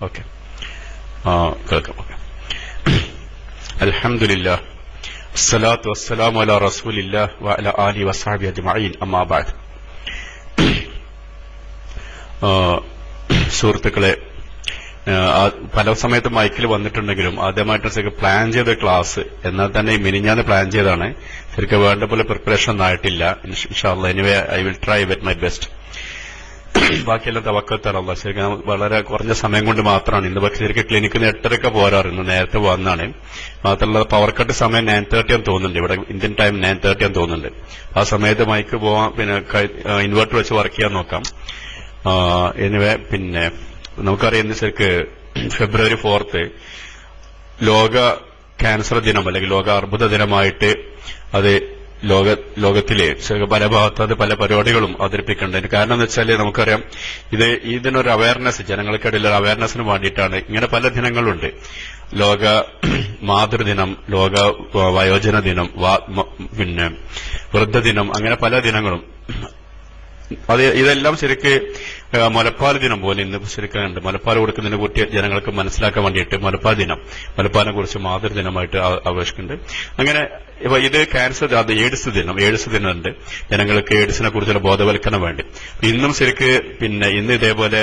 Okay, കേൾക്കാം. Okay. അൽഹംദുലില്ലാഹ് അസ്സലാത്തു വസ്സലാമു അലാ റസൂലില്ലാഹ് വഅലാ ആലിഹി വസ്സഹ്ബിഹി അജ്മഈൻ. അമ്മാ ബഅദ്. സുഹൃത്തുക്കളെ, പല സമയത്ത് മൈക്കിൽ വന്നിട്ടുണ്ടെങ്കിലും ആദ്യമായിട്ട് ശരിക്കും പ്ലാൻ ചെയ്ത ക്ലാസ്, എന്നാൽ തന്നെ മിനിഞ്ഞാന്ന് പ്ലാൻ ചെയ്താണ്. ശരിക്കും വേണ്ട പോലെ പ്രിപ്പറേഷൻ ഒന്നും ആയിട്ടില്ല. ഇൻഷാ അല്ലാഹ് anyway I will try with my best. ബാക്കിയെല്ലാം തവക്കൽത്താണല്ലോ. ശരിക്കും വളരെ കുറഞ്ഞ സമയം കൊണ്ട് മാത്രമാണ് ഇന്ന്. പക്ഷെ ശരിക്കും ക്ലിനിക്കിന് 8:30 പോരാറുണ്ട്, നേരത്തെ വന്നാണ്. മാത്രമല്ല പവർ കട്ട് സമയം 9:30 എന്ന് തോന്നുന്നുണ്ട്, ഇവിടെ ഇന്ത്യൻ ടൈം 9:30 എന്ന് തോന്നുന്നുണ്ട്. ആ സമയത്ത് മൈക്ക് പോവാൻ പിന്നെ ഇൻവെർട്ടർ വെച്ച് വർക്ക് ചെയ്യാൻ നോക്കാം. എനിവേ പിന്നെ നമുക്കറിയാം ഇന്ന് ശരിക്ക് ഫെബ്രുവരി 4 ലോക ക്യാൻസർ ദിനം അല്ലെങ്കിൽ ലോക അർബുദ ദിനമായിട്ട് അത് ലോകത്തിലെ പല ഭാഗത്ത് അത് പല പരിപാടികളും അവതരിപ്പിക്കേണ്ടത്. കാരണം എന്ന് വെച്ചാൽ നമുക്കറിയാം ഇതിനൊരു അവയർനെസ്, ജനങ്ങൾക്കിടയിൽ ഒരു അവയർനെസ്സിന് വേണ്ടിയിട്ടാണ് ഇങ്ങനെ പല ദിനങ്ങളുണ്ട്. ലോക മാതൃദിനം, ലോക വയോജന ദിനം, പിന്നെ വൃദ്ധദിനം, അങ്ങനെ പല ദിനങ്ങളും. ഇതെല്ലാം ശരിക്ക് മുലപ്പാൽ ദിനം പോലെ ഇന്ന് ശരിക്കുണ്ട്. മുലപ്പാൽ കൊടുക്കുന്നതിനെ കുറിച്ച് ജനങ്ങൾക്ക് മനസ്സിലാക്കാൻ വേണ്ടിയിട്ട് മുലപ്പാൽ ദിനം, മുലപ്പാലിനെ കുറിച്ച് മാതൃദിനമായിട്ട് ആഘോഷിക്കുന്നുണ്ട്. അങ്ങനെ ഇത് ക്യാൻസർ, അത് എയ്ഡ്സ് ദിനമുണ്ട്. ജനങ്ങൾക്ക് എയ്ഡ്സിനെ കുറിച്ചുള്ള ബോധവൽക്കരണം വേണ്ടി ഇന്നും ശരിക്ക് പിന്നെ ഇന്ന് ഇതേപോലെ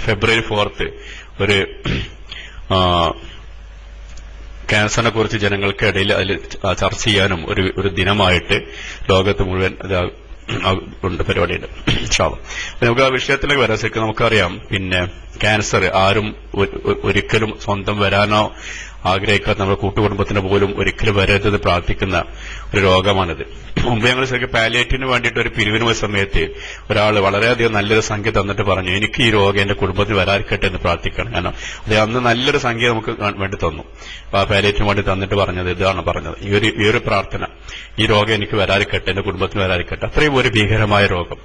ഫെബ്രുവരി 4 ഒരു ക്യാൻസറിനെ കുറിച്ച് ജനങ്ങൾക്കിടയിൽ അതിൽ ചർച്ച ചെയ്യാനും ഒരു ദിനമായിട്ട് ലോകത്ത് മുഴുവൻ ഉണ്ട്, പരിപാടിയുണ്ട്. നമുക്ക് ആ വിഷയത്തിലേക്ക് വരാൻ ശരിക്കും നമുക്കറിയാം. പിന്നെ ക്യാൻസർ ആരും ഒരിക്കലും സ്വന്തം വരാനോ ആഗ്രഹിക്കാത്ത, നമ്മുടെ കൂട്ടുകുടുംബത്തിന് പോലും ഒരിക്കലും വരരുതെന്ന് പ്രാർത്ഥിക്കുന്ന ഒരു രോഗമാണിത്. മുമ്പ് ഞങ്ങൾ ശരിക്കും പാലിയേറ്റീവിന് വേണ്ടിയിട്ട് ഒരു പിരിവിന് പോയ സമയത്ത് ഒരാൾ വളരെയധികം നല്ലൊരു സംഖ്യ തന്നിട്ട് പറഞ്ഞു, എനിക്ക് ഈ രോഗം എന്റെ കുടുംബത്തിന് വരാതിരിക്കട്ടെ എന്ന് പ്രാർത്ഥിക്കണം. കാരണം അത് അന്ന് നല്ലൊരു സംഖ്യ നമുക്ക് വേണ്ടി തന്നു. ആ പാലിയേറ്റീവിന് വേണ്ടി തന്നിട്ട് പറഞ്ഞത് ഇതാണ് പറഞ്ഞത്, ഈ ഒരു പ്രാർത്ഥന, ഈ രോഗം എനിക്ക് വരാതിരിക്കട്ടെ, എന്റെ കുടുംബത്തിന് വരാതിരിക്കട്ടെ. അത്രയും ഒരു ഭീകരമായ രോഗം.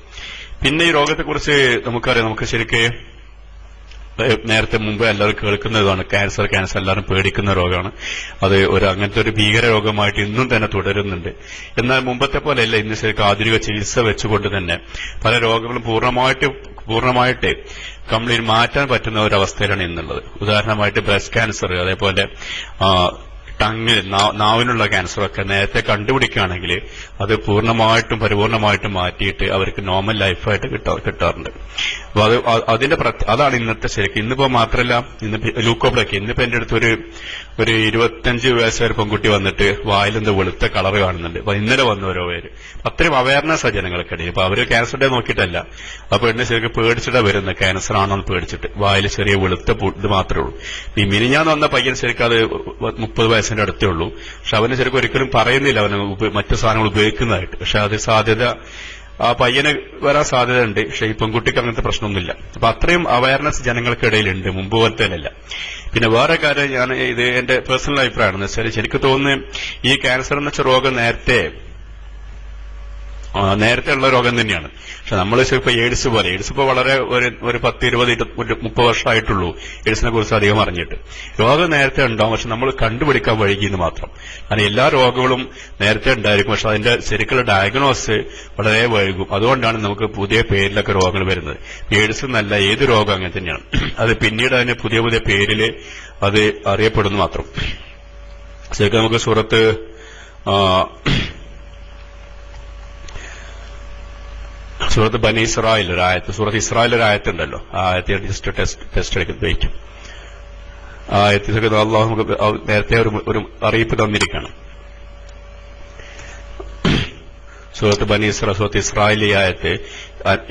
പിന്നെ ഈ രോഗത്തെക്കുറിച്ച് നമുക്കറിയാം, നമുക്ക് ശരിക്ക് നേരത്തെ മുമ്പ് എല്ലാവരും കേൾക്കുന്നതാണ് ക്യാൻസർ എല്ലാവരും പേടിക്കുന്ന രോഗമാണ്. അത് അങ്ങനത്തെ ഒരു ഭീകര രോഗമായിട്ട് ഇന്നും തന്നെ തുടരുന്നുണ്ട്. എന്നാൽ മുമ്പത്തെ പോലെയല്ല. ഇന്ന് ശരിക്കും ആധുനിക ചികിത്സ വെച്ചുകൊണ്ട് തന്നെ പല രോഗങ്ങളും പൂർണ്ണമായിട്ട് കംപ്ലീറ്റ് മാറ്റാൻ പറ്റുന്ന ഒരവസ്ഥയിലാണ് ഇന്നുള്ളത്. ഉദാഹരണമായിട്ട് ബ്രസ്റ്റ് ക്യാൻസർ, അതേപോലെ ടങ്ങിൽ നാവിനുള്ള ക്യാൻസറൊക്കെ നേരത്തെ കണ്ടുപിടിക്കുകയാണെങ്കിൽ അത് പരിപൂർണമായിട്ടും മാറ്റിയിട്ട് അവർക്ക് നോർമൽ ലൈഫായിട്ട് കിട്ടാറുണ്ട്. അപ്പൊ അതാണ് ഇന്നത്തെ ശരിക്കും. ഇന്നിപ്പോ മാത്രമല്ല, ഇന്ന് ലൂക്കോബ്ലക്ക്, ഇന്നിപ്പോ എന്റെ അടുത്ത് ഒരു 25 വയസ്സുകാർ പെൺകുട്ടി വന്നിട്ട് വായിലെന്ത് വെളുത്ത കളർ കാണുന്നുണ്ട്. അപ്പൊ ഇന്നലെ വന്ന ഓരോ പേര്. അത്രയും അവയർനെസ് ആ ജനങ്ങൾക്കിടയിൽ. അപ്പൊ അവര് ക്യാൻസർ ഡേ നോക്കിയിട്ടല്ല, അപ്പൊ എന്നെ ശരിക്കും പേടിച്ചിട്ടാ വരുന്നത്, ക്യാൻസർ ആണോന്ന് പേടിച്ചിട്ട്. വായിൽ ചെറിയ വെളുത്ത ഇത് മാത്രമേ ഉള്ളൂ. ഈ മിനിഞ്ഞാന്ന് വന്ന പയ്യൻ ശരിക്കും അത് 30 വയസ്സിന്റെ അടുത്തേ ഉള്ളൂ. പക്ഷെ അവന് ശരിക്കും ഒരിക്കലും പറയുന്നില്ല അവന് മറ്റു സാധനങ്ങൾ ഉപയോഗിക്കുന്നതായിട്ട്. പക്ഷെ അത് സാധ്യത, ആ പയ്യന് വരാൻ സാധ്യതയുണ്ട്. പക്ഷെ ഈ പെൺകുട്ടിക്ക് അങ്ങനത്തെ പ്രശ്നമൊന്നുമില്ല. അപ്പൊ അത്രയും അവയർനെസ് ജനങ്ങൾക്കിടയിലുണ്ട്, മുമ്പ് പോലത്തേനല്ല. പിന്നെ വേറെ കാര്യം, ഇത് എന്റെ പേഴ്സണൽ അഭിപ്രായമാണെന്ന് വെച്ചാൽ ശരിക്കും തോന്നുന്നു ഈ ക്യാൻസർ എന്ന് വെച്ച രോഗം നേരത്തെ ഉള്ള രോഗം തന്നെയാണ്. പക്ഷെ നമ്മൾ ഇപ്പൊ എയ്ഡ്സ് ഇപ്പൊ വളരെ ഒരു 10, 20, 30 വർഷമായിട്ടുള്ളൂ എയ്ഡ്സിനെ കുറിച്ച് അധികം അറിഞ്ഞിട്ട്. രോഗം നേരത്തെ ഉണ്ടാവും, പക്ഷെ നമ്മൾ കണ്ടുപിടിക്കാൻ വൈകിയെന്ന് മാത്രം. കാരണം എല്ലാ രോഗങ്ങളും നേരത്തെ ഉണ്ടായിരിക്കും, പക്ഷെ അതിന്റെ ശരിക്കുള്ള ഡയഗ്നോസ് വളരെ വൈകും. അതുകൊണ്ടാണ് നമുക്ക് പുതിയ പേരിലൊക്കെ രോഗങ്ങൾ വരുന്നത്. എയ്ഡ്സ് എന്നല്ല, ഏത് രോഗം അങ്ങനെ തന്നെയാണ്. അത് പിന്നീട് അതിന് പുതിയ പേരില് അത് അറിയപ്പെടുന്നു മാത്രം. ശരിക്കും നമുക്ക് സൂറത്ത് ബനി ഇസ്രായേൽ ഒരു ആയത്ത്, സൂറത്ത് ഇസ്രായേൽ ഒരു ആയത്തുണ്ടല്ലോ, ആ ആയത്തെ ജസ്റ്റ് ടെസ്റ്റ് എടുക്കുന്നത് വയ്ക്കും. ആ ആയത്തിൽ അള്ളാഹു നമുക്ക് നേരത്തെ ഒരു അറിയിപ്പ് തന്നിരിക്കുകയാണ്. സൂറത്ത് ബനി സൂറത്ത് ഇസ്രായേലി ആയത്ത്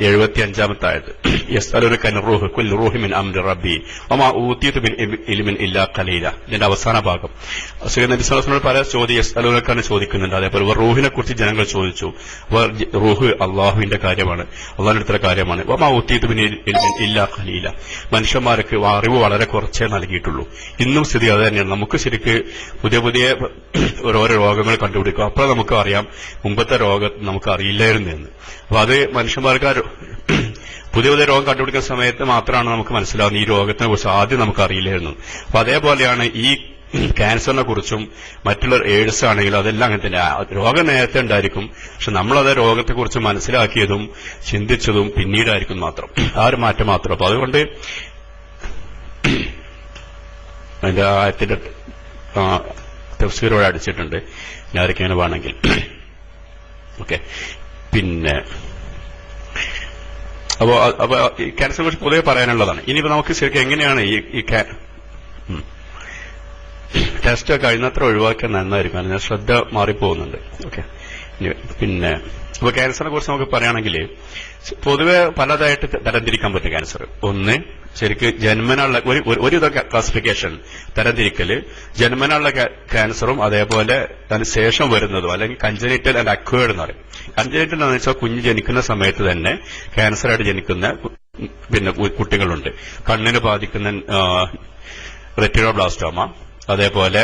75-ാമത്തെ ആയത്ത്. യസ്അലൂനക അൻ റൂഹ് ഖുൽ റൂഹു മിൻ അംരി റബ്ബി വമാ ഊതീതു മിൻ ഇൽമിൻ ഇല്ലാ ഖലീല. ഇതിന്റെ അവസാന ഭാഗം നബി സല്ലല്ലാഹു അലൈഹി വസല്ലം പല യസ്അലൂനക ചോദിക്കുന്നുണ്ട്. അതേപോലെ റൂഹിനെ കുറിച്ച് ജനങ്ങൾ ചോദിച്ചു. റൂഹ് അള്ളാഹുവിന്റെ കാര്യമാണ്, അള്ളാഹുവിന്റെ അടുത്തുള്ള കാര്യമാണ്. വമാ ഊതീതു മിൻ ഇൽമിൻ ഇല്ലാ ഖലീല. മനുഷ്യന്മാർക്ക് അറിവ് വളരെ കുറച്ചേ നൽകിയിട്ടുള്ളൂ. ഇന്നും സ്ഥിതി അത് തന്നെയാണ്. നമുക്ക് ശരിക്ക് പുതിയ ഓരോ രോഗങ്ങൾ കണ്ടുപിടിക്കും. അപ്പോൾ നമുക്ക് അറിയാം മുമ്പത്തെ രോഗം നമുക്ക് അറിയില്ലായിരുന്നു എന്ന്. അപ്പൊ അത് മനുഷ്യന്മാർക്ക് പുതിയ രോഗം കണ്ടുപിടിക്കുന്ന സമയത്ത് മാത്രമാണ് നമുക്ക് മനസ്സിലാവുന്നത് ഈ രോഗത്തിനെ കുറിച്ച് ആദ്യം നമുക്ക് അറിയില്ലായിരുന്നു. അപ്പൊ അതേപോലെയാണ് ഈ ക്യാൻസറിനെ കുറിച്ചും മറ്റുള്ള എയ്ഡ്സ് ആണെങ്കിലും അതെല്ലാം അങ്ങനെ തന്നെ. രോഗം നേരത്തെ ഉണ്ടായിരിക്കും, പക്ഷെ നമ്മളത് രോഗത്തെക്കുറിച്ച് മനസ്സിലാക്കിയതും ചിന്തിച്ചതും പിന്നീടായിരിക്കും മാത്രം. ആ ഒരു മാറ്റം മാത്രം. അപ്പൊ അതുകൊണ്ട് അതിന്റെ ആയത്തിന്റെ തഫ്സീറോടെ അടിച്ചിട്ടുണ്ട്, ആരൊക്കെയാണ് വേണമെങ്കിൽ. ഓക്കെ. പിന്നെ അപ്പോ ക്യാൻസറിനെ കുറിച്ച് പൊതുവെ പറയാനുള്ളതാണ്. ഇനിയിപ്പോ നമുക്ക് ശരിക്കും എങ്ങനെയാണ് ഈ ടെസ്റ്റ് കഴിയുന്നത്ര ഒഴിവാക്കാൻ നന്നായിരിക്കും, അതിന് ശ്രദ്ധ മാറിപ്പോകുന്നുണ്ട്. ഓക്കെ. പിന്നെ അപ്പൊ ക്യാൻസറിനെ കുറിച്ച് നമുക്ക് പറയുകയാണെങ്കിൽ പൊതുവെ പലതായിട്ട് തരംതിരിക്കാൻ പറ്റും ക്യാൻസർ. ഒന്ന് ശരിക്ക് ജന്മനുള്ള ഒരു ക്ലാസിഫിക്കേഷൻ തരംതിരിക്കല് ജന്മനുള്ള ക്യാൻസറും അതേപോലെ അതിന് ശേഷം വരുന്നതും, അല്ലെങ്കിൽ കൺജനിറ്റൽ ആൻഡ് അക്വയർഡ് എന്ന് പറയും. കൺജനിറ്റൽ എന്ന് വെച്ചാൽ കുഞ്ഞ് ജനിക്കുന്ന സമയത്ത് തന്നെ ക്യാൻസറായിട്ട് ജനിക്കുന്ന പിന്നെ കുട്ടികളുണ്ട്. കണ്ണിന് ബാധിക്കുന്ന റെറ്റിനോബ്ലാസ്റ്റോമ, അതേപോലെ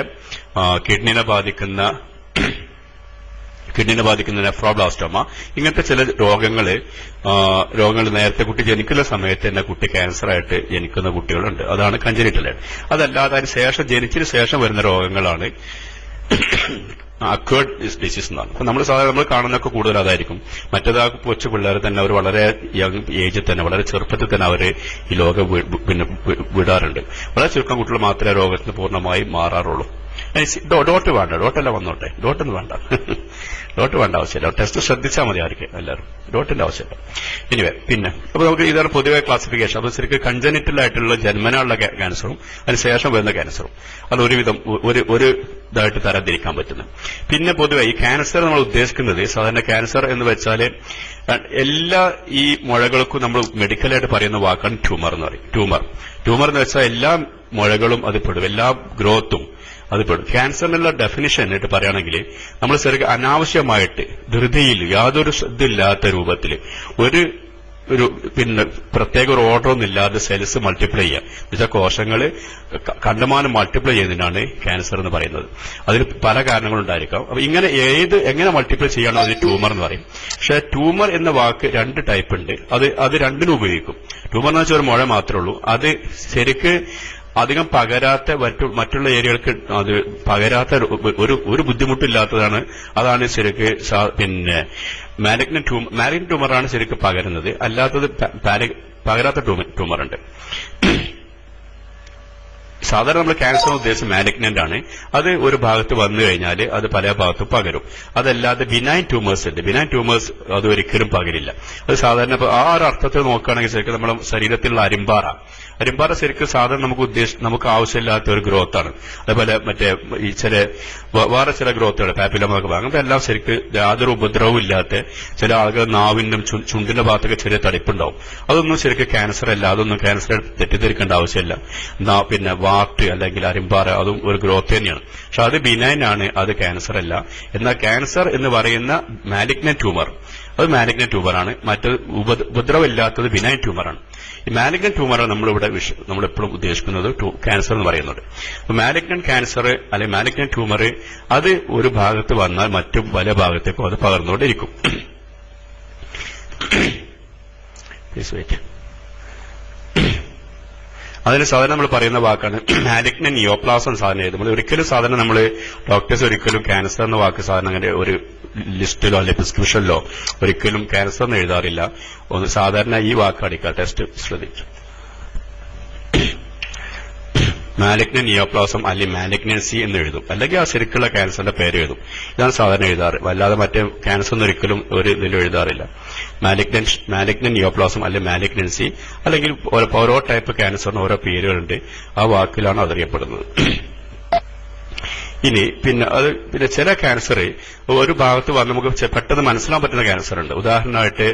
കിഡ്നിനെ ബാധിക്കുന്ന നെഫ്രോബ്ലാസ്റ്റോമ, ഇങ്ങനത്തെ ചില രോഗങ്ങൾ നേരത്തെ കുട്ടി ജനിക്കുന്ന സമയത്ത് തന്നെ കുട്ടി ക്യാൻസറായിട്ട് ജനിക്കുന്ന കുട്ടികളുണ്ട്. അതാണ് കൺജനിറ്റൽ. അതല്ലാതെ അതിന് ശേഷം ജനിച്ചതിന് ശേഷം വരുന്ന രോഗങ്ങളാണ് അക്വേർഡ് ഡിസീസ് എന്നാണ്. അപ്പൊ നമ്മൾ സാധാരണ നമ്മൾ കാണുന്നൊക്കെ കൂടുതൽ അതായിരിക്കും. മറ്റേതാ കൊച്ചു പിള്ളേർ തന്നെ അവർ വളരെ യങ് ഏജിൽ തന്നെ, വളരെ ചെറുപ്പത്തിൽ തന്നെ അവര് ഈ ലോകം പിന്നെ വിടാറുണ്ട്. വളരെ ചുരുക്കം കുട്ടികൾ മാത്രമേ രോഗത്തിന് പൂർണ്ണമായി മാറാറുള്ളൂ. ഡോട്ട് വേണ്ട, ഡോട്ടല്ല വന്നോട്ടെ, ഡോട്ടൊന്നും വേണ്ട, ഡോട്ട് വേണ്ട ആവശ്യമില്ല. ടെസ്റ്റ് ശ്രദ്ധിച്ചാൽ മതി ആയിരിക്കും എല്ലാവരും, ഡോട്ടിന്റെ ആവശ്യമില്ല. ഇനിവേ പിന്നെ അപ്പൊ നമുക്ക് ഇതാണ് പൊതുവെ ക്ലാസിഫിക്കേഷൻ. അപ്പൊ ശരിക്കും കൺജനിറ്റൽ ആയിട്ടുള്ള ജന്മനുള്ള ക്യാൻസറും അതിനുശേഷം വരുന്ന ക്യാൻസറും അത് ഒരുവിധം ഒരു ഇതായിട്ട് തരംതിരിക്കാൻ പറ്റുന്നത്. പിന്നെ പൊതുവെ ഈ ക്യാൻസർ നമ്മൾ ഉദ്ദേശിക്കുന്നത്, സാധാരണ ക്യാൻസർ എന്ന് വെച്ചാൽ എല്ലാ ഈ മുഴകൾക്കും നമ്മൾ മെഡിക്കലായിട്ട് പറയുന്ന വാക്കാണ് ട്യൂമർ എന്ന് പറയും. ട്യൂമർ എന്ന് വെച്ചാൽ എല്ലാ മുഴകളും അത് പെടും, എല്ലാ ഗ്രോത്തും അത് പെടും. ക്യാൻസറിനുള്ള ഡെഫിനിഷൻ ആയിട്ട് പറയുകയാണെങ്കിൽ നമ്മൾ ശരിക്കും അനാവശ്യമായിട്ട് ധൃതിയിൽ യാതൊരു ശ്രദ്ധയില്ലാത്ത രൂപത്തിൽ ഒരു പിന്നെ പ്രത്യേക ഒരു ഓർഡറൊന്നും ഇല്ലാതെ സെൽസ് മൾട്ടിപ്ലൈ ചെയ്യുക, എന്നുവെച്ചാൽ കോശങ്ങൾ കണ്ടമാനം മൾട്ടിപ്ലൈ ചെയ്യുന്നതിനാണ് ക്യാൻസർ എന്ന് പറയുന്നത്. അതിന് പല കാരണങ്ങളുണ്ടായിരിക്കാം. അപ്പൊ ഇങ്ങനെ എങ്ങനെ മൾട്ടിപ്ലൈ ചെയ്യണോ അതിന് ട്യൂമർ എന്ന് പറയും. പക്ഷെ ട്യൂമർ എന്ന വാക്ക് രണ്ട് ടൈപ്പ് ഉണ്ട്. അത് രണ്ടിനും ഉപയോഗിക്കും. ട്യൂമർ എന്ന് വെച്ചാൽ ഒരു മുഴ മാത്രമേ ഉള്ളൂ. അത് ശരിക്ക് അധികം പകരാത്ത മറ്റുള്ള ഏരിയകൾക്ക് അത് പകരാത്ത ഒരു ബുദ്ധിമുട്ടില്ലാത്തതാണ്. അതാണ് ശരിക്ക് പിന്നെ മാലിഗ്നന്റ് ട്യൂമറാണ് ശരിക്കും പകരുന്നത്. അല്ലാത്തത് പകരാത്ത ട്യൂമറുണ്ട്. സാധാരണ നമ്മൾ ക്യാൻസർ ഉദ്ദേശിച്ച് മാലിഗ്നന്റ് ആണ്. അത് ഒരു ഭാഗത്ത് വന്നു കഴിഞ്ഞാൽ അത് പല ഭാഗത്തും പകരും. അതല്ലാതെ ബിനൈൻ ട്യൂമേഴ്സ് ഉണ്ട്. ബിനൈൻ ട്യൂമേഴ്സ് അത് ഒരിക്കലും പകരില്ല. അത് സാധാരണ ആ ഒരു അർത്ഥത്തിൽ നോക്കുകയാണെങ്കിൽ ശരിക്കും നമ്മുടെ ശരീരത്തിലുള്ള അരിമ്പാറ ശരിക്കും സാധാരണ നമുക്ക് ആവശ്യമില്ലാത്ത ഒരു ഗ്രോത്ത് ആണ്. അതേപോലെ മറ്റേ ഈ വേറെ ചില ഗ്രോത്തുകൾ പാപ്പിലോമൊക്കെ അങ്ങനത്തെ എല്ലാം ശരിക്കും യാതൊരു ഉപദ്രവവും ഇല്ലാത്ത ചില ആളുകൾ നാവിനും ചുണ്ടിന്റെ ഭാഗത്തൊക്കെ ചെറിയ തടിപ്പുണ്ടാവും. അതൊന്നും ശരിക്കും ക്യാൻസർ അല്ല. അതൊന്നും ക്യാൻസർ തെറ്റിദ്ധരിക്കേണ്ട ആവശ്യമില്ല. പിന്നെ വാർട്ട് അല്ലെങ്കിൽ അരിമ്പാറ അതും ഒരു ഗ്രോത്ത് തന്നെയാണ്. പക്ഷെ അത് ബിനൈൻ ആണ്, അത് ക്യാൻസർ അല്ല. എന്നാൽ ക്യാൻസർ എന്ന് പറയുന്ന മാലിഗ്നന്റ് ട്യൂമർ അത് മാലിഗ്നന്റ് ട്യൂമറാണ്. മറ്റത് ഉപദ്രവമില്ലാത്തത് ബിനൈൻ ട്യൂമറാണ്. ഈ മാലിഗ്നന്റ് ട്യൂമർ നമ്മളെപ്പോഴും ഉദ്ദേശിക്കുന്നത് ക്യാൻസർ എന്ന് പറയുന്നത്. മാലിഗ്നന്റ് ക്യാൻസർ അല്ലെങ്കിൽ മാലിഗ്നന്റ് ട്യൂമർ അത് ഒരു ഭാഗത്ത് വന്നാൽ മറ്റു പല ഭാഗത്തേക്കും അത് പകർന്നുകൊണ്ടിരിക്കും. അതിന് സാധാരണ നമ്മൾ പറയുന്ന വാക്കാണ് മാലിഗ്നന്റ് നിയോപ്ലാസം. സാധാരണ നമ്മൾ ഒരിക്കലും സാധാരണ നമ്മൾ ഡോക്ടേഴ്സ് ഒരിക്കലും ക്യാൻസർ എന്ന വാക്ക് സാധാരണ അങ്ങനെ ഒരു ലിസ്റ്റിലോ അല്ലെങ്കിൽ പ്രിസ്ക്രിപ്ഷനിലോ ഒരിക്കലും ക്യാൻസർ എന്ന് എഴുതാറില്ല. ഒന്ന് സാധാരണ ഈ വാക്ക് അടിക്കുക. ടെസ്റ്റ് ശ്രദ്ധിച്ചു മാലിഗ്നന്റ് നിയോപ്ലാസം അല്ലെങ്കിൽ മാലിഗ്നൻസി എന്ന് എഴുതും, അല്ലെങ്കിൽ ആ ശരിക്കുള്ള ക്യാൻസറിന്റെ പേര് എഴുതും. ഇതാണ് സാധാരണ എഴുതാറ്. വല്ലാതെ മറ്റേ ക്യാൻസർ ഒന്നും ഒരിക്കലും ഒരു ഇതിലും എഴുതാറില്ല. മാലിഗ്നന്റ് നിയോപ്ലാസം അല്ലെങ്കിൽ മാലിഗ്നൻസി, അല്ലെങ്കിൽ ഓരോ ടൈപ്പ് ക്യാൻസറിന് ഓരോ പേരുകളുണ്ട്. ആ വാക്കിലാണ് അതറിയപ്പെടുന്നത്. ഇനി പിന്നെ ചില ക്യാൻസർ ഒരു ഭാഗത്ത് വന്ന് നമുക്ക് പെട്ടെന്ന് മനസ്സിലാൻ പറ്റുന്ന ക്യാൻസർ ഉണ്ട്. ഉദാഹരണമായിട്ട്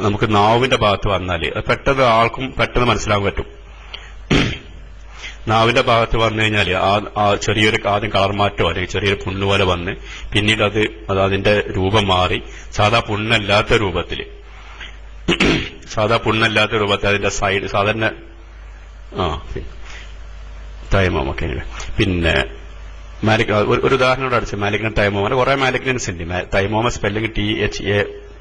നമുക്ക് നാവിന്റെ ഭാഗത്ത് വന്നാൽ പെട്ടെന്ന് ആൾക്കും പെട്ടെന്ന് മനസ്സിലാക്കാൻ പറ്റും. നാവിന്റെ ഭാഗത്ത് വന്നു കഴിഞ്ഞാൽ ചെറിയൊരു ആദ്യം കളർ മാറ്റോ അല്ലെങ്കിൽ ചെറിയൊരു പുണ്ണ് പോലെ വന്ന് പിന്നീട് അതിന്റെ രൂപം മാറി സാധാ പുണ്ണല്ലാത്ത രൂപത്തിൽ അതിന്റെ സൈഡ് സാധാരണ തൈമോമൊക്കെ. പിന്നെ ഒരു ഉദാഹരണം അടിച്ച് മാലിഗ്നന്റ് തൈമോമ കുറെ മാലിഗ്നൻസ് ഉണ്ട്. തൈമോമ സ്പെല്ലിംഗ്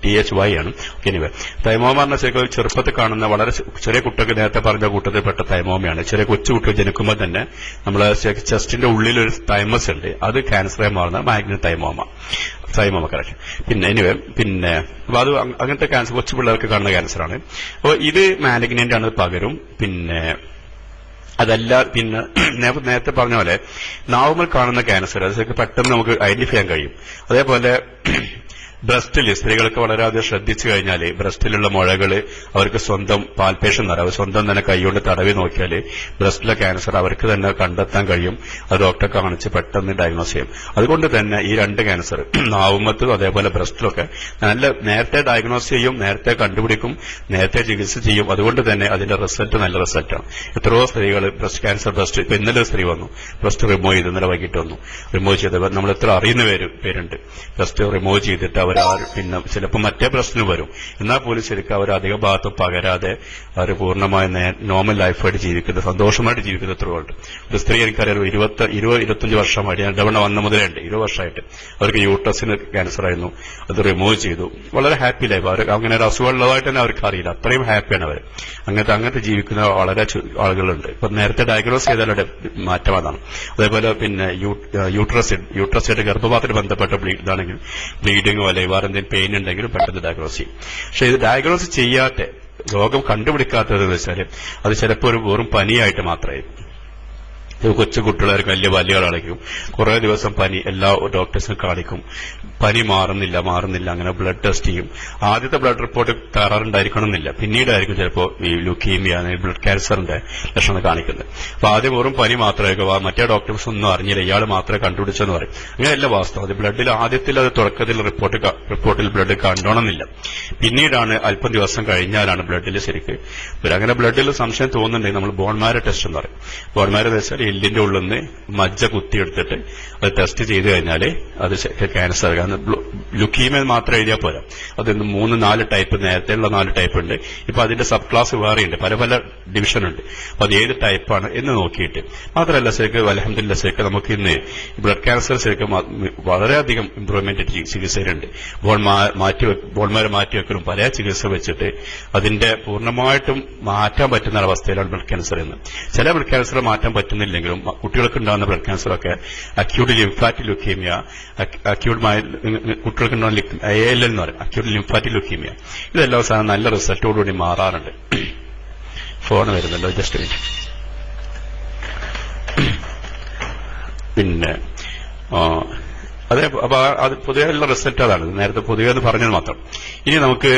THY ആണ്. എനിവേ തൈമോമ പറഞ്ഞ ശരിക്കും ചെറുപ്പത്തിൽ കാണുന്ന വളരെ ചെറിയ കുട്ടികൾക്ക് നേരത്തെ പറഞ്ഞ കൂട്ടത്തിൽപ്പെട്ട തൈമോമയാണ്. ചെറിയ കൊച്ചു കുട്ടികൾ ജനിക്കുമ്പോൾ തന്നെ നമ്മളെ ചെസ്റ്റിന്റെ ഉള്ളിലൊരു തൈമസ് ഉണ്ട്. അത് ക്യാൻസറായി മാറുന്ന മാലിഗ്നന്റ് തൈമോമ കറക്റ്റ്. പിന്നെ അപ്പൊ അത് അങ്ങനത്തെ ക്യാൻസർ കൊച്ചു പിള്ളേർക്ക് കാണുന്ന ക്യാൻസറാണ്. അപ്പോൾ ഇത് മാലിഗ്നന്റ് ആണ്, പകരും. പിന്നെ അതല്ല പിന്നെ നേരത്തെ പറഞ്ഞ പോലെ നാവുമ്മൽ കാണുന്ന ക്യാൻസർ അത് പെട്ടെന്ന് നമുക്ക് ഐഡന്റിഫൈ ചെയ്യാൻ കഴിയും. അതേപോലെ ബ്രസ്റ്റിൽ സ്ത്രീകൾക്ക് വളരെയധികം ശ്രദ്ധിച്ചു കഴിഞ്ഞാൽ ബ്രസ്റ്റിലുള്ള മുഴകള് അവർക്ക് സ്വന്തം പാൽപേഷൻ അവർ സ്വന്തം തന്നെ കൈകൊണ്ട് തടവി നോക്കിയാൽ ബ്രസ്റ്റിലെ ക്യാൻസർ അവർക്ക് തന്നെ കണ്ടെത്താൻ കഴിയും. അത് ഡോക്ടറെ കാണിച്ച് പെട്ടെന്ന് ഡയഗ്നോസ് ചെയ്യും. അതുകൊണ്ട് തന്നെ ഈ രണ്ട് ക്യാൻസർ നാവുമ്മത്തും അതേപോലെ ബ്രസ്റ്റിലൊക്കെ നേരത്തെ ഡയഗ്നോസ് ചെയ്യും, നേരത്തെ കണ്ടുപിടിക്കും, നേരത്തെ ചികിത്സ ചെയ്യും. അതുകൊണ്ട് തന്നെ അതിന്റെ റിസൾട്ട് നല്ല റിസൾട്ടാണ്. എത്രയോ സ്ത്രീകൾ ബ്രസ്റ്റ് ക്യാൻസർ ഇപ്പൊ ഇന്നലെ സ്ത്രീ വന്നു ബ്രസ്റ്റ് റിമൂവ് ചെയ്ത് ഇന്നലെ വൈകിട്ട് വന്നു റിമൂവ് ചെയ്തവർ നമ്മൾ എത്ര അറിയുന്ന പേരുണ്ട്. ബ്രസ്റ്റ് റിമൂവ് ചെയ്തിട്ട് അവർ പിന്നെ ചിലപ്പോൾ മറ്റേ പ്രശ്നം വരും, എന്നാൽ പോലും ശരിക്കും അവർ അധിക ഭാഗത്തും പകരാതെ അവർ പൂർണ്ണമായ നോർമൽ ലൈഫായിട്ട് ജീവിക്കുന്നത്, സന്തോഷമായിട്ട് ജീവിക്കുന്ന എത്രയുണ്ട്. ഒരു സ്ത്രീ എനിക്കറിയാം 20-25 വർഷമായിട്ട് ഞാൻ ഇടവണ വന്ന മുതലേ ഉണ്ട്, 20 വർഷമായിട്ട് അവർക്ക് യൂട്രസിന് ക്യാൻസർ ആയിരുന്നു, അത് റിമൂവ് ചെയ്തു. വളരെ ഹാപ്പി ലൈഫ്. അവർ അങ്ങനെ ഒരു അസുഖമുള്ളതായിട്ട് തന്നെ അവർക്ക് അറിയില്ല, അത്രയും ഹാപ്പിയാണ് അവർ. അങ്ങനത്തെ ജീവിക്കുന്ന വളരെ ആളുകളുണ്ട്. ഇപ്പൊ നേരത്തെ ഡയഗ്നോസ് ചെയ്താലുള്ള മാറ്റം അതാണ്. അതേപോലെ പിന്നെ യൂട്രസായിട്ട് ഗർഭപാത്രത്തിൽ ബന്ധപ്പെട്ട ഇതാണെങ്കിൽ ബ്ലീഡിങ്ങോ അല്ലെങ്കിൽ വേറെ എന്തെങ്കിലും പെയിൻ ഉണ്ടെങ്കിലും പെട്ടെന്ന് ഡയഗ്നോസ് ചെയ്യും. പക്ഷെ ഇത് ഡയഗ്നോസ് ചെയ്യാത്ത രോഗം കണ്ടുപിടിക്കാത്തതെന്ന് വെച്ചാൽ അത് ചിലപ്പോൾ വെറും പനിയായിട്ട് മാത്രമേ. കൊച്ചു കുട്ടികളായിരിക്കും, വലിയ ആളായിരിക്കും, കുറെ ദിവസം പനി, എല്ലാ ഡോക്ടേഴ്സിനും കാണിക്കും, പനി മാറുന്നില്ല, അങ്ങനെ ബ്ലഡ് ടെസ്റ്റ് ചെയ്യും. ആദ്യത്തെ ബ്ലഡ് റിപ്പോർട്ട് തകരാറുണ്ടായിരിക്കണമെന്നില്ല, പിന്നീടായിരിക്കും ചിലപ്പോൾ ഈ ലുക്കീമിയ ബ്ലഡ് ക്യാൻസറിന്റെ ലക്ഷണം കാണിക്കുന്നത്. അപ്പൊ ആദ്യം വെറും പനി മാത്രമായിരിക്കും, മറ്റേ ഡോക്ടേഴ്സ് ഒന്നും അറിഞ്ഞില്ല, ഇയാൾ മാത്രമേ കണ്ടുപിടിച്ചെന്ന് പറയും. അങ്ങനെയല്ല വാസ്തവം. അത് ബ്ലഡിൽ ആദ്യത്തിൽ അത് തുടക്കത്തിൽ റിപ്പോർട്ടിൽ ബ്ലഡ് കണ്ടോണമെന്നില്ല, പിന്നീടാണ് അല്പം ദിവസം കഴിഞ്ഞാലാണ് ബ്ലഡിൽ ശരിക്ക് അങ്ങനെ ബ്ലഡിൽ സംശയം തോന്നുന്നുണ്ടെങ്കിൽ നമ്മൾ ബോൺമാരോ ടെസ്റ്റ് എന്ന് പറയും. ബോൺമാരോ വെച്ചാൽ എല്ലിന്റെ ഉള്ളിൽ നിന്ന് മജ്ജ കുത്തിയെടുത്തിട്ട് അത് ടെസ്റ്റ് ചെയ്ത് കഴിഞ്ഞാൽ അത് ക്യാൻസർ. കാരണം ലുക്കീമിയ മാത്രം എഴുതിയാൽ പോരാ, അതിന് 3-4 ടൈപ്പ്, നേരത്തെയുള്ള 4 ടൈപ്പ് ഉണ്ട്. ഇപ്പൊ അതിന്റെ സബ് ക്ലാസ് വേറെയുണ്ട്, പല ഡിവിഷൻ ഉണ്ട്. അപ്പൊ അത് ഏത് ടൈപ്പാണ് എന്ന് നോക്കിയിട്ട് മാത്രമല്ല ശരിക്കും അൽഹംദുലില്ലാ ശരിക്കും നമുക്ക് ഇന്ന് ബ്ലഡ് ക്യാൻസർ ശരിക്കും വളരെയധികം ഇംപ്രൂവ്മെന്റ് ചികിത്സയിലുണ്ട്. ബോൺമാരെ മാറ്റിവെക്കലും പല ചികിത്സ വെച്ചിട്ട് അതിന്റെ പൂർണ്ണമായിട്ടും മാറ്റാൻ പറ്റുന്ന അവസ്ഥയിലാണ് ബ്ലഡ് ക്യാൻസർ എന്ന്. ചില ബ്ലഡ് ക്യാൻസർ മാറ്റാൻ പറ്റുന്നില്ലെങ്കിലും കുട്ടികൾക്ക് ഉണ്ടാകുന്ന ബ്ലഡ് ക്യാൻസറൊക്കെ അക്യൂട്ട് ലിംഫാറ്റിക് ലുക്കീമിയ, കുട്ടികൾക്കുണ്ടാകുന്ന ALL എന്ന് പറയും, അക്യൂട്ട് ലിംഫാറ്റിക് ലുക്കീമിയ, ഇതെല്ലാം സാധനം നല്ല റിസൾട്ടോടുകൂടി മാറാറുണ്ട്. ഫോൺ വരുന്നല്ലോ, ജസ്റ്റ് മിനിറ്റ്. പിന്നെ അതെ, അപ്പൊ അത് പൊതുവെയുള്ള റിസൾട്ട് അതാണ്. നേരത്തെ പൊതുവെ എന്ന് പറഞ്ഞത് മാത്രം. ഇനി നമുക്ക്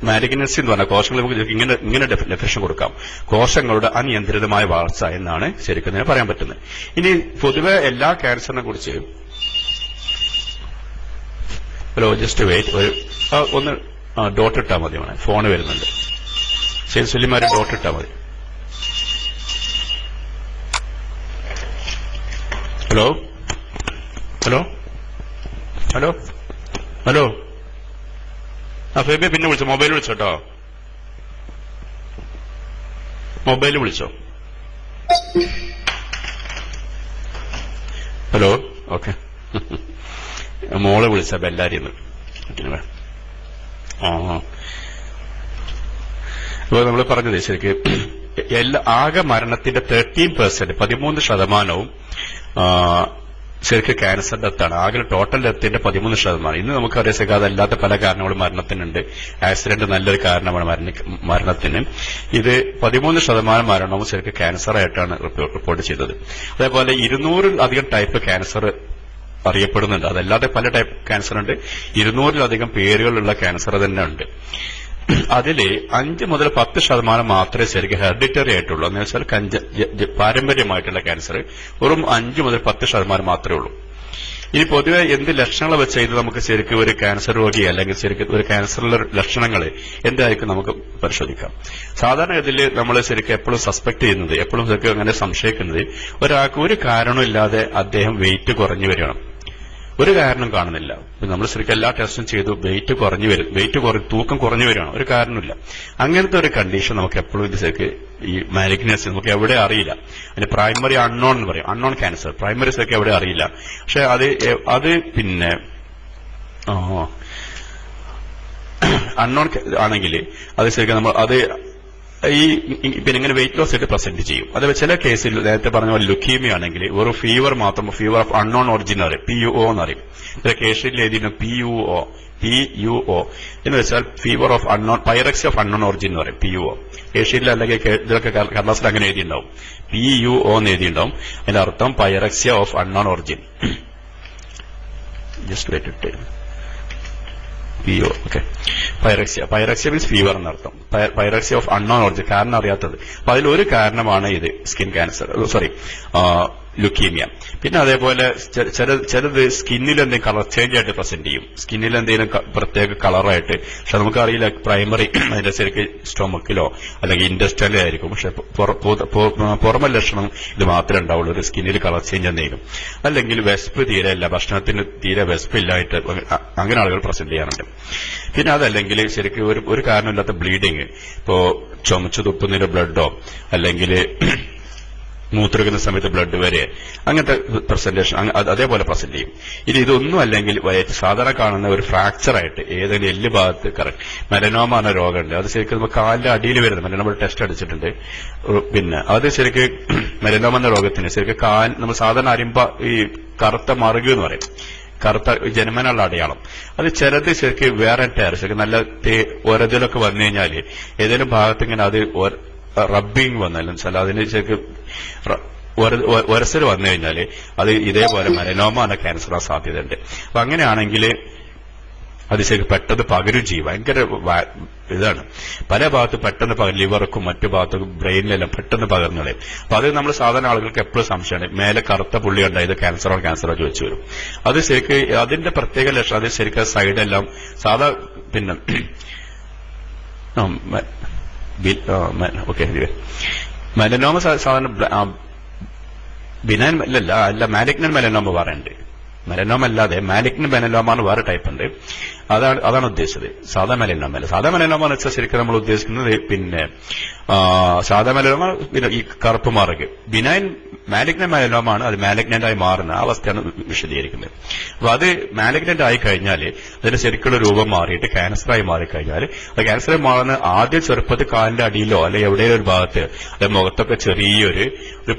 മാലിഗ്നൻസി എന്ന് പറഞ്ഞാൽ കോശങ്ങൾ നമുക്ക് ഇങ്ങനെ ഡെഫിനിഷൻ കൊടുക്കാം: കോശങ്ങളുടെ അനിയന്ത്രിതമായ വളർച്ച എന്നാണ് ശരിക്കും പറയാൻ പറ്റുന്നത്. ഇനി പൊതുവെ എല്ലാ ക്യാൻസറിനെ കുറിച്ച് ഹലോ, ജസ്റ്റ് വെയിറ്റ്, ഒന്ന് ഡോട്ട് ഇട്ടാൽ മതി. ഫോണ് വരുന്നുണ്ട്, സുല്ലിമാര് ഡോട്ട് ഇട്ടാൽ മതി. ഹലോ ഹലോ ഹലോ ഹലോ ഫേബിയ, പിന്നെ വിളിച്ചോ, മൊബൈൽ വിളിച്ചോട്ടോ, മൊബൈൽ വിളിച്ചോ. Hello, okay. മോള് വിളിച്ച ബെല്ലാരിന്ന്. അപ്പൊ നമ്മൾ പറഞ്ഞത് ശരിക്ക് ആകെ മരണത്തിന്റെ 13%, 13% ശരിക്കും ക്യാൻസർ ഡെത്താണ്. ആകെ ടോട്ടൽ ഡെത്തിന്റെ 13%. ഇന്ന് നമുക്കറിയാം ശരിക്കും അതല്ലാത്ത പല കാരണങ്ങളും മരണത്തിനുണ്ട്. ആക്സിഡന്റ് നല്ലൊരു കാരണമാണ് മരണത്തിന്. ഇത് 13% മരണവും ശരിക്കും ക്യാൻസർ ആയിട്ടാണ് റിപ്പോർട്ട് ചെയ്തത്. അതേപോലെ 200-ലധികം ടൈപ്പ് ക്യാൻസർ അറിയപ്പെടുന്നുണ്ട്. അതല്ലാതെ പല ടൈപ്പ് ക്യാൻസർ ഉണ്ട്. 200-ലധികം പേരുകളുള്ള ക്യാൻസർ തന്നെ ഉണ്ട്. അതില് 5 മുതൽ 10% മാത്രമേ ശരിക്കും ഹെറിഡിറ്ററി ആയിട്ടുള്ളൂ. എന്ന് വെച്ചാൽ പാരമ്പര്യമായിട്ടുള്ള ക്യാൻസർ വെറും 5 മുതൽ 10% മാത്രമേ ഉള്ളൂ. ഇനി പൊതുവെ എന്ത് ലക്ഷണങ്ങൾ വെച്ചാൽ ഇത് നമുക്ക് ശരിക്കും ഒരു ക്യാൻസർ രോഗി അല്ലെങ്കിൽ ശരിക്കും ഒരു ക്യാൻസറിലെ ലക്ഷണങ്ങൾ എന്തായിരിക്കും നമുക്ക് പരിശോധിക്കാം. സാധാരണ ഇതിൽ നമ്മൾ ശരിക്കും എപ്പോഴും സസ്പെക്ട് ചെയ്യുന്നത്, എപ്പോഴും ശരിക്കും അങ്ങനെ സംശയിക്കുന്നത്, ഒരാൾക്ക് ഒരു കാരണമില്ലാതെ അദ്ദേഹം വെയിറ്റ് കുറഞ്ഞു വരികയാണ്. ഒരു കാരണം കാണുന്നില്ല. നമ്മൾ ശരിക്കും എല്ലാ ടെസ്റ്റും ചെയ്തു, തൂക്കം കുറഞ്ഞു വരികയാണ്, ഒരു കാരണമില്ല. അങ്ങനത്തെ ഒരു കണ്ടീഷൻ നമുക്ക് എപ്പോഴും ഇത് ശരിക്കും ഈ മാലിഗ്നൻസി നമുക്ക് എവിടെ അറിയില്ല. അതിന് പ്രൈമറി അൺനോൺ എന്ന് പറയും, അൺനോൺ ക്യാൻസർ. പ്രൈമറി ശരിക്കും എവിടെ അറിയില്ല. പക്ഷെ അത് പിന്നെ അൺനോൺ ആണെങ്കിൽ അത് ശരിക്കും നമ്മൾ അത് പിന്നെ ഇങ്ങനെ വെയിറ്റ് ലോസ് ആയിട്ട് പ്രസന്റ് ചെയ്യും. അത് ചില കേസിൽ നേരത്തെ പറഞ്ഞ പോലെ ലുക്കീമിയ ആണെങ്കിൽ ഒരു ഫീവർ മാത്രം, ഫീവർ ഓഫ് അൺനോൺ ഒറിജിൻ അറിയും, PUO എന്നറിയും. ചില കേസിൽ എഴുതിയിരുന്നു PUO, PUO എന്ന് വെച്ചാൽ fever of unknown, pyrexia of unknown origin എന്ന് പറയും. PUO ഏഷ്യയിൽ അല്ലെങ്കിൽ ഇതിലൊക്കെ കടലാസിൽ അങ്ങനെ എഴുതിയിട്ടുണ്ടാവും. PUO എന്ന് എഴുതിയിട്ടുണ്ടാവും. അതിന്റെ അർത്ഥം pyrexia of unknown origin. Just wait. PO, okay. Pyrexia means fever എന്നർത്ഥം. പൈറക്സിയ ഓഫ് അൺനോൺ ഒറിജിൻ, കാരണം അറിയാത്തത്. അപ്പൊ അതിലൊരു കാരണമാണ് ഇത് സ്കിൻ ക്യാൻസർ, ലുക്കീമിയ. പിന്നെ അതേപോലെ ചിലത് സ്കിന്നിൽ എന്തെങ്കിലും കളർ ചേഞ്ച് ആയിട്ട് പ്രസന്റ് ചെയ്യും. സ്കിന്നിൽ എന്തെങ്കിലും പ്രത്യേക കളറായിട്ട്. പക്ഷെ നമുക്കറിയില്ല പ്രൈമറി അതിന്റെ ശരിക്ക് സ്റ്റൊമക്കിലോ അല്ലെങ്കിൽ ഇൻഡസ്ട്രിയലോ ആയിരിക്കും. പക്ഷെ പുറമെ ലക്ഷണം ഇത് മാത്രമേ ഉണ്ടാവുള്ളൂ, ഒരു സ്കിന്നിൽ കളർ ചേഞ്ച് എന്തെങ്കിലും. അല്ലെങ്കിൽ വെസ്പ് തീരെ ഇല്ല, ഭക്ഷണത്തിന് തീരെ വെസ്പ് ഇല്ലായിട്ട് അങ്ങനെ ആളുകൾ പ്രസന്റ് ചെയ്യാറുണ്ട്. പിന്നെ അതല്ലെങ്കിൽ ശരിക്കും ഒരു കാരണമില്ലാത്ത ബ്ലീഡിങ്, ഇപ്പോ ചുമച്ചു തുപ്പുന്നതിന് ബ്ലഡോ അല്ലെങ്കിൽ മൂത്രക്കുന്ന സമയത്ത് ബ്ലഡ് വരെ, അങ്ങനത്തെ പ്രസന്റേഷൻ അതേപോലെ പ്രസന്റ് ചെയ്യും. ഇനി ഇതൊന്നും അല്ലെങ്കിൽ സാധാരണ കാണുന്ന ഒരു ഫ്രാക്ചറായിട്ട് ഏതെങ്കിലും എല്ല് ഭാഗത്ത് മെലനോമ എന്ന രോഗമുണ്ട്. അത് ശരിക്കും നമ്മൾ കാലിന്റെ അടിയിൽ വരുന്നത്, മെലനോമ ടെസ്റ്റ് അടിച്ചിട്ടുണ്ട്. പിന്നെ അത് ശരിക്കും മെലനോമ എന്ന രോഗത്തിന് ശരിക്കും നമ്മൾ സാധാരണ ഈ കറുത്ത മറുക് എന്ന് പറയും, കറുത്ത ജന്മനുള്ള അടയാളം. അത് ചിലത് ശരിക്കും വേറെ ടയർ ശരിക്കും നല്ല ഒരതിലൊക്കെ വന്നു കഴിഞ്ഞാൽ ഏതെങ്കിലും ഭാഗത്ത് ഇങ്ങനെ അത് റബ്ബിങ് വന്നാലും ചില അതിന് ശരിക്കും ഒരസൽ വന്നു കഴിഞ്ഞാൽ അത് ഇതേപോലെ മെലനോമ എന്ന ക്യാൻസർ സാധ്യതയുണ്ട്. അപ്പൊ അങ്ങനെയാണെങ്കിൽ അത് ശരിക്കും പെട്ടെന്ന് പകരും ചെയ്യും. ഭയങ്കര ഇതാണ്. പല ഭാഗത്ത് പെട്ടെന്ന് ലിവർക്കും മറ്റു ഭാഗത്തും ബ്രെയിനിലെല്ലാം പെട്ടെന്ന് പകർന്നു. അപ്പൊ അത് നമ്മൾ സാധാരണ ആളുകൾക്ക് എപ്പോഴും സംശയമാണ്, മേലെ കറുത്ത പുള്ളി ഉണ്ടായത് ക്യാൻസറോ ചോദിച്ചു വരും. അത് ശരിക്കും അതിന്റെ പ്രത്യേക ലക്ഷണം, അത് ശരിക്കും സൈഡെല്ലാം സാധാ പിന്നെ മെലനോമ സാധാരണ ബിനൈൻ അല്ല മാലിഗ്നന്റ് മെലനോമ പറയുന്നുണ്ട്. മെലനോമ അല്ലാതെ മാലിഗ്നന്റ് മെലനോമ എന്ന് വേറെ ടൈപ്പ് ഉണ്ട്. അതാണ് ഉദ്ദേശിച്ചത്. സാധാ മെലനോമ അല്ല. സാധാ മെലനോമ എന്ന് വെച്ചാൽ ശരിക്കും നമ്മൾ ഉദ്ദേശിക്കുന്നത് പിന്നെ സാധാ മെലനോമ പിന്നെ ഈ കറുപ്പ് മാറുക. ബിനൈൻ മാലിഗ്നന്റ് മെലനോമ ആണ്. അത് മാലിഗ്നന്റ് ആയി മാറുന്ന ആ അവസ്ഥയാണ് വിശദീകരിക്കുന്നത്. അപ്പൊ അത് മാലിഗ്നന്റ് ആയി കഴിഞ്ഞാൽ അതിന്റെ ശരിക്കുള്ള രൂപം മാറിയിട്ട് ക്യാൻസറായി മാറിക്കഴിഞ്ഞാൽ അത് ക്യാൻസറായി മാറുന്ന ആദ്യം ചെറുപ്പത്തിൽ കാലിന്റെ അടിയിലോ അല്ലെങ്കിൽ എവിടെയോ ഒരു ഭാഗത്ത് അല്ലെങ്കിൽ മുഖത്തൊക്കെ ചെറിയൊരു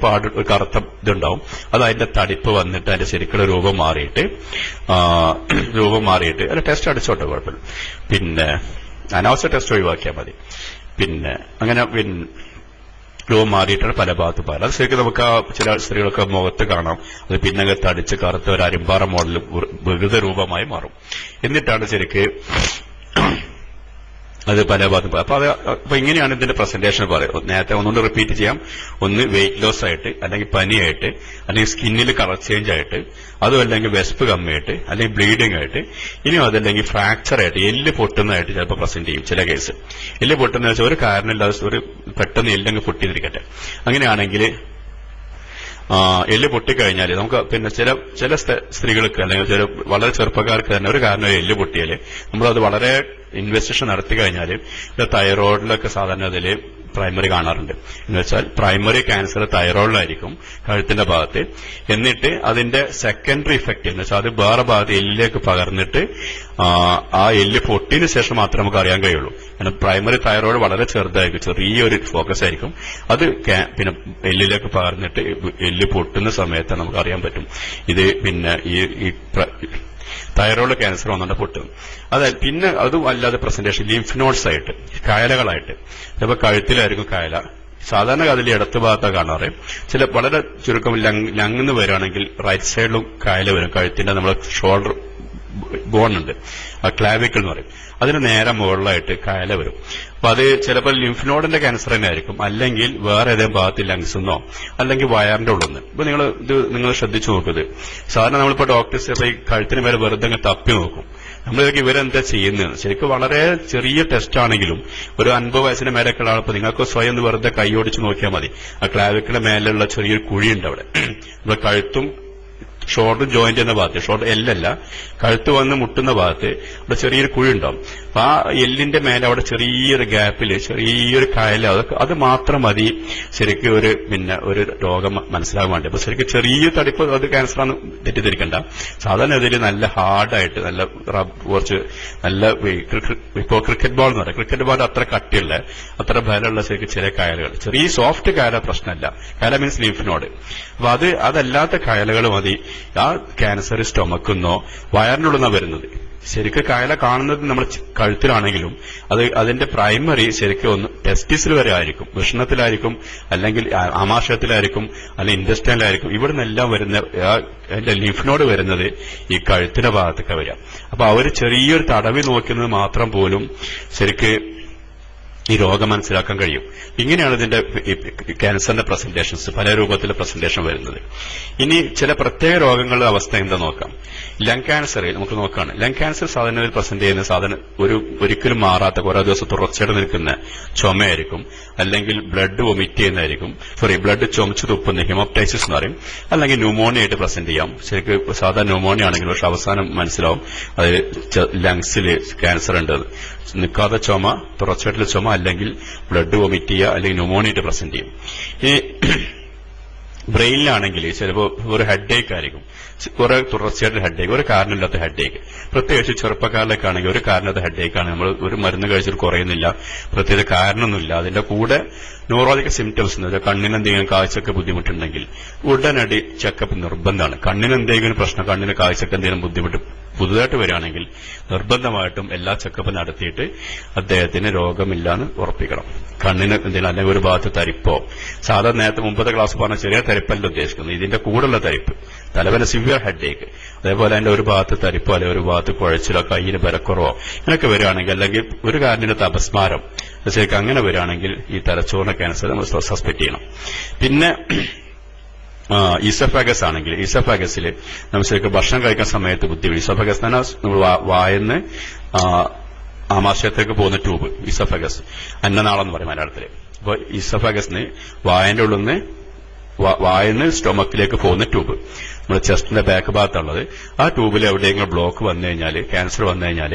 കറുത്ത ഇതുണ്ടാവും. അത് അതിന്റെ തടിപ്പ് വന്നിട്ട് അതിന്റെ ശരിക്കുള്ള രൂപം മാറിയിട്ട് അല്ല ടെസ്റ്റ് അടിച്ചോട്ടെ, കുഴപ്പമില്ല. പിന്നെ അനാവശ്യ ടെസ്റ്റ് ഒഴിവാക്കിയാൽ മതി. പിന്നെ അങ്ങനെ രൂപം മാറിയിട്ടാണ് പല ഭാഗത്ത് പറയാം. അത് ശരിക്കും നമുക്ക് ചില സ്ത്രീകളൊക്കെ മുഖത്ത് കാണാം. അത് പിന്നെ തടിച്ച് കറുത്ത ഒരു അരിമ്പാറ മോഡൽ വികൃത രൂപമായി മാറും. എന്നിട്ടാണ് ശരിക്ക് അത് പല ഭാഗത്തും. അപ്പൊ ഇങ്ങനെയാണ് ഇതിന്റെ പ്രസന്റേഷൻ പറയുന്നത്. നേരത്തെ ഒന്നുകൊണ്ട് റിപ്പീറ്റ് ചെയ്യാം. ഒന്ന് വെയിറ്റ് ലോസ് ആയിട്ട്, അല്ലെങ്കിൽ പനിയായിട്ട്, അല്ലെങ്കിൽ സ്കിന്നിൽ കളർ ചേഞ്ച് ആയിട്ട്, അതും അല്ലെങ്കിൽ വെസ്പ് കമ്മിയായിട്ട്, അല്ലെങ്കിൽ ബ്ലീഡിംഗ് ആയിട്ട്, ഇനിയും അതല്ലെങ്കിൽ ഫ്രാക്ചർ ആയിട്ട്, എല്ല് പൊട്ടുന്നതായിട്ട് ചിലപ്പോൾ പ്രസന്റ് ചെയ്യും. ചില കേസ് എല്ല് പൊട്ടുന്ന വെച്ചാൽ ഒരു കാരണമില്ലാതെ ഒരു പെട്ടെന്ന് എല്ലങ്ങ് പൊട്ടിയിരിക്കട്ടെ. അങ്ങനെയാണെങ്കിൽ എല്ല് പൊട്ടിക്കഴിഞ്ഞാൽ നമുക്ക് പിന്നെ ചില സ്ത്രീകൾക്ക് അല്ലെങ്കിൽ ചില വളരെ ചെറുപ്പക്കാർക്ക് തന്നെ ഒരു കാരണം എല്ല് പൊട്ടിയാൽ നമ്മളത് വളരെ ഇൻവെസ്റ്റിഗേഷൻ നടത്തി കഴിഞ്ഞാൽ തൈറോയിഡിലൊക്കെ സാധാരണ അതിൽ പ്രൈമറി കാണാറുണ്ട്. എന്ന് വെച്ചാൽ പ്രൈമറി ക്യാൻസർ തൈറോയിഡിലായിരിക്കും, കഴുത്തിന്റെ ഭാഗത്ത്. എന്നിട്ട് അതിന്റെ സെക്കൻഡറി ഇഫക്റ്റ് എന്ന് വെച്ചാൽ അത് വേറെ ഭാഗത്ത് എല്ലിലേക്ക് പകർന്നിട്ട് ആ എല്ല് പൊട്ടിയതിനു ശേഷം മാത്രമേ നമുക്ക് അറിയാൻ കഴിയുള്ളൂ. കാരണം പ്രൈമറി തൈറോയിഡ് വളരെ ചെറുതായിരിക്കും, ചെറിയൊരു ഫോക്കസ് ആയിരിക്കും. അത് പിന്നെ എല്ലിലേക്ക് പകർന്നിട്ട് എല്ല് പൊട്ടുന്ന സമയത്ത് നമുക്ക് അറിയാൻ പറ്റും ഇത് പിന്നെ ഈ തൈറോയിഡ് ക്യാൻസർ വന്നുകൊണ്ട് പൊട്ടും. അതായത് പിന്നെ അതും അല്ലാതെ പ്രസന്റേഷൻ ലിംഫ് നോഡ്സ് ആയിട്ട്, കയലകളായിട്ട്. ചിലപ്പോൾ കഴുത്തിലായിരിക്കും കയല. സാധാരണ അതിൽ ഇടത്ത് ഭാഗത്താണ് കാണാറ്. ചില വളരെ ചുരുക്കം ലങ്ങെന്ന് വരികയാണെങ്കിൽ റൈറ്റ് സൈഡിലും കയല വരും. കഴുത്തിന്റെ നമ്മളെ ഷോൾഡർ ബോൺ ഉണ്ട്, ക്ലാവിക്കിൾ എന്ന് പറയും. അതിന് നേരെ മുകളിലായിട്ട് കയല വരും. അപ്പൊ അത് ചിലപ്പോൾ ലിംഫ് നോഡിന്റെ ക്യാൻസർ തന്നെ ആയിരിക്കും, അല്ലെങ്കിൽ വേറെ ഏതെങ്കിലും ഭാഗത്ത് ലങ്സെന്നോ അല്ലെങ്കിൽ വയറിന്റെ ഉള്ളിൽ. ഇപ്പൊ നിങ്ങൾ ശ്രദ്ധിച്ചു നോക്കുന്നത്, സാധാരണ നമ്മളിപ്പോ ഡോക്ടേഴ്സ് ഈ കഴുത്തിന് മേലെ വെറുതെ അങ്ങ് തപ്പി നോക്കും. നമ്മളിതൊക്കെ ഇവരെന്താ ചെയ്യുന്നത്? ശരിക്കും വളരെ ചെറിയ ടെസ്റ്റ് ആണെങ്കിലും ഒരു 50 വയസ്സിന്റെ മേലൊക്കെ ഉള്ള ആളിപ്പോ നിങ്ങൾക്ക് സ്വയം ഒന്ന് വെറുതെ കൈയോടിച്ച് നോക്കിയാൽ മതി. ആ ക്ലാവിക്കിന്റെ മേലുള്ള ചെറിയൊരു കുഴിയുണ്ട് അവിടെ. നമ്മുടെ കഴുത്തും ഷോൾഡർ ജോയിന്റ് എന്ന ഭാഗത്ത്, ഷോൾഡർ എല്ലല്ല, കഴുത്ത് വന്ന് മുട്ടുന്ന ഭാഗത്ത് അവിടെ ചെറിയൊരു കുഴി ഉണ്ടാവും. അപ്പൊ ആ എല്ലിന്റെ മേലെ അവിടെ ചെറിയൊരു ഗ്യാപ്പിൽ ചെറിയൊരു കയല, അത് മാത്രം മതി ശരിക്കും ഒരു രോഗം മനസ്സിലാകാൻ വേണ്ടി. അപ്പൊ ശരിക്കും ചെറിയ തടിപ്പ് അത് ക്യാൻസറാന്ന് തെറ്റിദ്ധരിക്കണ്ട. സാധാരണ ഇതിൽ നല്ല ഹാർഡായിട്ട് നല്ല കുറച്ച് നല്ല ഇപ്പോ ക്രിക്കറ്റ് ബോൾ എന്ന് പറയാം, ക്രിക്കറ്റ് ബോൾ അത്ര കട്ടിയുള്ള അത്ര ബലമുള്ള ശരിക്കും ചില കയലുകൾ, ചെറിയ സോഫ്റ്റ് കയല പ്രശ്നമല്ല. കയല മീൻസ് ലിംഫ് നോഡ്. അപ്പൊ അതല്ലാത്ത കയലകൾ മതി ആ ക്യാൻസർ സ്റ്റൊമക്കുന്നോ വയറിനുള്ളിൽ വരുന്നത്. ശരിക്കും കയല കാണുന്നത് നമ്മൾ കഴുത്തിലാണെങ്കിലും അതിന്റെ പ്രൈമറി ശരിക്കും ഒന്ന് ടെസ്റ്റിസിൽ വരെ ആയിരിക്കും, വൃഷണത്തിലായിരിക്കും, അല്ലെങ്കിൽ ആമാശയത്തിലായിരിക്കും, അല്ലെങ്കിൽ ഇൻഡസ്റ്റൈനിലായിരിക്കും. ഇവിടെ നിന്നെല്ലാം വരുന്ന അതിന്റെ ലിംഫ് വരുന്നത് ഈ കഴുത്തിന്റെ ഭാഗത്തൊക്കെ വരിക. അപ്പൊ അവര് ചെറിയൊരു തടവി നോക്കുന്നത് മാത്രം പോലും ശരിക്ക് ഈ രോഗം മനസ്സിലാക്കാൻ കഴിയും. ഇങ്ങനെയാണ് ഇതിന്റെ ക്യാൻസറിന്റെ പ്രസന്റേഷൻസ്, പല രൂപത്തിലെ പ്രസന്റേഷൻ വരുന്നത്. ഇനി ചില പ്രത്യേക രോഗങ്ങളുടെ അവസ്ഥ എന്താ നോക്കാം. ലങ് ക്യാൻസർ നമുക്ക് നോക്കുകയാണ്. ലങ് ക്യാൻസർ സാധാരണ പ്രസന്റ് ചെയ്യുന്ന ഒരിക്കലും മാറാത്ത കുറെ ദിവസം തുടർച്ചയായിട്ട് നിൽക്കുന്ന ചുമയായിരിക്കും, അല്ലെങ്കിൽ ബ്ലഡ് വൊമിറ്റ് ചെയ്യുന്നതായിരിക്കും, ബ്ലഡ് ചുമച്ച് തുപ്പുന്ന ഹിമോപ്റ്റൈസിസ് എന്ന് പറയും, അല്ലെങ്കിൽ ന്യൂമോണിയ ആയിട്ട് പ്രസന്റ് ചെയ്യാം. ശരിക്കും സാധാരണ ന്യൂമോണിയ ആണെങ്കിൽ പക്ഷെ അവസാനം മനസ്സിലാവും അത് ലങ്സിൽ ക്യാൻസർ ഉണ്ട്. നിൽക്കാതെ ചുമ, തുടർച്ചയായിട്ടുള്ള ചുമ, അല്ലെങ്കിൽ ബ്ലഡ് വൊമിറ്റ് ചെയ്യുക, അല്ലെങ്കിൽ ന്യൂമോണിയ പ്രസന്റ് ചെയ്യും. ഈ ബ്രെയിനിലാണെങ്കിൽ ചിലപ്പോൾ ഒരു ഹെഡേക്ക് ആയിരിക്കും, കുറെ തുടർച്ചയായിട്ട് ഹെഡേക്ക്, ഒരു കാരണമില്ലാത്ത ഹെഡേക്ക്. പ്രത്യേകിച്ച് ചെറുപ്പക്കാരിലൊക്കെ ആണെങ്കിൽ ഒരു കാരണമില്ലാത്ത ഹെഡേക്കാണ്, നമ്മൾ ഒരു മരുന്ന് കഴിച്ചിട്ട് കുറയുന്നില്ല, പ്രത്യേക കാരണമൊന്നുമില്ല. അതിന്റെ കൂടെ ന്യൂറോളജിക്കൽ സിംറ്റംസ് എന്ന് വെച്ചാൽ കണ്ണിന് എന്തെങ്കിലും കാഴ്ചക്ക് ബുദ്ധിമുട്ടുണ്ടെങ്കിൽ ഉടനടി ചെക്കപ്പ് നിർബന്ധമാണ്. കണ്ണിന് എന്തെങ്കിലും പ്രശ്നം, കണ്ണിന് കാഴ്ചക്ക് എന്തെങ്കിലും ബുദ്ധിമുട്ട് പുതുതായിട്ട് വരികയാണെങ്കിൽ നിർബന്ധമായിട്ടും എല്ലാ ചെക്കപ്പും നടത്തിയിട്ട് അദ്ദേഹത്തിന് രോഗമില്ലാന്ന് ഉറപ്പിക്കണം. കണ്ണിന് എന്തെങ്കിലും അല്ലെങ്കിൽ ഒരു ഭാഗത്ത് തരിപ്പോ, സാധാരണ നേരത്തെ മുമ്പത്തെ ക്ലാസ് പറഞ്ഞ ചെറിയ തരിപ്പല്ല ഉദ്ദേശിക്കുന്നത്, ഇതിന്റെ കൂടെയുള്ള തരിപ്പ്, തലവേദന സിവിയർ ഹെഡേക്ക്, അതേപോലെ അതിന്റെ ഒരു ഭാഗത്ത് തരിപ്പോ അല്ലെങ്കിൽ ഒരു ഭാഗത്ത് കുഴച്ചിലോ കയ്യിന് ബലക്കുറവോ ഇങ്ങനെയൊക്കെ വരികയാണെങ്കിൽ, അല്ലെങ്കിൽ ഒരു കാരണത്തെ അപസ്മാരം ശരിക്കും അങ്ങനെ വരികയാണെങ്കിൽ ഈ തലച്ചോറിന് ക്യാൻസർ നമ്മൾ സസ്പെക്ട് ചെയ്യണം. പിന്നെ ഈസോഫാഗസ് ആണെങ്കിൽ ഈസോഫാഗസിൽ നമ്മൾ ശരിക്കും ഭക്ഷണം കഴിക്കുന്ന സമയത്ത് ബുദ്ധിമുട്ട്. ഈസോഫാഗസ് തന്നെ നമ്മൾ വായന്ന് ആമാശയത്തേക്ക് പോകുന്ന ട്യൂബ്, ഈസോഫാഗസ് അന്നനാളം എന്ന് പറയും മലയാളത്തില്. അപ്പൊ ഈസോഫാഗസിന് വായന്റെ ഉള്ളിൽ നിന്ന് വായന്ന് സ്റ്റൊമക്കിലേക്ക് പോകുന്ന ട്യൂബ്, നമ്മുടെ ചെസ്റ്റിന്റെ ബാക്ക് ഭാഗത്തുള്ളത്. ആ ട്യൂബിൽ എവിടെയെങ്കിലും ബ്ലോക്ക് വന്നു കഴിഞ്ഞാൽ, ക്യാൻസർ വന്നു കഴിഞ്ഞാൽ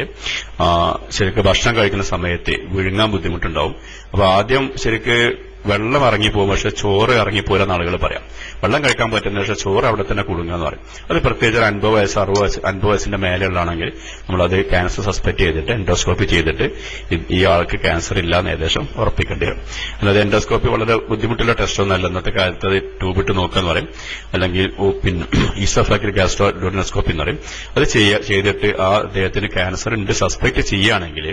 ശരിക്കും ഭക്ഷണം കഴിക്കുന്ന സമയത്ത് വിഴുങ്ങാൻ ബുദ്ധിമുട്ടുണ്ടാവും. അപ്പൊ ആദ്യം ശരിക്ക് വെള്ളം ഇറങ്ങിപ്പോകും, പക്ഷെ ചോറ് ഇറങ്ങിപ്പോലെന്ന് ആളുകൾ പറയാം. വെള്ളം കഴിക്കാൻ പറ്റുന്ന പക്ഷെ ചോറ് അവിടെ തന്നെ കുടുങ്ങാന്ന് പറയും. അത് പ്രത്യേകിച്ച് 50 വയസ്സ് 60 വയസ്സിന്റെ മേലെയുള്ളതാണെങ്കിൽ നമ്മളത് ക്യാൻസർ സസ്പെക്ട് ചെയ്തിട്ട് എൻഡോസ്കോപ്പി ചെയ്തിട്ട് ഈ ആൾക്ക് ക്യാൻസർ ഇല്ലാന്ന് ഏകദേശം ഉറപ്പിക്കേണ്ടി വരും. അല്ലാതെ എൻഡോസ്കോപ്പി വളരെ ബുദ്ധിമുട്ടുള്ള ടെസ്റ്റ് ഒന്നല്ല. ഇന്നത്തെ കാലത്ത് അത് ട്യൂബിട്ട് നോക്കാന്ന് പറയും, അല്ലെങ്കിൽ പിന്നെ ഈസോഫാഗിക് ഗ്യാസ്ട്രോഡുനോസ്കോപ്പി എന്ന് പറയും. അത് ചെയ്തിട്ട് ആ അദ്ദേഹത്തിന് ക്യാൻസർ ഉണ്ട് സസ്പെക്ട് ചെയ്യുകയാണെങ്കിൽ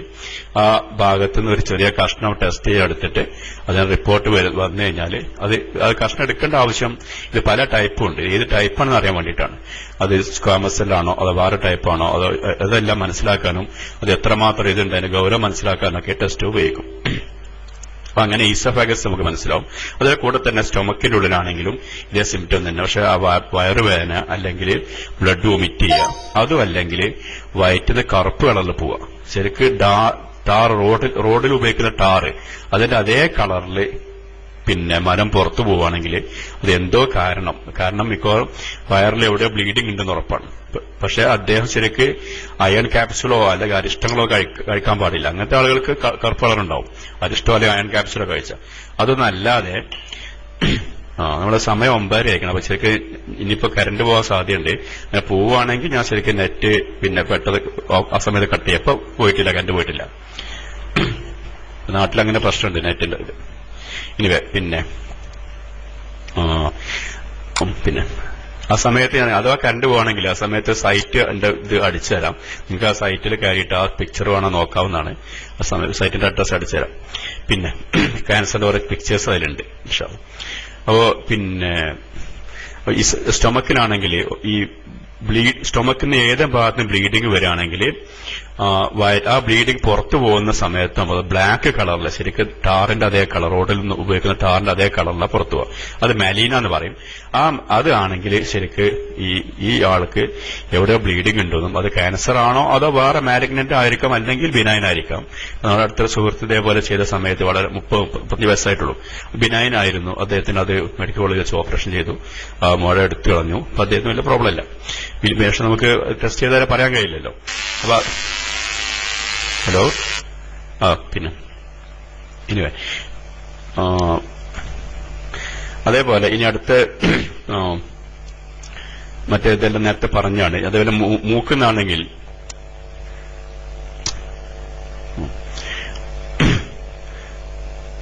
ആ ഭാഗത്തുനിന്ന് ഒരു ചെറിയ കഷ്ണം ടെസ്റ്റ് ചെയ്തെടുത്തിട്ട് അതിന് റിപ്പോർട്ട് വന്നു കഴിഞ്ഞാൽ അത് കഷ്ണം എടുക്കേണ്ട ആവശ്യം, ഇത് പല ടൈപ്പും ഉണ്ട്, ഏത് ടൈപ്പാണെന്ന് അറിയാൻ വേണ്ടിയിട്ടാണ്. അത് സ്ക്വാമസ് സെല്ലാണോ അതോ വേറെ ടൈപ്പാണോ അതോ അതെല്ലാം മനസ്സിലാക്കാനും അത് എത്രമാത്രം ഇതുണ്ട് അതിന് ഗൗരവം മനസ്സിലാക്കാനൊക്കെ ടെസ്റ്റ് ഉപയോഗിക്കും. അപ്പൊ അങ്ങനെ ഈസോഫാഗസ് നമുക്ക് മനസ്സിലാവും. അതിന്റെ കൂടെ തന്നെ സ്റ്റൊമക്കിന്റെ ഉള്ളിലാണെങ്കിലും ഇതേ സിംറ്റം തന്നെ, പക്ഷെ ആ വയറുവേദന അല്ലെങ്കിൽ ബ്ലഡ് വൊമിറ്റ് ചെയ്യുക, അതും അല്ലെങ്കിൽ വയറ്റിന് കറുപ്പ് കളറിൽ പോവുക. ശരിക്ക് ടാർ റോഡിൽ ഉപയോഗിക്കുന്ന ടാറ് അതിന്റെ അതേ കളറിൽ പിന്നെ മരം പുറത്തു പോവുകയാണെങ്കിൽ അത് എന്തോ കാരണം മിക്കവാറും വയറിൽ എവിടെയോ ബ്ലീഡിംഗ് ഉണ്ടെന്ന് ഉറപ്പാണ്. പക്ഷെ അദ്ദേഹം ശരിക്ക് അയൺ ക്യാപ്സുളോ അല്ലെങ്കിൽ അരിഷ്ടങ്ങളോ കഴിക്കാൻ പാടില്ല. അങ്ങനത്തെ ആളുകൾക്ക് കറുപ്പ് കളറുണ്ടാവും, അരിഷ്ടോ അല്ലെങ്കിൽ അയൺ ക്യാപ്സുലോ കഴിച്ച. അതൊന്നല്ലാതെ നമ്മുടെ സമയം 9:30 ആയിരിക്കണം. അപ്പൊ ശരിക്ക് ഇനിയിപ്പോ കറണ്ട് പോകാൻ സാധ്യതയുണ്ട്. അങ്ങനെ പോവുകയാണെങ്കിൽ ഞാൻ ശരിക്കും നെറ്റ് പിന്നെ പെട്ടത് ആ സമയത്ത് കട്ട് ചെയ്യാം. ഇപ്പൊ പോയിട്ടില്ല, കറണ്ട് പോയിട്ടില്ല. നാട്ടിലങ്ങനെ പ്രശ്നമുണ്ട് നെറ്റിന്റെ ഇത്. ഇനി പിന്നെ ആ സമയത്ത് ഞാൻ അഥവാ കറണ്ട് പോകണമെങ്കിൽ ആ സമയത്ത് സൈറ്റ് എന്റെ ഇത് അടിച്ചു തരാം. നിങ്ങൾക്ക് ആ സൈറ്റിൽ കയറിയിട്ട് ആ പിക്ചർ വേണം നോക്കാവുന്നതാണ്. ആ സമയത്ത് സൈറ്റിന്റെ അഡ്രസ് അടിച്ചു തരാം. പിന്നെ ക്യാൻസറിന്റെ ഓരോ പിക്ചേഴ്സ് അതിലുണ്ട്. അപ്പോ പിന്നെ ഈ സ്റ്റൊമക്കിനാണെങ്കിൽ ഈ സ്റ്റൊമക്കിന് ഏത് ഭാഗത്തും ബ്ലീഡിംഗ് വരികയാണെങ്കിൽ ആ ബ്ലീഡിംഗ് പുറത്തു പോകുന്ന സമയത്ത് നമ്മൾ ബ്ലാക്ക് കളറിൽ ശരിക്കും ടാറിന്റെ അതേ കളർ, റോഡിൽ നിന്ന് ഉപയോഗിക്കുന്ന ടാറിന്റെ അതേ കളറിലാണ് പുറത്തു പോകുക. അത് മെലീന എന്ന് പറയും. അത് ആണെങ്കിൽ ശരിക്ക് ഈ ആൾക്ക് എവിടെയോ ബ്ലീഡിംഗ് ഉണ്ടെന്നും അത് ക്യാൻസർ ആണോ അതോ വേറെ മാലിഗ്നന്റ് ആയിരിക്കാം, അല്ലെങ്കിൽ ബിനൈൻ ആയിരിക്കാം. നമ്മുടെ അടുത്ത സുഹൃത്ത് ഇതേപോലെ ചെയ്ത സമയത്ത് വളരെ 30 വയസ്സായിട്ടുള്ളൂ, ബിനൈൻ ആയിരുന്നു. അദ്ദേഹത്തിന് അത് മെഡിക്കൽ കോളേജിൽ വെച്ച് ഓപ്പറേഷൻ ചെയ്തു, മുഴ എടുത്തു കളഞ്ഞു. അപ്പൊ അദ്ദേഹത്തിന് വലിയ പ്രോബ്ലം ഇല്ല. പക്ഷെ നമുക്ക് ടെസ്റ്റ് ചെയ്താലേ പറയാൻ കഴിയില്ലല്ലോ. അപ്പൊ ഹലോ പിന്നെ ഇനി അതേപോലെ ഇനി അടുത്ത മറ്റേതെല്ലാം നേരത്തെ പറഞ്ഞാണ്. അതേപോലെ മൂക്കുന്നാണെങ്കിൽ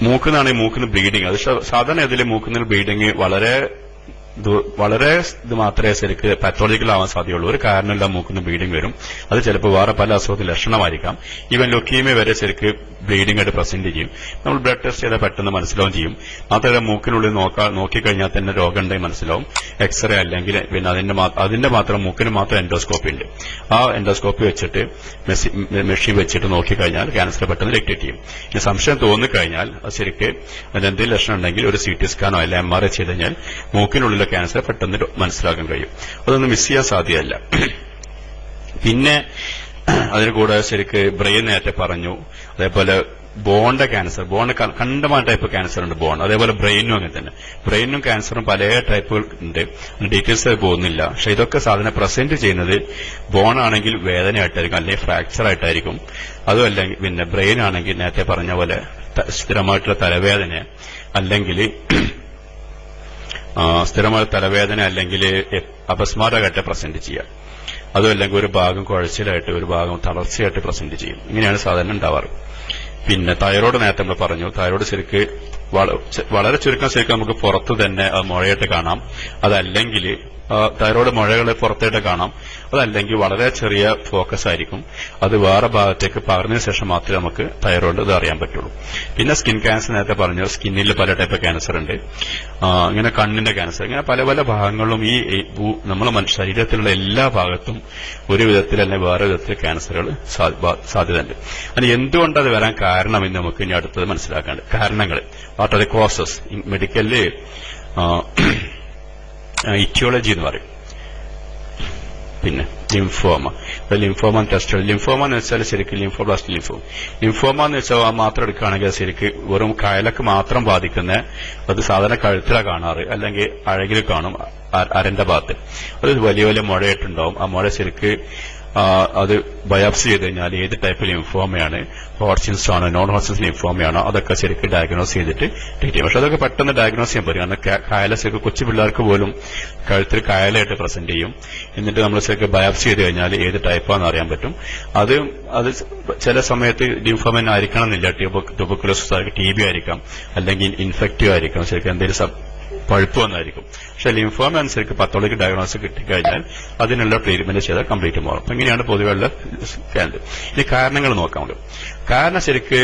മൂക്കുന്നാണെങ്കിൽ മൂക്കിന് ബ്ലീഡിങ്, അത് സാധാരണ ഇതിലെ മൂക്കിന് ബ്ലീഡിങ് വളരെ വളരെ ഇത് മാത്രമേ ശരിക്ക് പാത്തോളജിക്കൽ ആവാൻ സാധ്യതയുള്ളൂ. ഒരു കാരണമില്ല മൂക്കിന് ബ്ലീഡിംഗ് വരും. അത് ചിലപ്പോൾ വേറെ പല അസുഖത്തിന്റെ ലക്ഷണമായിരിക്കാം. ഈവൻ ലുക്കീമിയ വരെ ശരിക്ക് ബ്ലീഡിംഗ് ആയിട്ട് പ്രസന്റ് ചെയ്യും. നമ്മൾ ബ്ലഡ് ടെസ്റ്റ് ചെയ്താൽ പെട്ടെന്ന് മനസ്സിലാവും ചെയ്യും. മാത്രമല്ല മൂക്കിനുള്ളിൽ നോക്കിക്കഴിഞ്ഞാൽ തന്നെ രോഗം ഉണ്ടെങ്കിൽ മനസ്സിലാവും. എക്സ്റേ അല്ലെങ്കിൽ പിന്നെ അതിന്റെ മാത്രം മൂക്കിന് മാത്രം എൻഡോസ്കോപ്പി ഉണ്ട്. ആ എൻഡോസ്കോപ്പി വെച്ചിട്ട് മെഷീൻ വെച്ചിട്ട് നോക്കിക്കഴിഞ്ഞാൽ ക്യാൻസർ പെട്ടെന്ന് ഡിറ്റക്ട് ചെയ്യും. ഇനി സംശയം തോന്നിക്കഴിഞ്ഞാൽ അത് ശരിക്ക് അതിനെന്തെങ്കിലും ലക്ഷണം ഉണ്ടെങ്കിൽ ഒരു CT സ്കാനോ അല്ല MRI ചെയ്ത് കഴിഞ്ഞാൽ മൂക്കിനുള്ളിലെ ക്യാൻസർ പെട്ടെന്ന് മനസ്സിലാക്കാൻ കഴിയും. അതൊന്നും മിസ് ചെയ്യാൻ സാധ്യമല്ല. പിന്നെ അതിന് കൂടെ ശരിക്ക് ബ്രെയിൻ നേരത്തെ പറഞ്ഞു. അതേപോലെ ബോണിന്റെ ക്യാൻസർ, ബോണിന് കണ്ടമായ ടൈപ്പ് ക്യാൻസർ ഉണ്ട് ബോൺ. അതേപോലെ ബ്രെയിനും അങ്ങനെ തന്നെ. ബ്രെയിനും ക്യാൻസറും പല ടൈപ്പുകൾ ഉണ്ട്. ഡീറ്റെയിൽസ് പോകുന്നില്ല. പക്ഷെ ഇതൊക്കെ സാധനം പ്രസന്റ് ചെയ്യുന്നത് ബോൺ ആണെങ്കിൽ വേദനയായിട്ടായിരിക്കും, അല്ലെങ്കിൽ ഫ്രാക്ചർ ആയിട്ടായിരിക്കും. അതും അല്ലെങ്കിൽ പിന്നെ ബ്രെയിൻ ആണെങ്കിൽ നേരത്തെ പറഞ്ഞ പോലെ സ്ഥിരമായിട്ടുള്ള തലവേദന, അല്ലെങ്കിൽ സ്ഥിരമായ തലവേദന, അല്ലെങ്കിൽ അപസ്മാരമായിട്ട് പ്രസന്റ് ചെയ്യുക. അതും അല്ലെങ്കിൽ ഒരു ഭാഗം കുഴച്ചിലായിട്ട് ഒരു ഭാഗം തളർച്ചയായിട്ട് പ്രസന്റ് ചെയ്യും. ഇങ്ങനെയാണ് സാധാരണ ഉണ്ടാവാറ്. പിന്നെ തൈറോയ്ഡ് നേരത്തെ നമ്മൾ പറഞ്ഞു. തൈറോയ്ഡ് ശരിക്ക് വളരെ ചുരുക്കം ശരിക്കും നമുക്ക് പുറത്ത് തന്നെ മുഴയായിട്ട് കാണാം. അതല്ലെങ്കിൽ തൈറോയ്ഡ് മുഴകളെ പുറത്തായിട്ട് കാണാം. അതല്ലെങ്കിൽ വളരെ ചെറിയ ഫോക്കസ് ആയിരിക്കും. അത് വേറെ ഭാഗത്തേക്ക് പകർന്നതിന് ശേഷം മാത്രമേ നമുക്ക് തൈറോയ്ഡ് ഇത് അറിയാൻ പറ്റുള്ളൂ. പിന്നെ സ്കിൻ ക്യാൻസർ നേരത്തെ പറഞ്ഞു. സ്കിന്നിൽ പല ടൈപ്പ് ക്യാൻസർ ഉണ്ട്. ഇങ്ങനെ കണ്ണിന്റെ ക്യാൻസർ, ഇങ്ങനെ പല പല ഭാഗങ്ങളിലും ഈ നമ്മളെ ശരീരത്തിലുള്ള എല്ലാ ഭാഗത്തും ഒരു വിധത്തിൽ അല്ലെങ്കിൽ വേറെ വിധത്തിൽ ക്യാൻസറുകൾ സാധ്യതയുണ്ട്. അത് എന്തുകൊണ്ടത് വരാൻ കാരണം എന്ന് നമുക്ക് ഇനി അടുത്തത് മനസ്സിലാക്കാണ്ട്. കാരണങ്ങൾ, വാട്ട് ആർ ദി കോസസ്. മെഡിക്കലില് ഇറ്റിയോളജി എന്ന് പറയും. പിന്നെ ലിംഫോമ ടെസ്റ്റ്. ലിംഫോമ എന്ന് വെച്ചാൽ ശരിക്കും ലിംഫോബ്ലാസ്റ്റ് ലിംഫോമ എന്ന് വെച്ചാൽ മാത്രം എടുക്കുകയാണെങ്കിൽ ശരിക്ക് വെറും കയലക്ക് മാത്രം ബാധിക്കുന്ന, അത് സാധാരണ കഴുത്തിലാണ് കാണാറ്, അല്ലെങ്കിൽ അഴകിൽ കാണും അരന്റെ ഭാഗത്ത്. അത് വലിയ വലിയ മുഴയായിട്ടുണ്ടാവും. ആ മുഴ ശരിക്ക് അത് ബയോപ്സി ചെയ്ത് കഴിഞ്ഞാൽ ഏത് ടൈപ്പ് ലിംഫോമയാണ്, ഹോട്ട്ചിൻസ് ആണോ നോൺ ഹോട്ട്ചിൻസ് ലിംഫോമയാണോ, അതൊക്കെ ശരിക്കും ഡയഗ്നോസ് ചെയ്തിട്ട് ട്രീറ്റ് ചെയ്യും. പക്ഷെ അതൊക്കെ പെട്ടെന്ന് ഡയഗ്നോസ് ചെയ്യാൻ പറ്റും. കാരണം കായല ശരിക്കും കൊച്ചു പിള്ളേർക്ക് പോലും കഴുത്തിൽ കായലായിട്ട് പ്രസന്റ് ചെയ്യും. എന്നിട്ട് നമ്മൾ ശരിക്കും ബയോപ്സി ചെയ്ത് കഴിഞ്ഞാൽ ഏത് ടൈപ്പാണെന്ന് അറിയാൻ പറ്റും. അത് ചില സമയത്ത് ലിംഫോമ ആയിരിക്കണം എന്നില്ല. ട്യൂബർക്കുലോസിസ് ആയിരിക്കും, TB ആയിരിക്കാം, അല്ലെങ്കിൽ ഇൻഫെക്റ്റീവ് ആയിരിക്കാം, ശരിക്കും എന്തെങ്കിലും പഴുപ്പ് വന്നായിരിക്കും. പക്ഷെ ലിംഫോമ അനുസരിച്ച് പത്തോളിക്ക് ഡയഗ്നോസ് കിട്ടിക്കഴിഞ്ഞാൽ അതിനുള്ള ട്രീറ്റ്മെന്റ് ചെയ്താൽ കംപ്ലീറ്റ് മാറും. അപ്പൊ ഇങ്ങനെയാണ് പൊതുവെയുള്ള ക്യാൻസർ. ഇനി കാരണങ്ങൾ നോക്കാം. കാരണം ശരിക്ക്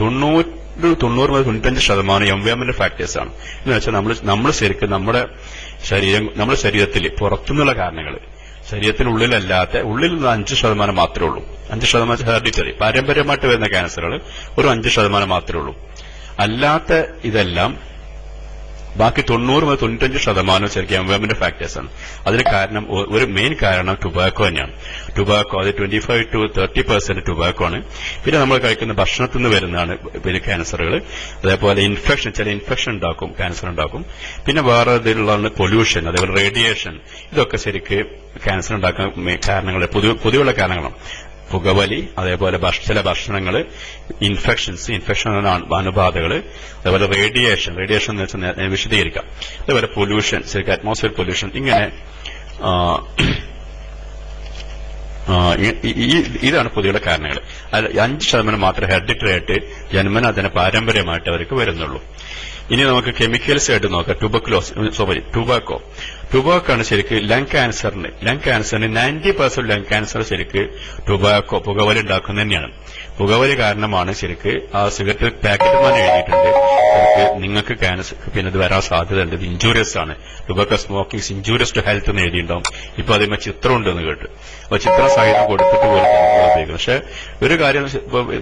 90-95% എൻവയോൺമെന്റ് ഫാക്ടേഴ്സ് ആണ്. എന്ന് വെച്ചാൽ നമ്മൾ ശരിക്കും നമ്മുടെ ശരീരത്തിൽ പുറത്തുനിന്നുള്ള കാരണങ്ങൾ, ശരീരത്തിനുള്ളിലല്ലാത്ത ഉള്ളിൽ 5% മാത്രമേ ഉള്ളൂ. 5% ഹെറിഡിറ്ററി, പാരമ്പര്യമായിട്ട് വരുന്ന ക്യാൻസറുകൾ ഒരു 5% മാത്രമേ ഉള്ളൂ. അല്ലാത്ത ഇതെല്ലാം ബാക്കി 90-95% ശരിക്കും എൻവയോൺമെന്റ് ഫാക്ടേഴ്സ് ആണ്. അതിന് കാരണം, ഒരു മെയിൻ കാരണം ടുബാക്കോ തന്നെയാണ്. ടുബാക്കോ അത് 25-30% ടുബാക്കോ ആണ്. പിന്നെ നമ്മൾ കഴിക്കുന്ന ഭക്ഷണത്തിൽ നിന്ന് വരുന്നതാണ് പിന്നെ ക്യാൻസറുകൾ. അതേപോലെ ചില ഇൻഫെക്ഷൻ ഉണ്ടാക്കും, ക്യാൻസർ ഉണ്ടാക്കും. പിന്നെ വേറെ ഇതിലുള്ള പൊല്യൂഷൻ, അതേപോലെ റേഡിയേഷൻ, ഇതൊക്കെ ശരിക്ക് ക്യാൻസർ ഉണ്ടാക്കുന്ന കാരണങ്ങൾ, പൊതുവെയുള്ള കാരണങ്ങളാണ്. പുകവലി, അതേപോലെ ചില ഭക്ഷണങ്ങൾ, ഇൻഫെക്ഷൻ അണുബാധകൾ, അതേപോലെ റേഡിയേഷൻ എന്ന് വെച്ചാൽ വിശദീകരിക്കാം. അതേപോലെ പൊല്യൂഷൻ, ശരിക്കും അറ്റ്മോസ്ഫിയർ പൊല്യൂഷൻ. ഇങ്ങനെ ഇതാണ് പൊതുവെയുള്ള കാരണങ്ങൾ. 5% മാത്രമേ ഹെറിഡിറ്ററി ആയിട്ട് ജന്മന അതിനെ പാരമ്പര്യമായിട്ട് അവർക്ക് വരുന്നുള്ളൂ. ഇനി നമുക്ക് കെമിക്കൽസ് ആയിട്ട് നോക്കാം. ടുബാക്കോ ആണ് ശരിക്ക് ലങ് ക്യാൻസറിന് 90% ലങ് ക്യാൻസർ ശരിക്ക് ടുബാക്കോ, പുകവലി ഉണ്ടാക്കുന്നത് തന്നെയാണ്. പുകവലി കാരണമാണ് ശരിക്ക് ആ സിഗരറ്റ് പാക്കറ്റ് തന്നെ എഴുതിയിട്ടുണ്ട് ശരിക്ക് നിങ്ങൾക്ക് ക്യാൻസർ പിന്നെ ഇത് വരാൻ സാധ്യതയുണ്ട്, ഇത് ഇഞ്ചൂറിയസ് ആണ്, tobacco smoking injurious to health എന്ന് എഴുതിയിട്ടുണ്ടാവും. ഇപ്പൊ അതിന്മേൽ ചിത്രം ഉണ്ടെന്ന് കേട്ട്. അപ്പൊ ചിത്രം സഹിതം കൊടുത്തിട്ട് പോലും ഉപയോഗിക്കുന്നത്. പക്ഷെ ഒരു കാര്യം,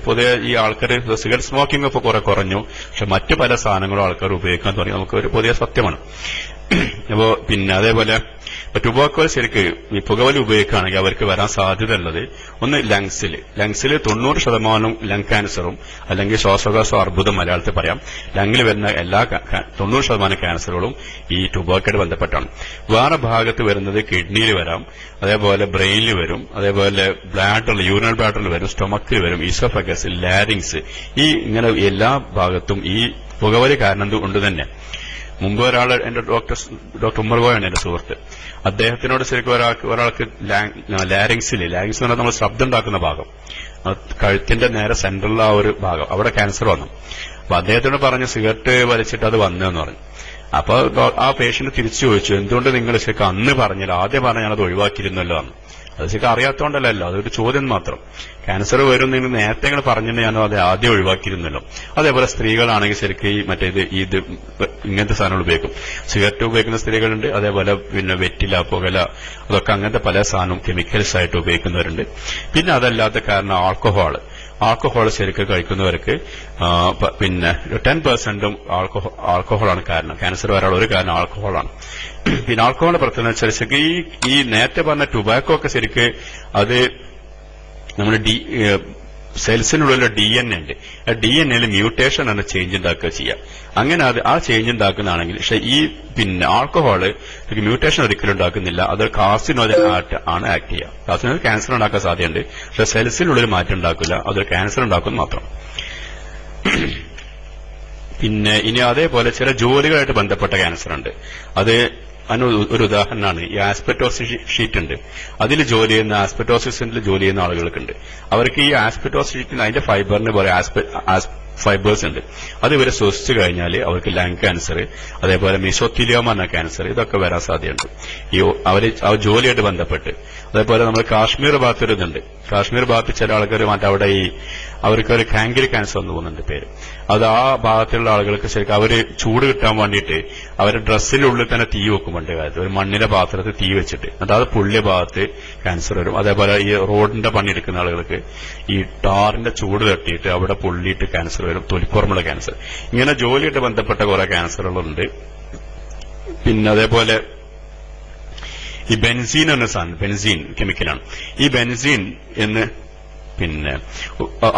പൊതുവെ ഈ ആൾക്കാർ സിഗരറ്റ് സ്മോക്കിംഗ് ഇപ്പൊ കുറെ കുറഞ്ഞു. പക്ഷെ മറ്റു പല സാധനങ്ങളും ആൾക്കാർ ഉപയോഗിക്കാൻ തുടങ്ങി. നമുക്ക് ഒരു പുതിയ സത്യമാണ്. അപ്പോ പിന്നെ അതേപോലെ ടുബാക്കോ ശരിക്ക് ഈ പുകവലി ഉപയോഗിക്കുകയാണെങ്കിൽ അവർക്ക് വരാൻ സാധ്യതയുള്ളത് ഒന്ന് ലങ്സിൽ 90% ലങ് ക്യാൻസറും അല്ലെങ്കിൽ ശ്വാസകോശ അർബുദം മലയാളത്തിൽ പറയാം. ലങ്ങിൽ വരുന്ന എല്ലാ 90% ക്യാൻസറുകളും ഈ ടുബാക്കോയായിട്ട് ബന്ധപ്പെട്ടാണ്. വേറെ ഭാഗത്ത് വരുന്നത് കിഡ്നിയിൽ വരാം, അതേപോലെ ബ്രെയിനിൽ വരും, അതേപോലെ യൂറിനൽ ബ്ലാഡറിൽ വരും, സ്റ്റൊമക്കിൽ വരും, ഈസോഫഗസ്, ലാരിങ്സ്, ഈ ഇങ്ങനെ എല്ലാ ഭാഗത്തും ഈ പുകവലി കാരണം കൊണ്ട് തന്നെ. മുമ്പ് ഒരാൾ എന്റെ ഡോക്ടർ ഉമ്മർഗോയാണ് എന്റെ സുഹൃത്ത്. അദ്ദേഹത്തിനോട് ശരിക്കും ഒരാൾക്ക് ലാരിങ്സ് എന്ന് പറഞ്ഞാൽ നമ്മൾ ശബ്ദം ഉണ്ടാക്കുന്ന ഭാഗം, കഴുത്തിന്റെ നേരെ സെൻട്രലിൽ ആ ഒരു ഭാഗം, അവിടെ ക്യാൻസർ വന്നു. അപ്പൊ അദ്ദേഹത്തിനോട് പറഞ്ഞു സിഗരറ്റ് വലിച്ചിട്ട് അത് വന്നെന്ന് പറഞ്ഞു. അപ്പൊ ആ പേഷ്യന്റ് തിരിച്ചു ചോദിച്ചു, എന്തുകൊണ്ട് നിങ്ങൾ ശരിക്കും അന്ന് പറഞ്ഞില്ല, ആദ്യം പറഞ്ഞ ഞാനത് ഒഴിവാക്കിയിരുന്നല്ലോ എന്ന്. അത് ശരിക്കും അറിയാത്തോണ്ടല്ലോ, അതൊരു ചോദ്യം മാത്രം. ക്യാൻസർ വരും നിങ്ങൾ നേരത്തെ നിങ്ങൾ പറഞ്ഞിട്ടുണ്ടെങ്കിൽ ഞാനോ അത് ആദ്യം ഒഴിവാക്കിയിരുന്നല്ലോ. അതേപോലെ സ്ത്രീകളാണെങ്കിൽ ശരിക്കും ഈ മറ്റേത് ഇങ്ങനത്തെ സാധനങ്ങൾ ഉപയോഗിക്കും. സിഗരറ്റ് ഉപയോഗിക്കുന്ന സ്ത്രീകളുണ്ട്, അതേപോലെ പിന്നെ വെറ്റില, പുകല, അതൊക്കെ അങ്ങനത്തെ പല സാധനവും കെമിക്കൽസ് ആയിട്ട് ഉപയോഗിക്കുന്നവരുണ്ട്. പിന്നെ അതല്ലാത്ത കാരണം ആൽക്കഹോൾ ശരിക്കും കഴിക്കുന്നവർക്ക് പിന്നെ 10% ആൽക്കഹോളാണ് കാരണം. ക്യാൻസർ വരാനുള്ള ഒരു കാരണം ആൽക്കഹോളാണ്. പിന്നെ ആൽക്കഹോളിന്റെ പ്രത്യേകത വെച്ചാൽ ശരിക്കും ഈ നേരത്തെ പറഞ്ഞ ടുബാക്കോ ഒക്കെ ശരിക്ക് അത് നമ്മുടെ സെൽസിനുള്ളിലുള്ള DNA ഉണ്ട്. ആ DNAയിൽ മ്യൂട്ടേഷൻ ആണ് ചേഞ്ച് ഉണ്ടാക്കുക ചെയ്യുക. അങ്ങനെ ആ ചേഞ്ച് ഉണ്ടാക്കുന്നതാണെങ്കിൽ, പക്ഷെ ഈ പിന്നെ ആൽക്കഹോള് മ്യൂട്ടേഷൻ ഒരിക്കലും ഉണ്ടാക്കുന്നില്ല. അത് കാർസിനോജൻ ആണ് ആക്ട് ചെയ്യുക. കാർസിനോജൻ ക്യാൻസർ ഉണ്ടാക്കാൻ സാധ്യതയുണ്ട്, പക്ഷെ സെൽസിനുള്ളിൽ മാറ്റം ഉണ്ടാക്കില്ല, അതൊരു ക്യാൻസർ ഉണ്ടാക്കുന്നു മാത്രം. പിന്നെ ഇനി അതേപോലെ ചില ജോലികളായിട്ട് ബന്ധപ്പെട്ട ക്യാൻസർ ഉണ്ട്. അത് ഒരു ഉദാഹരണമാണ് ഈ ആസ്പെറ്റോസിസ് ഷീറ്റ് ഉണ്ട്. അതിൽ ജോലി ചെയ്യുന്ന ആസ്പെറ്റോസിസിൽ ജോലി ചെയ്യുന്ന ആളുകൾക്കുണ്ട്. അവർക്ക് ഈ ആസ്പെറ്റോസിസ് ഷീറ്റിന് അതിന്റെ ഫൈബറിന് പോലെ ഫൈബേഴ്സ് ഉണ്ട്. അത് ഇവരെ ശ്വസിച്ചു കഴിഞ്ഞാൽ അവർക്ക് ലങ് ക്യാൻസർ, അതേപോലെ മിസോത്തിലിയോമ എന്ന ക്യാൻസർ, ഇതൊക്കെ വരാൻ സാധ്യതയുണ്ട് ഈ അവർ ജോലിയായിട്ട് ബന്ധപ്പെട്ട്. അതേപോലെ നമ്മൾ കാശ്മീർ ഭാഗത്തൊരു ഇതുണ്ട്. കാശ്മീർ ഭാഗത്ത് ചില ആൾക്കാർ അവിടെ അവർക്ക് ഒരു കാങ്കരി ക്യാൻസർ എന്ന് പോകുന്നുണ്ട് പേര്. അത് ആ ഭാഗത്തുള്ള ആളുകൾക്ക് ശരിക്കും അവര് ചൂട് കിട്ടാൻ വേണ്ടിയിട്ട് അവരുടെ ഡ്രസ്സിനുള്ളിൽ തന്നെ തീ വെക്കും. പണ്ട് കാലത്ത് ഒരു മണ്ണിന്റെ പാത്രത്തിൽ തീ വെച്ചിട്ട്, എന്നിട്ട് അത് പുള്ളിയ ഭാഗത്ത് ക്യാൻസർ വരും. അതേപോലെ ഈ റോഡിന്റെ പണിയെടുക്കുന്ന ആളുകൾക്ക് ഈ ടാറിന്റെ ചൂട് തട്ടിയിട്ട് അവിടെ പൊള്ളിയിട്ട് ക്യാൻസർ വരും, തൊലിപ്പുറമുള്ള ക്യാൻസർ. ഇങ്ങനെ ജോലിയായിട്ട് ബന്ധപ്പെട്ട കുറെ ക്യാൻസറുകളുണ്ട്. പിന്നെ അതേപോലെ ഈ ബെൻസീൻ എന്ന സാധനം, ബെൻസീൻ കെമിക്കലാണ്. ഈ ബെൻസീൻ എന്ന് പിന്നെ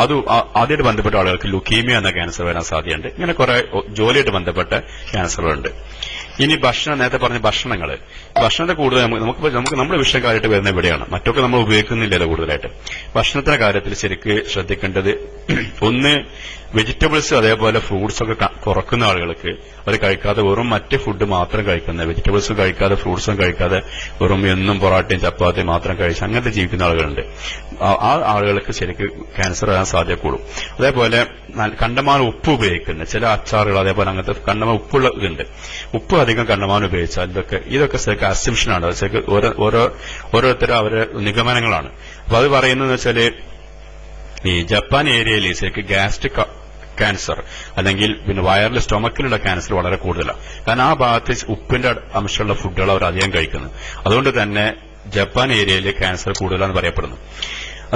അത് ആദ്യമായിട്ട് ബന്ധപ്പെട്ട ആളുകൾക്ക് ലുക്കീമിയ എന്ന ക്യാൻസർ വരാൻ സാധ്യതയുണ്ട്. ഇങ്ങനെ കുറെ ജോലിയായിട്ട് ബന്ധപ്പെട്ട ക്യാൻസറുകളുണ്ട്. ഇനി നേരത്തെ പറഞ്ഞ ഭക്ഷണത്തെ കൂടുതൽ നമുക്ക് നമ്മുടെ വിഷയം കാര്യമായിട്ട് വരുന്ന ഇവിടെയാണ്. മറ്റൊക്കെ നമ്മൾ ഉപയോഗിക്കുന്നില്ലല്ലോ കൂടുതലായിട്ട്. ഭക്ഷണത്തിന്റെ കാര്യത്തിൽ ശരിക്ക് ശ്രദ്ധിക്കേണ്ടത്, ഒന്ന് വെജിറ്റബിൾസ് അതേപോലെ ഫ്രൂട്ട്സ് ഒക്കെ കുറക്കുന്ന ആളുകൾക്ക് അവർ കഴിക്കാതെ വെറും മറ്റ് ഫുഡ് മാത്രം കഴിക്കുന്ന, വെജിറ്റബിൾസും കഴിക്കാതെ ഫ്രൂട്ട്സും കഴിക്കാതെ വെറും എന്നും പൊറാട്ടയും ചപ്പാത്തിയും മാത്രം കഴിച്ച് അങ്ങനത്തെ ജീവിക്കുന്ന ആളുകളുണ്ട്. ആ ആളുകൾക്ക് ശരിക്കും ക്യാൻസർ വരാൻ സാധ്യത കൂടും. അതേപോലെ കണ്ടമാനം ഉപ്പ് ഉപയോഗിക്കുന്ന ചില അച്ചാറുകൾ, അതേപോലെ അങ്ങനത്തെ കണ്ടമാനം ഉപ്പുള്ള ഇതുണ്ട്. ഉപ്പ് അധികം കണ്ടമാനം ഉപയോഗിച്ചാൽ ഇതൊക്കെ ശരിക്കും അസംഷനാണ്. ശരിക്കും ഓരോരുത്തരും അവരുടെ നിഗമനങ്ങളാണ്. അപ്പൊ അത് പറയുന്നത് വെച്ചാല് ഈ ജപ്പാൻ ഏരിയയിൽ ശരിക്കും ഗ്യാസ്ട്രിക് ക്യാൻസർ അല്ലെങ്കിൽ പിന്നെ വയറിൽ സ്റ്റൊമക്കിലുള്ള ക്യാൻസർ വളരെ കൂടുതലാണ്. കാരണം ആ ഭാഗത്ത് ഉപ്പിന്റെ അംശമുള്ള ഫുഡുകൾ അവർ അധികം കഴിക്കുന്നത്. അതുകൊണ്ട് തന്നെ ജപ്പാൻ ഏരിയയിൽ ക്യാൻസർ കൂടുതലാണെന്ന് പറയപ്പെടുന്നു.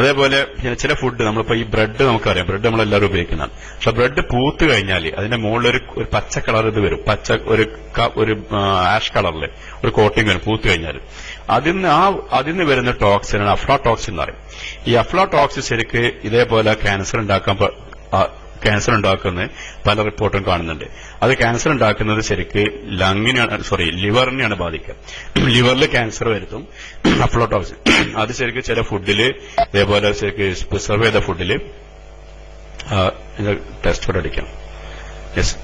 അതേപോലെ ചില ഫുഡ്, നമ്മളിപ്പോ ഈ ബ്രെഡ് നമുക്കറിയാം, ബ്രെഡ് നമ്മളെല്ലാവരും ഉപയോഗിക്കുന്നതാണ്. പക്ഷെ ബ്രെഡ് പൂത്ത് കഴിഞ്ഞാൽ അതിന്റെ മുകളിൽ ഒരു പച്ച കളർ ഇത് വരും, ഒരു ആഷ് കളറിൽ ഒരു കോട്ടിങ് വരും പൂത്ത് കഴിഞ്ഞാൽ. അതിന് വരുന്ന ടോക്സിനാണ് അഫ്ലാടോക്സിൻ എന്ന് പറയും. ഈ അഫ്ലാടോക്സിൻ ശരിക്ക് ഇതേപോലെ ക്യാൻസർ ഉണ്ടാക്കുന്ന പല റിപ്പോർട്ടും കാണുന്നുണ്ട്. അത് ക്യാൻസർ ഉണ്ടാക്കുന്നത് ശരിക്ക് ലിവറിനെയാണ് ബാധിക്കുക. ലിവറിൽ ക്യാൻസർ വരുത്തും അഫ്ലോടോക്സിൻ. അത് ശരിക്കും ചില ഫുഡില് ഇതേപോലെ ശരിക്ക് പ്രിസർവ് ചെയ്ത ഫുഡില് ടെസ്റ്റ് ഫോർ അടിക്കണം. യെസ്,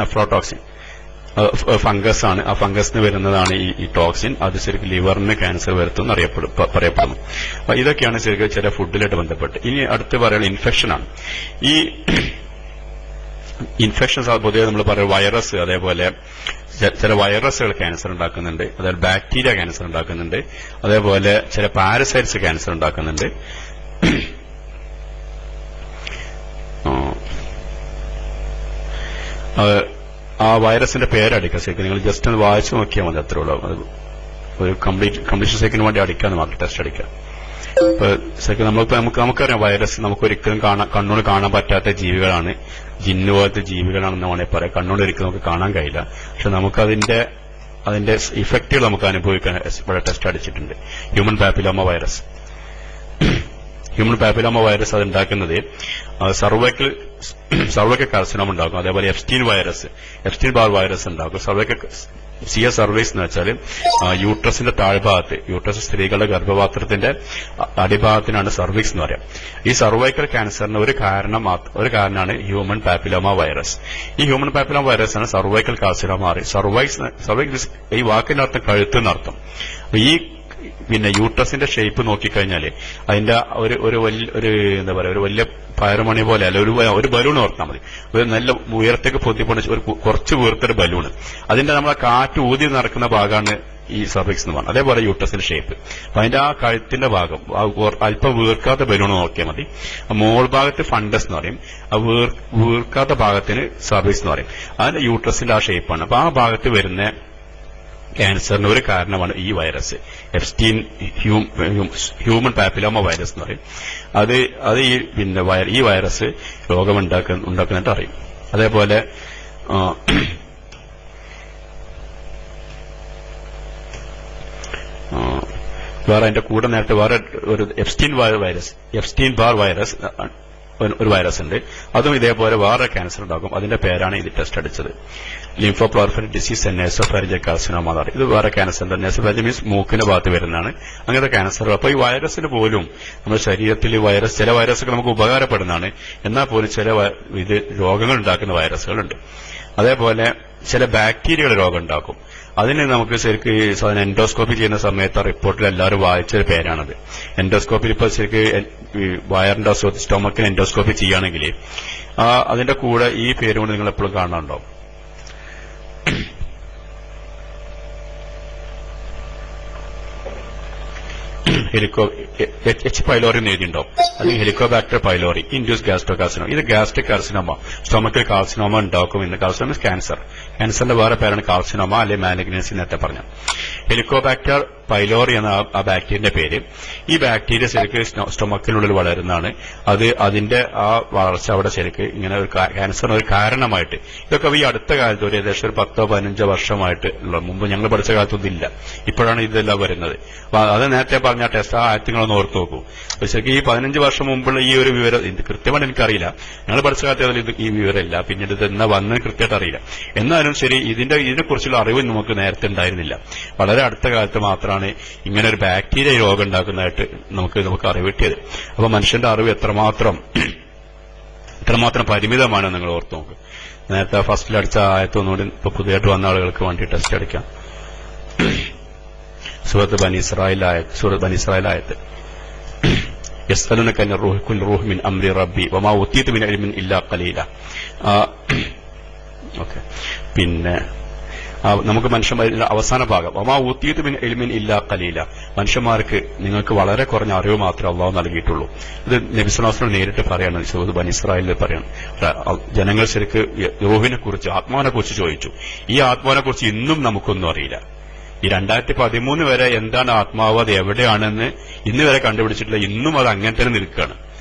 അഫ്ലോടോക്സിൻ ഫംഗസ് ആണ്. ആ ഫംഗസിന് വരുന്നതാണ് ഈ ടോക്സിൻ. അത് ശരിക്കും ലിവറിന് ക്യാൻസർ വരുത്തും പറയപ്പെടുന്നു. അപ്പൊ ഇതൊക്കെയാണ് ശരിക്കും ചില ഫുഡിലായിട്ട് ബന്ധപ്പെട്ട്. ഇനി അടുത്ത് പറയുന്നത് ഇൻഫെക്ഷനാണ്. ഈ ഇൻഫെക്ഷൻസ് പൊതുവെ നമ്മൾ പറയുന്നത് വൈറസ്, അതേപോലെ ചില വൈറസുകൾ ക്യാൻസർ ഉണ്ടാക്കുന്നുണ്ട്, അതായത് ബാക്ടീരിയ ക്യാൻസർ ഉണ്ടാക്കുന്നുണ്ട്, അതേപോലെ ചില പാരസൈറ്റ്സ് ക്യാൻസർ ഉണ്ടാക്കുന്നുണ്ട്. ആ വൈറസിന്റെ പേരടിക്കുക ശരിക്കും നിങ്ങൾ ജസ്റ്റ് ഒന്ന് വായിച്ചു നോക്കിയാൽ മതി, അത്രേ ഉള്ളൂ. ഒരു കംപ്ലീഷൻ സെക്കൻഡ് വേണ്ടി അടിക്കാന്ന് മാത്രം ടെസ്റ്റ് അടിക്കുക. ഇപ്പൊ ശരിക്കും നമുക്കറിയാം വൈറസ് നമുക്കൊരിക്കലും കണ്ണോട് കാണാൻ പറ്റാത്ത ജീവികളാണ്, ജിന്നു പോലത്തെ ജീവികളാണെന്ന് വേണമെങ്കിൽ പറയാം. കണ്ണോട് ഒരിക്കലും നമുക്ക് കാണാൻ കഴിയില്ല, പക്ഷെ നമുക്ക് അതിന്റെ ഇഫക്റ്റുകൾ നമുക്ക് അനുഭവിക്കാൻ ഇവിടെ ടെസ്റ്റ് അടിച്ചിട്ടുണ്ട്. ഹ്യൂമൻ പാപ്പിലോമ വൈറസ് അത് ഉണ്ടാക്കുന്നത് സർവൈക്കൽ കാർസിനോമ ഉണ്ടാക്കും. അതേപോലെ എപ്സ്റ്റീൻ ബാർ വൈറസ് ഉണ്ടാക്കും. സർവൈക്സ് എന്ന് വെച്ചാൽ യൂട്രസിന്റെ താഴ്ഭാഗത്ത്, യൂട്രസ് സ്ത്രീകളുടെ ഗർഭപാത്രത്തിന്റെ അടിഭാഗത്തിനാണ് സർവിക്സ് എന്ന് പറയാം. ഈ സർവൈക്കൽ ക്യാൻസറിന് ഒരു കാരണമാണ് ഹ്യൂമൻ പാപ്പിലോമ വൈറസ്. ഈ ഹ്യൂമൻ പാപ്പിലോമ വൈറസ് ആണ് സർവൈക്കൽ കാർസിനോമ. സർവൈക്സ് ഈ വാക്കിന്റെ അർത്ഥം കഴുത്ത് എന്നർത്ഥം. പിന്നെ യൂട്രസിന്റെ ഷേപ്പ് നോക്കിക്കഴിഞ്ഞാല് അതിന്റെ ഒരു എന്താ പറയാ ഒരു വലിയ പയറുമണി പോലെ അല്ല ഒരു ബലൂൺ ഓർത്താൽ മതി. ഒരു നല്ല ഉയരത്തേക്ക് പൊത്തിപ്പൊണ്ട ഒരു കുറച്ച് വീർത്തൊരു ബലൂൺ. അതിന്റെ നമ്മളെ കാറ്റ് ഊതി നടക്കുന്ന ഭാഗമാണ് ഈ സർവിക്സ് എന്ന് പറഞ്ഞത്. അതേപോലെ യൂട്രസിന്റെ ഷേപ്പ്. അപ്പൊ അതിന്റെ ആ കഴുത്തിന്റെ ഭാഗം അല്പം വീർക്കാത്ത ബലൂൺ നോക്കിയാൽ മതി. മോൾ ഭാഗത്ത് ഫണ്ടസ് എന്ന് പറയും, ആ വീർക്കാത്ത ഭാഗത്തിന് സർവിക്സ് എന്ന് പറയും. അതിന്റെ യൂട്രസിന്റെ ആ ഷേപ്പാണ്. അപ്പൊ ആ ഭാഗത്ത് വരുന്ന ക്യാൻസറിന് ഒരു കാരണമാണ് ഈ virus, Epstein human papilloma virus എന്ന് പറയും. അത് ഈ വൈറസ് രോഗമുണ്ടാക്കുന്നിട്ട് അറിയും. അതേപോലെ വേറെ അതിന്റെ കൂടെ നേരത്തെ വേറെ ഒരു എപ്സ്റ്റീൻ ബാർ വൈറസ് ഒരു വൈറസ് ഉണ്ട്. അതും ഇതേപോലെ വേറെ ക്യാൻസർ ഉണ്ടാക്കും. അതിന്റെ പേരാണ് ഇത് ടെസ്റ്റ് അടിച്ചത്. ലിംഫോപ്ലോർഫിൻ ഡിസീസ് നേസോഫാരിഞ്ചൽ കാർസിനോമ എന്നാണ്. ഇത് വേറെ ക്യാൻസർ. നേസോഫാരിഞ്ചൽ മീൻസ് മൂക്കിന്റെ ഭാഗത്ത് വരുന്നതാണ് അങ്ങനത്തെ ക്യാൻസർ. അപ്പൊ ഈ വൈറസിന് പോലും നമ്മുടെ ശരീരത്തിൽ ചില വൈറസുകൾ നമുക്ക് ഉപകാരപ്പെടുന്നതാണ്, എന്നാൽ പോലും ചില രോഗങ്ങൾ ഉണ്ടാക്കുന്ന വൈറസുകളുണ്ട്. അതേപോലെ ചില ബാക്ടീരിയകൾ രോഗം ഉണ്ടാക്കും. അതിന് നമുക്ക് ശരിക്കും എൻഡോസ്കോപ്പി ചെയ്യുന്ന സമയത്ത് റിപ്പോർട്ടിൽ എല്ലാവരും വായിച്ചൊരു പേരാണത്. എൻഡോസ്കോപ്പിൽ ഇപ്പൊ ശരിക്കും വയറിന്റെ സ്റ്റൊമക്കിന് എൻഡോസ്കോപ്പി ചെയ്യുകയാണെങ്കിൽ അതിന്റെ കൂടെ ഈ പേര് കൊണ്ട് നിങ്ങൾ എപ്പോഴും കാണാനുണ്ടാവും. എച്ച് പൈലോറി എഴുതിയിട്ടുണ്ടാവും, അല്ലെങ്കിൽ ഹെലിക്കോബാക്ടർ പൈലോറി ഇൻഡ്യൂസ് ഗാസ്ട്രോകാർസിനോമ. ഇത് ഗാസ്ട്രിക് കാർസിനോമ, സ്റ്റൊമക്കൽ കാർസിനോമ ഉണ്ടാക്കും. ഇന്ന് കാർസിനോമ ക്യാൻസർ. ക്യാൻസറിന്റെ വേറെ പേരാണ് കാർസിനോമ അല്ലെങ്കിൽ മാലിഗ്നൻസി നേരത്തെ പറഞ്ഞു. ഹെലിക്കോബാക്ടർ പൈലോറി എന്ന ആ ബാക്ടീരിയന്റെ പേര്. ഈ ബാക്ടീരിയ ശരിക്കും സ്റ്റൊമക്കിനുള്ളിൽ വളരുന്നതാണ്. അതിന്റെ ആ വളർച്ച അവിടെ ശരിക്കും ഇങ്ങനെ ഒരു ക്യാൻസറിന് ഒരു കാരണമായിട്ട്. ഇതൊക്കെ ഈ അടുത്ത കാലത്ത് ഒരു ഏകദേശം ഒരു 10-15 വർഷമായിട്ട് ഉള്ള, മുമ്പ് ഞങ്ങൾ പഠിച്ച കാലത്തൊന്നും ഇല്ല. ഇപ്പോഴാണ് ഇതെല്ലാം വരുന്നത്. അത് നേരത്തെ പറഞ്ഞ ടെസ്റ്റ് ആ ആഴ്ചകളൊന്ന് ഓർത്ത് നോക്കൂ. ശരിക്കും ഈ 15 വർഷം മുമ്പുള്ള ഈ ഒരു വിവരം കൃത്യമായിട്ട് എനിക്കറിയില്ല. ഞങ്ങൾ പഠിച്ച കാലത്ത് ഈ വിവരമില്ല. പിന്നീട് ഇത് എന്നാ വന്നത് കൃത്യമായിട്ട് അറിയില്ല. എന്നാലും ശരി, ഇതിനെക്കുറിച്ചുള്ള അറിവ് നമുക്ക് നേരത്തെ ഉണ്ടായിരുന്നില്ല. വളരെ അടുത്ത കാലത്ത് മാത്രമാണ് ഇങ്ങനെ ഒരു ബാക്ടീരിയ രോഗം ഉണ്ടാക്കുന്നതായിട്ട് നമുക്ക് അറിവ് കിട്ടിയത്. അപ്പൊ മനുഷ്യന്റെ അറിവ് എത്രമാത്രം പരിമിതമാണ് നിങ്ങൾ ഓർത്ത് നോക്ക്. നേരത്തെ ഫസ്റ്റിൽ അടിച്ച ആയത്തൊന്നുകൂടി ഇപ്പൊ പുതിയതായിട്ട് വന്ന ആളുകൾക്ക് വേണ്ടി ടെസ്റ്റ് അടിക്കാം. സൂറത്ത് ബനി ഇസ്രായേൽ ആയത്ത് യസ്അലുനക അൻ റൂഹ് കുൽ റൂഹ് മിൻ അംരി റബ്ബി വമാ ഉതീതു മിൻ ഇൽമിൻ ഇല്ലാ ഖലീല. ഓക്കെ, പിന്നെ നമുക്ക് മനുഷ്യന്മാരുടെ അവസാന ഭാഗം വമാ ഉതീതു മിൻ ഇൽമിൻ ഇല്ലാ ഖലീല. മനുഷ്യന്മാർക്ക് നിങ്ങൾക്ക് വളരെ കുറഞ്ഞ അറിവ് മാത്രമേ അള്ളാഹു നൽകിയിട്ടുള്ളൂ. ഇത് നബി സല്ലല്ലാഹു അലൈഹി വസല്ലം നേരിട്ട് പറയാണ്. സൂറത്ത് ബനി ഇസ്രായേലിൽ പറയാണ്, ജനങ്ങൾ ശരിക്ക് റൂഹിനെ കുറിച്ച്, ആത്മാവിനെ കുറിച്ച് ചോദിച്ചു. ഈ ആത്മാവിനെ കുറിച്ച് ഇന്നും നമുക്കൊന്നും അറിയില്ല. ഈ 2013 വരെ എന്താണ് ആത്മാവ്, അത് എവിടെയാണെന്ന് ഇന്ന് വരെ കണ്ടുപിടിച്ചിട്ടില്ല. ഇന്നും അത് അങ്ങനെ തന്നെ നിൽക്കുകയാണ്.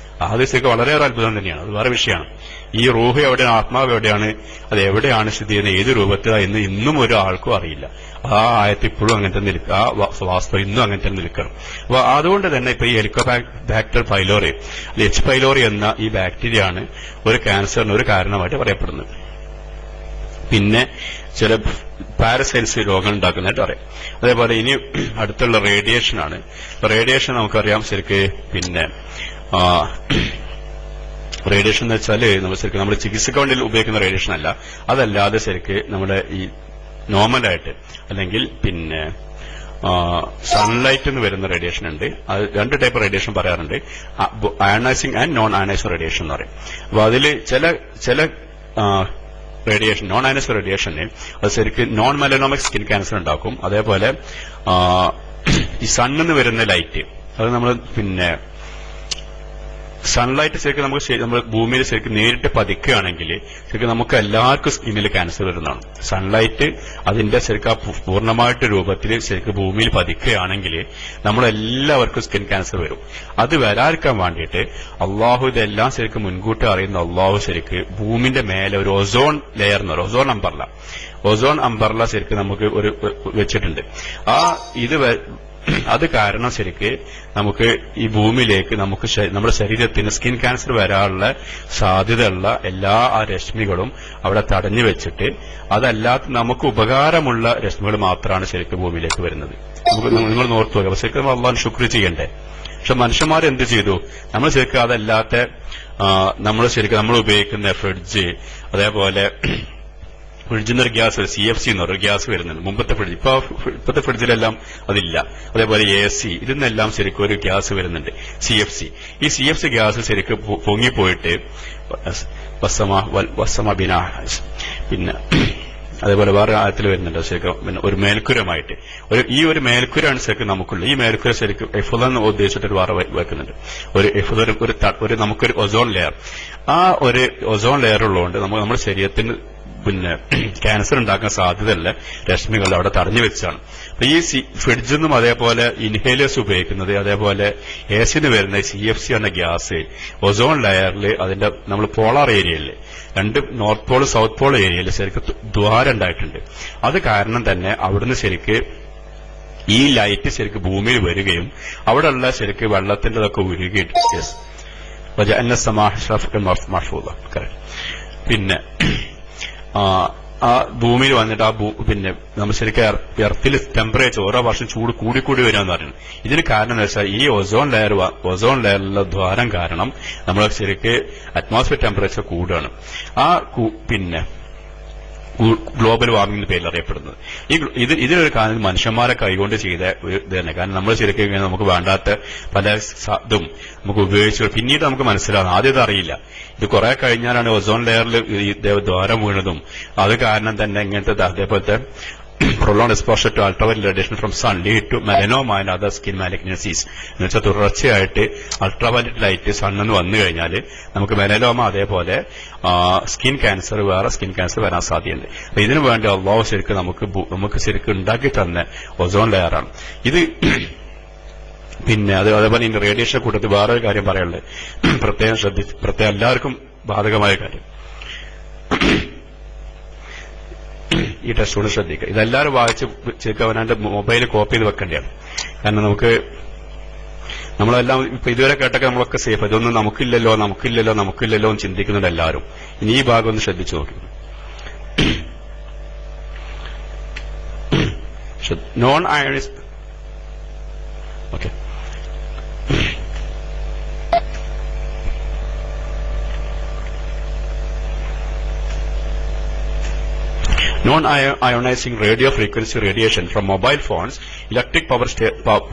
ആദ്യത്തേക്ക് വളരെയേറെ അത്ഭുതം തന്നെയാണ്. അത് വേറെ വിഷയമാണ്. ഈ റൂഹ് എവിടെയാണ്, ആത്മാവ് എവിടെയാണ്, അത് എവിടെയാണ് സ്ഥിതി ചെയ്യുന്നത്, ഏത് രൂപത്തിലാണ് എന്ന് ഇന്നും ഒരു ആൾക്കും അറിയില്ല. ആ ആയത്ത് ഇപ്പോഴും അങ്ങനെ തന്നെ നിൽക്കുക, ആ വാസ്തവം ഇന്നും അങ്ങനെ തന്നെ നിൽക്കണം. അപ്പൊ അതുകൊണ്ട് തന്നെ ഇപ്പൊ ഈ ഹെലിക്കോബാക്ടർ പൈലോറി, എച്ച് പൈലോറി എന്ന ഈ ബാക്ടീരിയയാണ് ഒരു ക്യാൻസറിന് ഒരു കാരണമായിട്ട് പറയപ്പെടുന്നത്. പിന്നെ ചില പാരസൈറ്റ്സ് രോഗങ്ങൾ ഉണ്ടാക്കുന്നതായിട്ട് അറിയാം. അതേപോലെ ഇനി അടുത്തുള്ള റേഡിയേഷനാണ്. റേഡിയേഷൻ നമുക്കറിയാം ശരിക്ക്, പിന്നെ റേഡിയേഷൻ എന്ന് വെച്ചാല് ശരിക്കും നമ്മൾ ചികിത്സക്ക് വേണ്ടി ഉപയോഗിക്കുന്ന റേഡിയേഷൻ അല്ല. അതല്ലാതെ ശരിക്ക് നമ്മുടെ ഈ നോർമലായിട്ട് അല്ലെങ്കിൽ പിന്നെ സൺലൈറ്റ് എന്ന് വരുന്ന റേഡിയേഷൻ ഉണ്ട്. അത് 2 ടൈപ്പ് റേഡിയേഷൻ പറയാറുണ്ട്. Ionising and non ionizing radiation എന്ന് പറയും. അപ്പൊ അതിൽ ചില റേഡിയേഷൻ, നോൺ അയണൈസ്ഡ് റേഡിയേഷന് അത് ശരിക്കും നോൺ മെലനോമിക് സ്കിൻ ക്യാൻസർ ഉണ്ടാക്കും. അതേപോലെ ഈ സണ്ണിന്ന് വരുന്ന ലൈറ്റ്, അത് നമ്മൾ പിന്നെ സൺലൈറ്റ് ശരിക്കും നമ്മൾ ഭൂമിയിൽ ശരിക്കും നേരിട്ട് പതിക്കുകയാണെങ്കിൽ ശരിക്കും നമുക്ക് എല്ലാവർക്കും സ്കിന്നിൽ ക്യാൻസർ വരുന്നതാണ്. സൺലൈറ്റ് അതിന്റെ ശരിക്കും പൂർണ്ണമായിട്ട് രൂപത്തിൽ ശരിക്കും ഭൂമിയിൽ പതിക്കുകയാണെങ്കിൽ നമ്മളെല്ലാവർക്കും സ്കിൻ ക്യാൻസർ വരും. അത് വരാതിരിക്കാൻ വേണ്ടിയിട്ട് അള്ളാഹു ഇതെല്ലാം ശരിക്കും മുൻകൂട്ടി അറിയുന്ന അള്ളാഹു ശരിക്ക് ഭൂമിന്റെ മേലെ ഒരു ഓസോൺ ലെയർ എന്ന് പറയും, ഓസോൺ അംബർല ശരിക്കും നമുക്ക് ഒരു വെച്ചിട്ടുണ്ട്. അത് കാരണം ശരിക്ക് നമുക്ക് ഈ ഭൂമിയിലേക്ക് നമ്മുടെ ശരീരത്തിന് സ്കിൻ ക്യാൻസർ വരാനുള്ള സാധ്യതയുള്ള എല്ലാ ആ രശ്മികളും അവിടെ തടഞ്ഞു വെച്ചിട്ട് അതല്ലാത്ത നമുക്ക് ഉപകാരമുള്ള രശ്മികൾ മാത്രമാണ് ശരിക്കും ഭൂമിയിലേക്ക് വരുന്നത്. നിങ്ങൾ ഓർത്തു നോക്കുക. ശരിക്കും അള്ളാഹു ശുക്ർ ചെയ്യണ്ടേ? പക്ഷെ മനുഷ്യന്മാർ എന്ത് ചെയ്തു? നമ്മൾ ശരിക്കും അതല്ലാത്ത നമ്മൾ ഉപയോഗിക്കുന്ന ഫ്രിഡ്ജ്, അതേപോലെ ഫ്രിഡ്ജിൽ നിന്ന് ഒരു ഗ്യാസ് CFC എന്ന് പറഞ്ഞൊരു ഗ്യാസ് വരുന്നുണ്ട്. മുമ്പത്തെ ഫ്രിഡ്ജ് ഇപ്പോഴത്തെ ഫ്രിഡ്ജിലെല്ലാം അതില്ല. അതേപോലെ AC ഇതിന്നെല്ലാം ശരിക്കും ഒരു ഗ്യാസ് വരുന്നുണ്ട് CFC. ഈ CFC ഗ്യാസ് ശരിക്കും പൊങ്ങിപ്പോയിട്ട് പിന്നെ അതേപോലെ വേറെ ആഴത്തിൽ വരുന്നുണ്ട് ശരിക്കും പിന്നെ ഒരു മേൽക്കുരമായിട്ട് ഈ ഒരു മേൽക്കുരാണ് ശരിക്കും നമുക്കുള്ളത്. ഈ മേൽക്കുര ശരിക്കും എഫുദെന്ന് ഉദ്ദേശിച്ചിട്ട് ഒരു വേറെ വെക്കുന്നുണ്ട്. ഒരു നമുക്കൊരു ഒസോൺ ലെയർ. ആ ഒരു ഒസോൺ ലെയർ ഉള്ളതുകൊണ്ട് നമ്മുടെ ശരീരത്തിന് പിന്നെ ക്യാൻസർ ഉണ്ടാക്കാൻ സാധ്യതയുള്ള രശ്മികൾ അവിടെ തടഞ്ഞു വെച്ചാണ്. അപ്പൊ ഈ ഫ്രിഡ്ജിൽ നിന്നും അതേപോലെ ഇൻഹേലേഴ്സ് ഉപയോഗിക്കുന്നത്, അതേപോലെ AC-ന്ന് വരുന്ന CFC എന്ന ഗ്യാസ് ഒസോൺ ലെയറിൽ അതിന്റെ നമ്മൾ പോളാർ ഏരിയയിൽ രണ്ട് നോർത്ത് പോൾ സൗത്ത് പോൾ ഏരിയയിൽ ശരിക്കും ദ്വാരം ഉണ്ടായിട്ടുണ്ട്. അത് കാരണം തന്നെ അവിടുന്ന് ശരിക്ക് ഈ ലൈറ്റ് ശരിക്കും ഭൂമിയിൽ വരികയും അവിടെയുള്ള ശരിക്ക് വെള്ളത്തിൻ്റെതൊക്കെ ഉരുകിയിട്ട് പിന്നെ ആ ഭൂമിയിൽ വന്നിട്ട് പിന്നെ നമ്മൾ ശരിക്കും എർത്തിൽ ടെമ്പറേച്ചർ ഓരോ വർഷം ചൂട് കൂടിക്കൂടി വരാമെന്ന് പറയുന്നത്. ഇതിന് കാരണം എന്ന് വെച്ചാൽ ഈ ഒസോൺ ലെയറിലുള്ള ദ്വാരം കാരണം നമ്മൾ ശരിക്ക് അറ്റ്മോസ്ഫിയർ ടെമ്പറേച്ചർ കൂടുകയാണ്. ആ പിന്നെ ഗ്ലോബൽ വാർമിംഗ് എന്ന പേരിൽ അറിയപ്പെടുന്നത്. ഇതിനൊരു കാരണം മനുഷ്യന്മാരെ കൈകൊണ്ട് ചെയ്ത ഇത് തന്നെ. കാരണം നമ്മൾ ശരിക്കും നമുക്ക് വേണ്ടാത്ത പല ഇതും നമുക്ക് ഉപയോഗിച്ചു പിന്നീട് നമുക്ക് മനസ്സിലാകും. ആദ്യം ഇത് അറിയില്ല. ഇത് കുറെ കഴിഞ്ഞാലാണ് ഒസോൺ ലെയറിൽ ദ്വാരം വീണതും. അത് കാരണം തന്നെ ഇങ്ങനത്തെ അതേപോലത്തെ prolonged exposure to ultraviolet radiation from sun lead to melanoma and other skin malignancies. എന്നുവെച്ചാൽ തുടർച്ചയായിട്ട് അൾട്രാവയലറ്റ് ലൈറ്റ് സണ്ണെന്ന് വന്നു കഴിഞ്ഞാൽ നമുക്ക് മെലനോമ അതേപോലെ സ്കിൻ ക്യാൻസർ വരാൻ സാധ്യതയുണ്ട്. അപ്പൊ ഇതിനു വേണ്ടി അള്ളാഹു ശരിക്കും നമുക്ക് ശരിക്കും ഉണ്ടാക്കി തന്ന ഒസോൺ ലെയറാണ് ഇത്. പിന്നെ അതേപോലെ ഇനി റേഡിയേഷൻ കൂട്ടത്തിൽ വേറൊരു കാര്യം പറയാനുള്ളത്, പ്രത്യേകം എല്ലാവർക്കും ബാധകമായ കാര്യം, ഈ ടെസ്റ്റ് കൂടെ ശ്രദ്ധിക്കുക. ഇതെല്ലാവരും വായിച്ച് ശരിക്കും അവനാന്റെ മൊബൈൽ കോപ്പി ചെയ്ത് വെക്കേണ്ടതാണ്. കാരണം നമ്മളെല്ലാം ഇപ്പൊ ഇതുവരെ കേട്ടൊക്കെ നമ്മളൊക്കെ സേഫ്. ഇതൊന്നും നമുക്കില്ലല്ലോ എന്ന് ചിന്തിക്കുന്നുണ്ട് എല്ലാവരും. ഇനി ഈ ഭാഗം ഒന്ന് ശ്രദ്ധിച്ചു നോക്കി. Non ionising okay Non-ionizing radio frequency radiation from mobile phones, electric power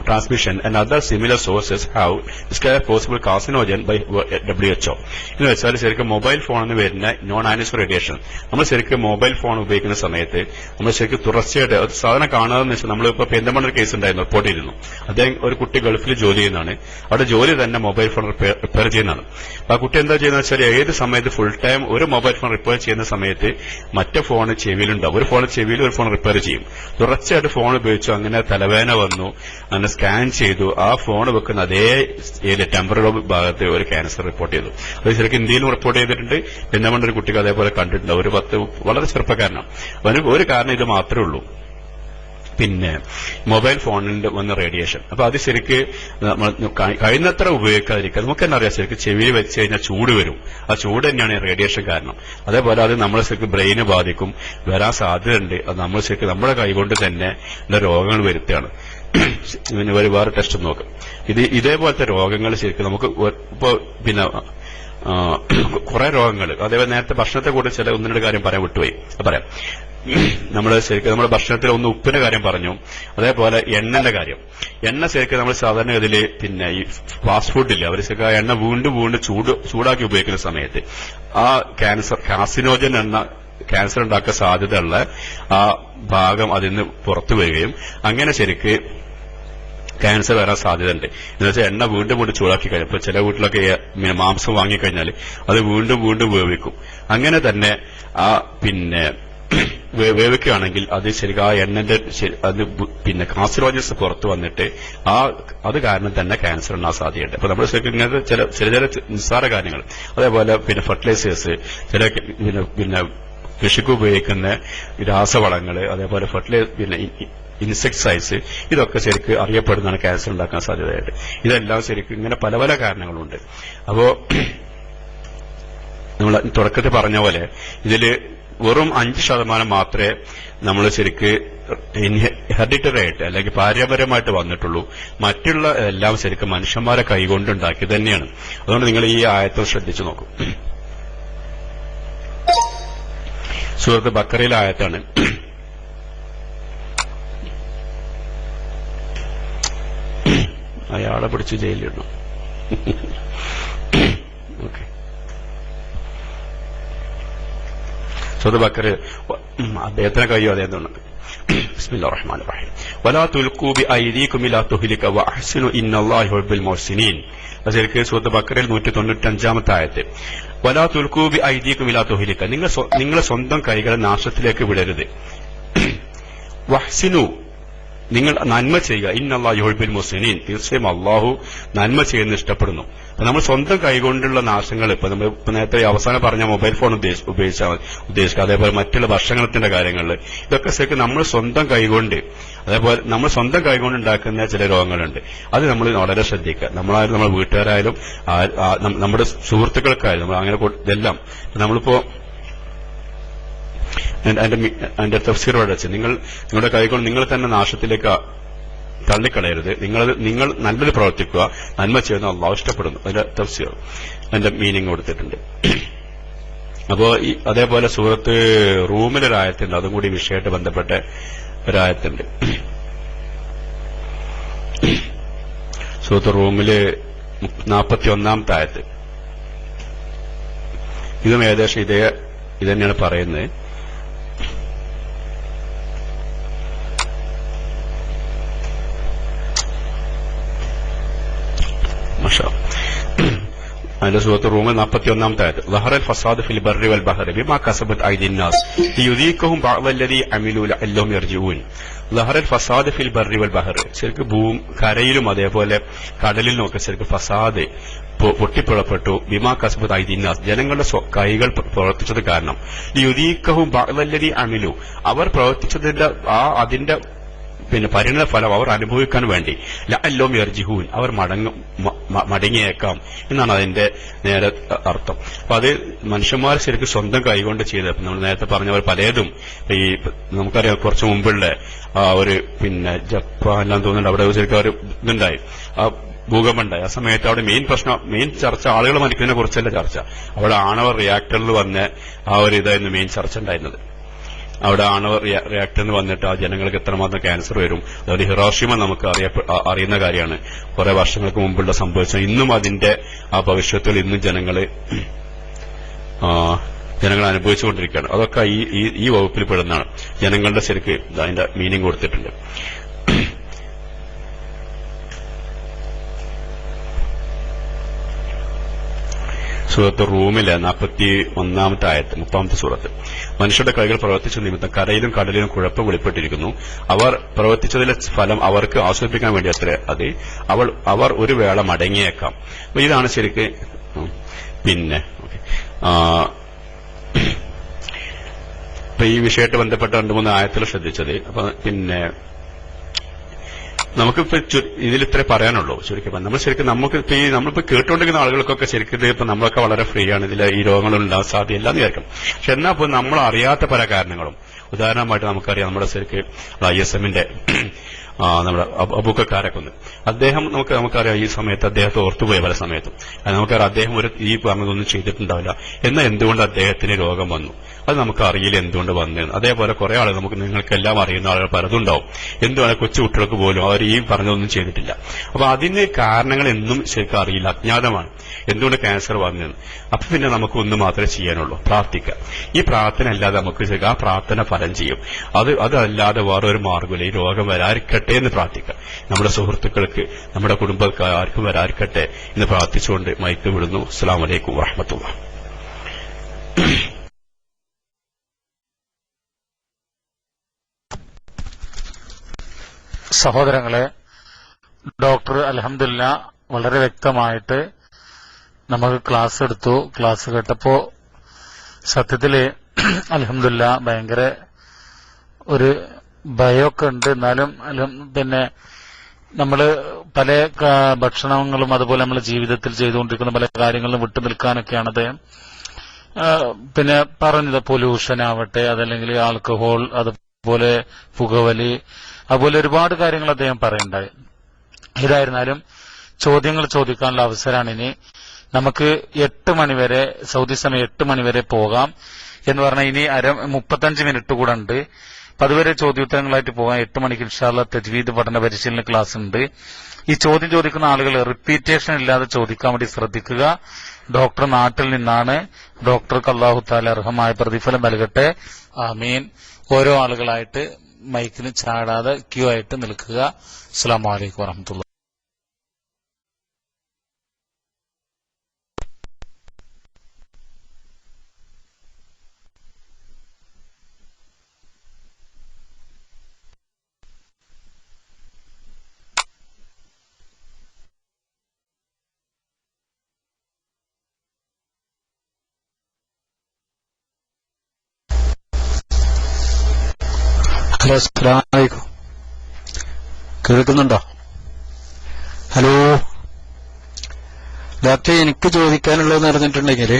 transmission and other similar sources have declared possible carcinogen by WHO. എന്ന് വെച്ചാൽ ശരിക്കും മൊബൈൽ ഫോണിൽ നിന്ന് വരുന്ന നോൺ അയണൈസിംഗ് റേഡിയേഷൻ നമ്മൾ ശരിക്കും മൊബൈൽ ഫോൺ ഉപയോഗിക്കുന്ന സമയത്ത് നമ്മൾ ശരിക്കും തുടർച്ചയായിട്ട് സാധനം കാണാതെന്ന് വെച്ചാൽ നമ്മളിപ്പോ പെരിന്തൽമണ്ണ ഒരു കേസ് ഉണ്ടായിരുന്നു, റിപ്പോർട്ട് ചെയ്തിരുന്നു. അദ്ദേഹം ഒരു കുട്ടി ഗൾഫിൽ ജോലി ചെയ്യുന്നതാണ്. അവിടെ ജോലി തന്നെ മൊബൈൽ ഫോൺ റിപ്പയർ ചെയ്യുന്നതാണ്. അപ്പൊ ആ കുട്ടി എന്താ ചെയ്യുന്നത് വെച്ചാൽ ഏത് സമയത്ത് ഫുൾ ടൈം ഒരു മൊബൈൽ ഫോൺ റിപ്പയർ ചെയ്യുന്ന സമയത്ത് മറ്റേ ഫോൺ ചെവിയിലുണ്ടാവും. ഒരു ഫോൺ ചെവിയിൽ ഒരു ഫോൺ റിപ്പയർ ചെയ്യും. തുടർച്ചയായിട്ട് ഫോൺ ഉപയോഗിച്ചു. അങ്ങനെ തലവേദന വന്നു, അങ്ങനെ സ്കാൻ ചെയ്തു. ആ ഫോൺ വെക്കുന്ന അതേ ടെമ്പറൽ ഭാഗത്ത് ഒരു ക്യാൻസർ റിപ്പോർട്ട് ചെയ്തു. അത് ശരിക്കും ഇന്ത്യയിലും റിപ്പോർട്ട് ചെയ്തിട്ടുണ്ട്. പിന്നെ ഒരു കുട്ടിക്ക് അതേപോലെ കണ്ടിട്ടുണ്ട്. ഒരു വളരെ ചെറുപ്പക്കാരനാണ്. ഒരു കാരണം ഇത് മാത്രമേ ഉള്ളൂ, പിന്നെ മൊബൈൽ ഫോണിന്റെ വന്ന റേഡിയേഷൻ. അപ്പൊ അത് ശരിക്ക് കഴിയുന്നത്ര ഉപയോഗിക്കാതിരിക്കുക. നമുക്ക് തന്നെ അറിയാം ശരിക്കും ചെവിയിൽ വെച്ച് കഴിഞ്ഞാൽ ചൂട് വരും. ആ ചൂട് തന്നെയാണ് റേഡിയേഷൻ കാരണം. അതേപോലെ അത് നമ്മളെ ശരിക്കും ബ്രെയിന് ബാധിക്കും, വരാൻ സാധ്യതയുണ്ട്. അത് നമ്മൾ ശരിക്കും നമ്മുടെ കൈകൊണ്ട് തന്നെ രോഗങ്ങൾ വരുത്തുകയാണ്. വേറെ ടെസ്റ്റ് നോക്കും. ഇതേപോലത്തെ രോഗങ്ങൾ ശരിക്കും നമുക്ക് ഇപ്പോ പിന്നെ കുറെ രോഗങ്ങൾ, അതേപോലെ നേരത്തെ ഭക്ഷണത്തെ കൂടെ ചില ഒന്ന് രണ്ട് കാര്യം പറയാൻ വിട്ടുപോയി. പറയാം, ശരിക്കും നമ്മുടെ ഭക്ഷണത്തിൽ ഒന്ന് ഉപ്പിന്റെ കാര്യം പറഞ്ഞു. അതേപോലെ എണ്ണന്റെ കാര്യം. എണ്ണ ശരിക്കും നമ്മൾ സാധാരണഗതിയിൽ പിന്നെ ഈ ഫാസ്റ്റ് ഫുഡില്ല, അവർ ശരിക്കും ആ എണ്ണ വീണ്ടും ചൂടാക്കി ഉപയോഗിക്കുന്ന സമയത്ത് ആ കാർസിനോജൻ എണ്ണ ക്യാൻസർ ഉണ്ടാക്കാൻ സാധ്യതയുള്ള ആ ഭാഗം അതിൽ നിന്ന് പുറത്തു വരികയും അങ്ങനെ ശരിക്ക് ക്യാൻസർ വരാൻ സാധ്യതയുണ്ട്. എന്ന് വെച്ചാൽ എണ്ണ വീണ്ടും ചൂടാക്കി കഴിഞ്ഞാൽ ഇപ്പൊ ചില വീട്ടിലൊക്കെ മാംസം വാങ്ങിക്കഴിഞ്ഞാൽ അത് വീണ്ടും വേവിക്കും. അങ്ങനെ തന്നെ ആ പിന്നെ വേവിക്കുകയാണെങ്കിൽ അത് ശരിക്കും ആ എണ്ണന്റെ അത് പിന്നെ കാൻസറോജൻസ് പുറത്തു വന്നിട്ട് അത് കാരണം തന്നെ ക്യാൻസർ ഉണ്ടാകാൻ സാധ്യതയുണ്ട്. അപ്പൊ നമ്മൾ ശരിക്കും ഇങ്ങനത്തെ ചില നിസ്സാര കാര്യങ്ങൾ, അതേപോലെ പിന്നെ ഫെർട്ടിലൈസേഴ്സ്, ചില പിന്നെ കൃഷിക്ക് ഉപയോഗിക്കുന്ന രാസവളങ്ങൾ, അതേപോലെ പിന്നെ ഇൻസെക്ടിസൈഡ്സ്, ഇതൊക്കെ ശരിക്കും അറിയപ്പെടുന്നതാണ് ക്യാൻസർ ഉണ്ടാക്കാൻ സാധ്യതയായിട്ട്. ഇതെല്ലാം ശരിക്കും ഇങ്ങനെ പല കാരണങ്ങളുണ്ട്. അപ്പോ നമ്മൾ തുടക്കത്തിൽ പറഞ്ഞ പോലെ ഇതില് വെറും 5% മാത്രമേ നമ്മൾ ശരിക്ക് ഹെറിഡിറ്ററി ആയിട്ട് അല്ലെങ്കിൽ പാരമ്പര്യമായിട്ട് വന്നിട്ടുള്ളൂ. മറ്റുള്ള എല്ലാം ശരിക്കും മനുഷ്യന്മാരെ കൈകൊണ്ടുണ്ടാക്കി തന്നെയാണ്. അതുകൊണ്ട് നിങ്ങൾ ഈ ആയത്ത് ശ്രദ്ധിച്ചു നോക്കൂ. സൂറത്ത് ബക്കറയിലെ ആയത്താണ്. അയാളെ പിടിച്ച് ജയിലിടണം. ഓക്കെ, സൂറത്ത് ബക്കറ അദ്ദേഹത്തിന് കഴിയും അദ്ദേഹം. ബിസ്മില്ലാഹിർ റഹ്മാനിർ റഹീം. വലാ തുൽഖൂ ബിഅയ്ദീകും ഇലാ തുഹ്ലിക വഅഹ്സിനു ഇന്നല്ലാഹ യുഹിബ്ബുൽ മുഹ്സിനീൻ. അതൊക്കെ സൂറത്ത് ബക്കറയിൽ 195-ാമത്തെ ആയത്ത്. വലാ തുൽഖൂ ബിഅയ്ദീകും ഇലാ തുഹ്ലിക, നിങ്ങളെ സ്വന്തം കൈകളെ നാശത്തിലേക്ക് വിടരുത്. വഹ്സിനു, നിങ്ങൾ നന്മ ചെയ്യുക. ഇന്നല്ലാഹു യുഹിബ്ബുൽ മുഹ്സിനീൻ, തീർച്ചയായും അള്ളാഹു നന്മ ചെയ്യുന്നത് ഇഷ്ടപ്പെടുന്നു. നമ്മൾ സ്വന്തം കൈകൊണ്ടുള്ള നാശങ്ങൾ, ഇപ്പൊ നമ്മൾ നേരത്തെ അവസാനം പറഞ്ഞ മൊബൈൽ ഫോൺ ഉദ്ദേശിക്കുക, അതേപോലെ മറ്റുള്ള ഭക്ഷണത്തിന്റെ കാര്യങ്ങളിൽ, ഇതൊക്കെ ശരിക്കും നമ്മൾ സ്വന്തം കൈകൊണ്ട്, അതേപോലെ നമ്മൾ സ്വന്തം കൈകൊണ്ട് ഉണ്ടാക്കുന്ന ചില രോഗങ്ങളുണ്ട്. അത് നമ്മൾ വളരെ ശ്രദ്ധിക്കുക. നമ്മളായാലും നമ്മുടെ വീട്ടുകാരായാലും നമ്മുടെ സുഹൃത്തുക്കൾക്കായാലും നമ്മൾ അങ്ങനെ ഇതെല്ലാം നമ്മളിപ്പോ അതിന്റെ തഫ്സീർ പഠിച്ച് നിങ്ങളുടെ കൈകൊണ്ട് നിങ്ങൾ തന്നെ നാശത്തിലേക്ക് തള്ളിക്കളയരുത്. നിങ്ങൾ നല്ലത് പ്രവർത്തിക്കുക, നന്മ ചെയ്യുന്ന അള്ളാഹു ഇഷ്ടപ്പെടുന്നു. അതിന്റെ തഫ്സീർ അതിന്റെ മീനിങ് കൊടുത്തിട്ടുണ്ട്. അപ്പോ അതേപോലെ സൂറത്ത് റൂമിലൊരായത്തുണ്ട്, അതും കൂടി വിഷയമായിട്ട് ബന്ധപ്പെട്ട ഒരായത്തുണ്ട്. സൂറത്ത് റൂമില് 41-ാമത്തെ ആയത്ത്. ഇതും ഏകദേശം ഇത് തന്നെയാണ് പറയുന്നത്. അതിന്റെ സൂറത്ത് റൂമിൽ 41-ാമത്തെ ആയത്ത്. ളഹറൽ ഫസാദ് ഫിൽ ബർരി വൽ ബഹരി ബിമാ കസബത് ഐദിൻ നാസ് ലിയുദീഖുഹും ബഅദല്ലദീ അമിലൂ ലഅല്ലഹും യർജിഊൻ. ളഹറൽ ഫസാദ് ഫിൽ ബർരി വൽ ബഹരി, ശരിക്കും കരയിലും അതേപോലെ കടലിലും ഒക്കെ ശരിക്കും ഫസാദ് പൊട്ടിപ്പുറപ്പെട്ടു. ബിമാ കസബത് ഐദിൻ നാസ്, ജനങ്ങളുടെ കൈകൾ പ്രവർത്തിച്ചത് കാരണം. ലിയുദീഖുഹും ബഅദല്ലദീ അമിലൂ, അവർ പ്രവർത്തിച്ചതിന്റെ അതിന്റെ പരിണത ഫലം അവർ അനുഭവിക്കാൻ വേണ്ടി. ലഅല്ലഹും യർജിഊൻ, അവർ മടങ്ങിയേക്കാം എന്നാണ് അതിന്റെ നേരെ അർത്ഥം. അപ്പൊ അത് മനുഷ്യന്മാർ ശരിക്കും സ്വന്തം കൈകൊണ്ട് ചെയ്തത്. നമ്മൾ നേരത്തെ പറഞ്ഞവർ പലതും ഈ നമുക്കറിയാം, കുറച്ചു മുമ്പുള്ള ഒരു ജപ്പാനിലാന്ന് തോന്നുന്നുണ്ട്, അവിടെ ശരിക്കും ഒരു ഇതുണ്ടായി, ഭൂകമ്പമുണ്ടായി. ആ സമയത്ത് അവിടെ മെയിൻ ചർച്ച ആളുകൾ മരിക്കുന്നതിനെ കുറിച്ചല്ല ചർച്ച, അവിടെ ആണവ റിയാക്ടറിൽ വന്ന ആ ഒരു ഇതായിരുന്നു മെയിൻ ചർച്ച ഉണ്ടായിരുന്നത്. അവിടെ ആണവ റിയാക്ടറിന് വന്നിട്ട് ആ ജനങ്ങൾക്ക് എത്രമാത്രം ക്യാൻസർ വരും. അതായത് ഹിറോഷിമ നമുക്ക് അറിയുന്ന കാര്യമാണ്, കുറെ വർഷങ്ങൾക്ക് മുമ്പുള്ള സംഭവിച്ചത്. ഇന്നും അതിന്റെ ആ ഭവിഷ്യത്തിൽ ഇന്നും ജനങ്ങൾ അനുഭവിച്ചുകൊണ്ടിരിക്കുകയാണ്. അതൊക്കെ ഈ വകുപ്പിൽ പെടുന്നതാണ്. ജനങ്ങളുടെ ശരിക്ക് അതിന്റെ മീനിങ് കൊടുത്തിട്ടുണ്ട്. സൂറത്ത് റൂമിലെ 41-ാമത്തെ ആയത്ത്, 30-ാമത്തെ സൂറത്ത്. മനുഷ്യരുടെ കൈകൾ പ്രവർത്തിച്ച നിമിത്തം കരയിലും കടലിലും കുഴപ്പം വെളിപ്പെട്ടിരിക്കുന്നു. അവർ പ്രവർത്തിച്ചതിലെ ഫലം അവർക്ക് ആസ്വദിപ്പിക്കാൻ വേണ്ടി അത്രേ അത്. അവർ ഒരു വേള മടങ്ങിയേക്കാം. അപ്പൊ ഇതാണ് ശരിക്ക് ഇപ്പൊ ഈ വിഷയമായിട്ട് ബന്ധപ്പെട്ട 2-3 ആയത്തിൽ ശ്രദ്ധിച്ചത്. അപ്പൊ നമുക്കിപ്പോ ഇതിൽ ഇത്രേ പറയാനുള്ളൂ. ശരിക്കും നമ്മൾ ശരിക്കും നമ്മളിപ്പോ കേട്ടുകൊണ്ടിരിക്കുന്ന ആളുകൾക്കൊക്കെ ശരിക്കും ഇപ്പൊ നമ്മളൊക്കെ വളരെ ഫ്രീ ആണ്, ഇതിൽ ഈ രോഗങ്ങളുണ്ടാകാൻ സാധ്യതയില്ല എന്ന് വിചാരിക്കും. പക്ഷെ എന്നാ ഇപ്പോൾ നമ്മൾ അറിയാത്ത പല കാരണങ്ങളും, ഉദാഹരണമായിട്ട് നമുക്കറിയാം നമ്മുടെ ശരിക്കും ISMന്റെ നമ്മുടെ അബൂക്കക്കാരൊക്കെ അദ്ദേഹം നമുക്കറിയാം ഈ സമയത്ത് അദ്ദേഹത്തെ ഓർത്തുപോയ പല സമയത്തും. നമുക്കറിയാം അദ്ദേഹം ഈ പറഞ്ഞതൊന്നും ചെയ്തിട്ടുണ്ടാവില്ല. എന്നാൽ എന്തുകൊണ്ട് അദ്ദേഹത്തിന് രോഗം വന്നു അത് നമുക്ക് അറിയില്ല, എന്തുകൊണ്ട് വന്നതെന്ന്. അതേപോലെ കുറെ ആളുകൾ നിങ്ങൾക്കെല്ലാം അറിയുന്ന ആളുകൾ പലതും ഉണ്ടാവും. എന്തുകൊണ്ട് കൊച്ചു കുട്ടികൾക്ക് പോലും അവർ ഈ പറഞ്ഞതൊന്നും ചെയ്തിട്ടില്ല. അപ്പൊ അതിന് കാരണങ്ങൾ എന്നും ശരിക്കും അറിയില്ല, അജ്ഞാതമാണ്, എന്തുകൊണ്ട് ക്യാൻസർ വന്നതെന്ന്. അപ്പൊ പിന്നെ നമുക്ക് ഒന്ന് മാത്രമേ ചെയ്യാനുള്ളൂ, പ്രാർത്ഥിക്കുക. ഈ പ്രാർത്ഥന അല്ലാതെ നമുക്ക് ശരിക്കും ആ പ്രാർത്ഥന ഫലം ചെയ്യും. അതല്ലാതെ വേറൊരു മാർഗ്ഗമില്ല. ഈ രോഗം വരാതിരിക്കട്ടെ എന്ന് പ്രാർത്ഥിക്കുക. നമ്മുടെ സുഹൃത്തുക്കൾക്ക്, നമ്മുടെ കുടുംബക്കാർ ആർക്കും വരാതിരിക്കട്ടെ എന്ന് പ്രാർത്ഥിച്ചുകൊണ്ട് മൈക്ക് വിടുന്നു. അസ്സലാമു അലൈക്കും വറഹ്മത്തുള്ളാഹി. സഹോദരങ്ങളെ, ഡോക്ടർ അൽഹംദുലില്ലാ വളരെ വ്യക്തമായിട്ട് നമുക്ക് ക്ലാസ് എടുത്തു. ക്ലാസ് കേട്ടപ്പോ സത്യത്തില് അൽഹംദുലില്ലാ ഭയങ്കര ഒരു ഭയമൊക്കെ ഉണ്ട്. എന്നാലും നമ്മള് പല ഭക്ഷണങ്ങളും അതുപോലെ നമ്മളെ ജീവിതത്തിൽ ചെയ്തുകൊണ്ടിരിക്കുന്ന പല കാര്യങ്ങളും വിട്ടു നിൽക്കാനൊക്കെയാണ് അദ്ദേഹം പറഞ്ഞത്. പൊല്യൂഷൻ ആവട്ടെ, അതല്ലെങ്കിൽ ആൽക്കഹോൾ, അതുപോലെ പുകവലി, അതുപോലെ ഒരുപാട് കാര്യങ്ങൾ അദ്ദേഹം പറയുണ്ടായി. ഏതായിരുന്നാലും ചോദ്യങ്ങൾ ചോദിക്കാനുള്ള അവസരമാണ് ഇനി. നമുക്ക് 8 മണിവരെ, സൗദി സമയം 8 മണിവരെ പോകാം. എന്ന് പറഞ്ഞാൽ ഇനി 35 മിനിറ്റ് കൂടെ ഉണ്ട്. അപ്പൊ അതുവരെ ചോദ്യോത്തരങ്ങളായിട്ട് പോകാൻ 8 മണിക്ക് ഇൻഷാ അല്ലാഹ് തജ്വീദ് പഠന പരിശീലന ക്ലാസ് ഉണ്ട്. ഈ ചോദ്യം ചോദിക്കുന്ന ആളുകൾ റിപ്പീറ്റേഷൻ ഇല്ലാതെ ചോദിക്കാൻ വേണ്ടി ശ്രദ്ധിക്കുക. ഡോക്ടർ നാട്ടിൽ നിന്നാണ്. ഡോക്ടർക്ക് അല്ലാഹു തആല അർഹമായ പ്രതിഫലം നൽകട്ടെ. ആമീൻ. ഓരോ ആളുകളായിട്ട് മൈക്കിന് ചാടാതെ ക്യൂ ആയിട്ട് നിൽക്കുക. അസ്സലാമു അലൈക്കും വറഹ്മത്തുള്ളാഹി. ഹലോ, അസ്സലാമു അലൈക്കും. കേൾക്കുന്നുണ്ടോ? ഹലോ ഡോക്ടർ, എനിക്ക് ചോദിക്കാനുള്ളതെന്ന് പറഞ്ഞിട്ടുണ്ടെങ്കിൽ,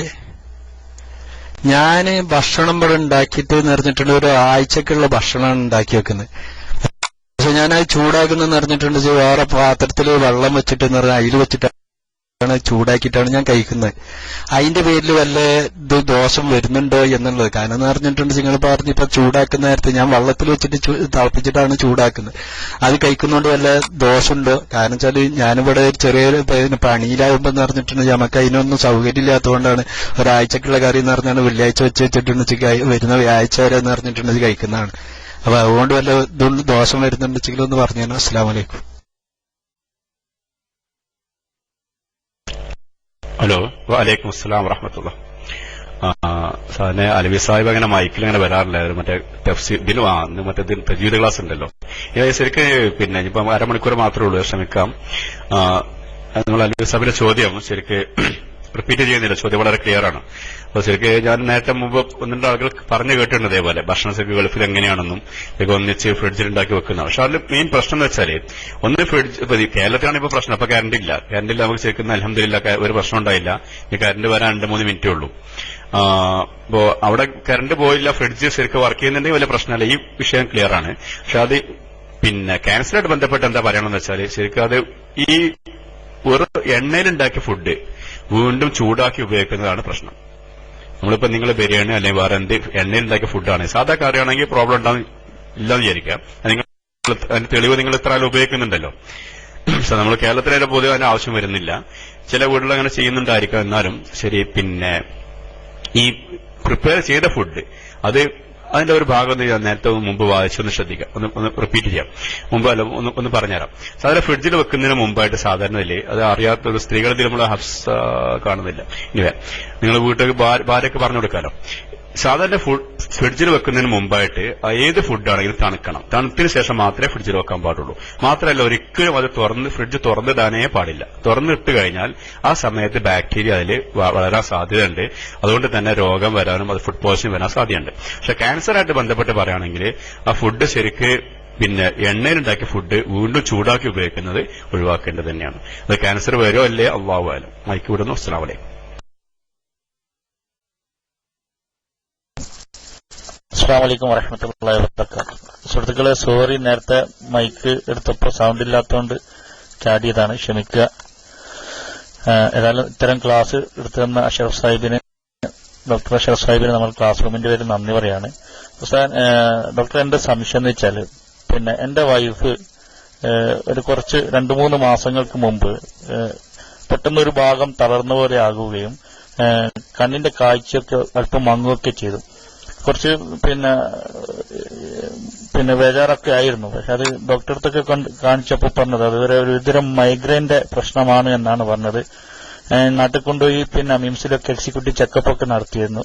ഞാന് ഭക്ഷണം ഇവിടെ ഉണ്ടാക്കിയിട്ട് പറഞ്ഞിട്ടുണ്ട് ഒരു ആഴ്ചക്കുള്ള ഭക്ഷണമാണ് ഉണ്ടാക്കി വെക്കുന്നത്. പക്ഷെ ഞാനത് ചൂടാക്കുന്നതെന്ന് പറഞ്ഞിട്ടുണ്ടെങ്കിൽ വേറെ പാത്രത്തിൽ വെള്ളം വെച്ചിട്ട് പറഞ്ഞാൽ അതിൽ വെച്ചിട്ടാണ് ചൂടാക്കിയിട്ടാണ് ഞാൻ കഴിക്കുന്നത്. അതിന്റെ പേരിൽ വല്ല ഇത് ദോഷം വരുന്നുണ്ടോ എന്നുള്ളത്. കാരണം എന്ന് പറഞ്ഞിട്ടുണ്ട്, നിങ്ങൾ പറഞ്ഞിപ്പോ ചൂടാക്കുന്ന നേരത്തെ ഞാൻ വെള്ളത്തിൽ വെച്ചിട്ട് തിളപ്പിച്ചിട്ടാണ് ചൂടാക്കുന്നത്. അത് കഴിക്കുന്നതുകൊണ്ട് വല്ല ദോഷമുണ്ടോ? കാരണം വെച്ചാൽ ഞാനിവിടെ ചെറിയൊരു പണിയിലാകുമ്പോ എന്ന് പറഞ്ഞിട്ടുണ്ട് നമുക്ക് അതിനൊന്നും സൗകര്യം ഇല്ലാത്തതുകൊണ്ടാണ് ഒരാഴ്ചക്കുള്ള കറി എന്ന് പറഞ്ഞാൽ വെള്ളിയാഴ്ച വെച്ചിട്ടുണ്ട് വരുന്ന വ്യാഴ്ച വരെ എന്ന് പറഞ്ഞിട്ടുണ്ട് കഴിക്കുന്നതാണ്. അപ്പൊ അതുകൊണ്ട് വല്ല ഇതൊന്നും ദോഷം വരുന്നുണ്ടെങ്കിലും ഒന്ന് പറഞ്ഞു തരണം. അസ്സലാമു അലൈക്കും. ഹലോ, വലൈക്കും അസ്സലാം വറഹ്മത്തുള്ളാഹി. സാറിന് അലവി സാഹിബ് അങ്ങനെ മൈക്കിൽ അങ്ങനെ വരാറില്ല. മറ്റേ ഇതിനും മറ്റേ തജ്വീദ് ക്ലാസ് ഉണ്ടല്ലോ. ശരിക്ക് പിന്നെ ഇപ്പം അരമണിക്കൂർ മാത്രമേ ഉള്ളൂ, ശ്രമിക്കാം. നമ്മൾ അലവി സാഹിബിന്റെ ചോദ്യം ശരിക്ക് റിപ്പീറ്റ് ചെയ്യുന്നില്ല. ചോദ്യം വളരെ ക്ലിയർ ആണ്. അപ്പൊ ശരിക്ക് ഞാൻ നേരത്തെ മുമ്പ് 1-2 ആളുകൾ പറഞ്ഞു കേട്ടിട്ടുണ്ട് ഇതേപോലെ ഭക്ഷണം ശരിക്കും ഗൾഫിൽ എങ്ങനെയാണെന്നും ഇതൊക്കെ ഒന്നിച്ച് ഫ്രിഡ്ജിൽ ഉണ്ടാക്കി വെക്കുന്നതാണ്. പക്ഷെ അതിൽ മെയിൻ പ്രശ്നം എന്ന് വെച്ചാല് ഒന്ന് ഫ്രിഡ്ജ് കേരളത്തിലാണ് ഇപ്പൊ പ്രശ്നം. അപ്പൊ കറണ്ട് ഇല്ല. നമുക്ക് ശരിക്കും അൽഹംദുലില്ലാഹ് ഒരു പ്രശ്നം ഉണ്ടായില്ല. ഈ കറണ്ട് വരാൻ 2-3 മിനിറ്റേ ഉള്ളൂ. അപ്പോ അവിടെ കറണ്ട് പോയില്ല, ഫ്രിഡ്ജ് ശരിക്കും വർക്ക് ചെയ്യുന്നുണ്ടെങ്കിൽ വലിയ പ്രശ്നമല്ല. ഈ വിഷയം ക്ലിയർ ആണ്. പക്ഷെ അത് പിന്നെ ക്യാൻസറായിട്ട് ബന്ധപ്പെട്ട് എന്താ പറയണമെന്ന് വെച്ചാല് ശരിക്കും അത് ഈ ഒരു എണ്ണയിലുണ്ടാക്കിയ ഫുഡ് വീണ്ടും ചൂടാക്കി ഉപയോഗിക്കുന്നതാണ് പ്രശ്നം. നമ്മളിപ്പോ നിങ്ങൾ ബിരിയാണി അല്ലെങ്കിൽ വേറെ എന്ത് എണ്ണയിലുണ്ടാക്കിയ ഫുഡാണ്, സാധാ കറിയാണെങ്കിൽ പ്രോബ്ലം ഉണ്ടാവും ഇല്ലാന്ന് വിചാരിക്കാം. അതിന്റെ തെളിവ് നിങ്ങൾ ഇത്ര ഉപയോഗിക്കുന്നുണ്ടല്ലോ. പക്ഷെ നമ്മൾ കേരളത്തിലെ പൊതുവെ അതിന് ആവശ്യം വരുന്നില്ല. ചില വീടുകൾ അങ്ങനെ ചെയ്യുന്നുണ്ടായിരിക്കാം. എന്നാലും ശരി, പിന്നെ ഈ പ്രിപ്പയർ ചെയ്ത ഫുഡ് അത് അതിന്റെ ഒരു ഭാഗം ഞാൻ നേരത്തെ മുമ്പ് വായിച്ചൊന്ന് ശ്രദ്ധിക്കാം. ഒന്ന് റിപ്പീറ്റ് ചെയ്യാം. മുമ്പ് അല്ല ഒന്ന് പറഞ്ഞുതരാം. സാധാരണ ഫ്രിഡ്ജിൽ വെക്കുന്നതിന് മുമ്പായിട്ട് സാധാരണയില്ലേ അത് അറിയാത്ത ഒരു സ്ത്രീകളിൽ നമ്മൾ ഹഫ്സ കാണുന്നില്ല. ഇനി നിങ്ങൾ വീട്ടിൽ ഭാര്യയ്ക്ക് പറഞ്ഞു കൊടുക്കാലോ. സാധാരണ ഫ്രിഡ്ജിൽ വെക്കുന്നതിന് മുമ്പായിട്ട് ഏത് ഫുഡാണെങ്കിലും തണുക്കണം. തണുത്തിന് ശേഷം മാത്രമേ ഫ്രിഡ്ജിൽ വെക്കാൻ പാടുള്ളൂ. മാത്രമല്ല ഒരിക്കലും അത് ഫ്രിഡ്ജ് തുറന്നിടാനേ പാടില്ല. തുറന്നിട്ട് കഴിഞ്ഞാൽ ആ സമയത്ത് ബാക്ടീരിയ അതിൽ വളരാൻ സാധ്യതയുണ്ട്. അതുകൊണ്ട് തന്നെ രോഗം വരാനും അത് ഫുഡ് പോയ്സൺ വരാൻ സാധ്യതയുണ്ട്. പക്ഷെ ക്യാൻസറായിട്ട് ബന്ധപ്പെട്ട് പറയുകയാണെങ്കിൽ ആ ഫുഡ് ശരിക്ക് പിന്നെ എണ്ണയിലുണ്ടാക്കിയ ഫുഡ് വീണ്ടും ചൂടാക്കി ഉപയോഗിക്കുന്നത് ഒഴിവാക്കേണ്ടത് തന്നെയാണ്. അത് ക്യാൻസർ വരുമോ അല്ലേ അല്ലാഹു അഅലം. മൈക്ക് വിടുന്നു. അസ്സലാമു അലൈക്കും. അസ്സലാമു അലൈക്കും വറഹ്മത്തുള്ളാഹി വബറകാതുഹു. സുഹൃത്തുക്കളെ, സോറി, നേരത്തെ മൈക്ക് എടുത്തപ്പോൾ സൗണ്ട് ഇല്ലാത്തതുകൊണ്ട് ചാടിയതാണ്, ക്ഷമിക്കുക. ഏതായാലും ഇത്തരം ക്ലാസ് എടുത്തു തന്ന അഷറഫ് സാഹിബിന്, ഡോക്ടർ അഷറഫ് സാഹിബിന് നമ്മൾ ക്ലാസ് റൂമിന്റെ പേര് നന്ദി പറയാണ്. ഡോക്ടർ, എന്റെ സംശയം എന്ന് വെച്ചാൽ പിന്നെ എന്റെ വൈഫ് ഒരു കുറച്ച് 2-3 മാസങ്ങൾക്ക് മുമ്പ് പെട്ടെന്നൊരു ഭാഗം തളർന്ന പോലെ ആകുകയും കണ്ണിന്റെ കാഴ്ചയൊക്കെ അല്പം മങ്ങുകയൊക്കെ ചെയ്തു. കുറച്ച് പിന്നെ ബേജാറൊക്കെ ആയിരുന്നു. പക്ഷെ അത് ഡോക്ടറെ അടുത്തൊക്കെ കാണിച്ചപ്പോൾ പറഞ്ഞത് അതുവരെ ഒരു ഇത്തരം മൈഗ്രെയിന്റെ പ്രശ്നമാണ് എന്നാണ് പറഞ്ഞത്. നാട്ടിൽ കൊണ്ടുപോയി പിന്നെ മിംസിലൊക്കെ എക്സിക്യൂട്ടീവ് ചെക്കപ്പ് ഒക്കെ നടത്തിയിരുന്നു.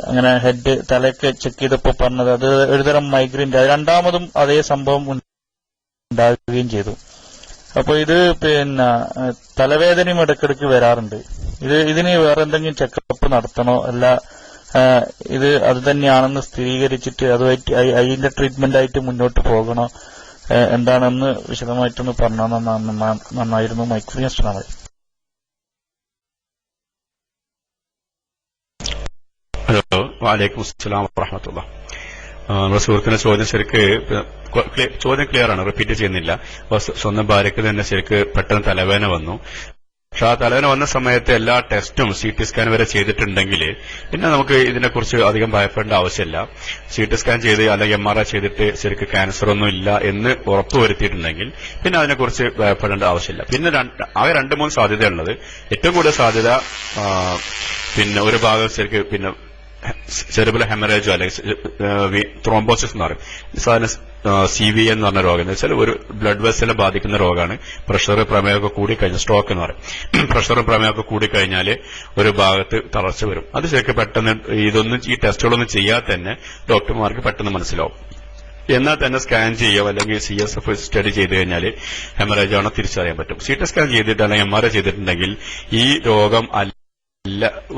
അങ്ങനെ ഹെഡ് തലയൊക്കെ ചെക്ക് ചെയ്തപ്പോൾ പറഞ്ഞത് അത് ഒരുതരം മൈഗ്രെയിന്റെ. രണ്ടാമതും അതേ സംഭവം ഉണ്ടാവുകയും ചെയ്തു. അപ്പൊ ഇത് പിന്നെ തലവേദനയും ഇടയ്ക്കിടയ്ക്ക് വരാറുണ്ട്. ഇതിന് വേറെ എന്തെങ്കിലും ചെക്കപ്പ് നടത്തണോ, അല്ല ഇത് അത് തന്നെയാണെന്ന് സ്ഥിരീകരിച്ചിട്ട് അതുമായിട്ട് അതിന്റെ ട്രീറ്റ്മെന്റ് ആയിട്ട് മുന്നോട്ട് പോകണോ, എന്താണെന്ന് വിശദമായിട്ടൊന്ന് പറഞ്ഞാൽ നന്നായിരുന്നു. Microphone start. ഹലോ, വലൈക്കും അസ്സലാം വറഹ്മത്തുള്ളാഹി. നമ്മുടെ സുഹൃത്തിന്റെ ചോദ്യം ശരിക്ക് ചോദ്യം ക്ലിയർ ആണ്, റിപ്പീറ്റ് ചെയ്യുന്നില്ല. സ്വന്തം ഭാര്യയ്ക്ക് തന്നെ ശരിക്ക് പെട്ടെന്ന് തലവേദന വന്നു. പക്ഷെ ആ തലവേദന വന്ന സമയത്ത് എല്ലാ ടെസ്റ്റും CT സ്കാൻ വരെ ചെയ്തിട്ടുണ്ടെങ്കിൽ പിന്നെ നമുക്ക് ഇതിനെക്കുറിച്ച് അധികം ഭയപ്പെടേണ്ട ആവശ്യമില്ല. CT സ്കാൻ ചെയ്ത് അല്ലെങ്കിൽ MRI ചെയ്തിട്ട് ശരിക്കും ക്യാൻസർ ഒന്നും ഇല്ല എന്ന് ഉറപ്പുവരുത്തിയിട്ടുണ്ടെങ്കിൽ പിന്നെ അതിനെക്കുറിച്ച് ഭയപ്പെടേണ്ട ആവശ്യമില്ല. പിന്നെ ആകെ 2-3 സാധ്യതയുള്ളത്. ഏറ്റവും കൂടുതൽ സാധ്യത പിന്നെ ഒരു ഭാഗം ശരിക്കും പിന്നെ സെറിബ്രൽ ഹെമറേജോ അല്ലെങ്കിൽ ത്രോംബോസിസ് എന്ന് പറയും. സാധാരണ CVA എന്ന് പറഞ്ഞ രോഗം എന്ന് വെച്ചാൽ ഒരു ബ്ലഡ് വെസലിനെ ബാധിക്കുന്ന രോഗമാണ്. പ്രഷർ പ്രമേയമൊക്കെ കൂടിക്കഴിഞ്ഞാൽ സ്ട്രോക്ക് എന്ന് പറയും. പ്രഷറും പ്രമേയമൊക്കെ കൂടിക്കഴിഞ്ഞാൽ ഒരു ഭാഗത്ത് തളർച്ച വരും. അത് ശരിക്കും പെട്ടെന്ന് ഈ ടെസ്റ്റുകളൊന്നും ചെയ്യാതെ തന്നെ ഡോക്ടർമാർക്ക് പെട്ടെന്ന് മനസ്സിലാവും. എന്നാൽ തന്നെ സ്കാൻ ചെയ്യുക അല്ലെങ്കിൽ CSF സ്റ്റഡി ചെയ്ത് കഴിഞ്ഞാൽ ഹെമറേജ് ആണോ തിരിച്ചറിയാൻ പറ്റും. CT സ്കാൻ ചെയ്തിട്ട് അല്ലെങ്കിൽ MRI ചെയ്തിട്ടുണ്ടെങ്കിൽ ഈ രോഗം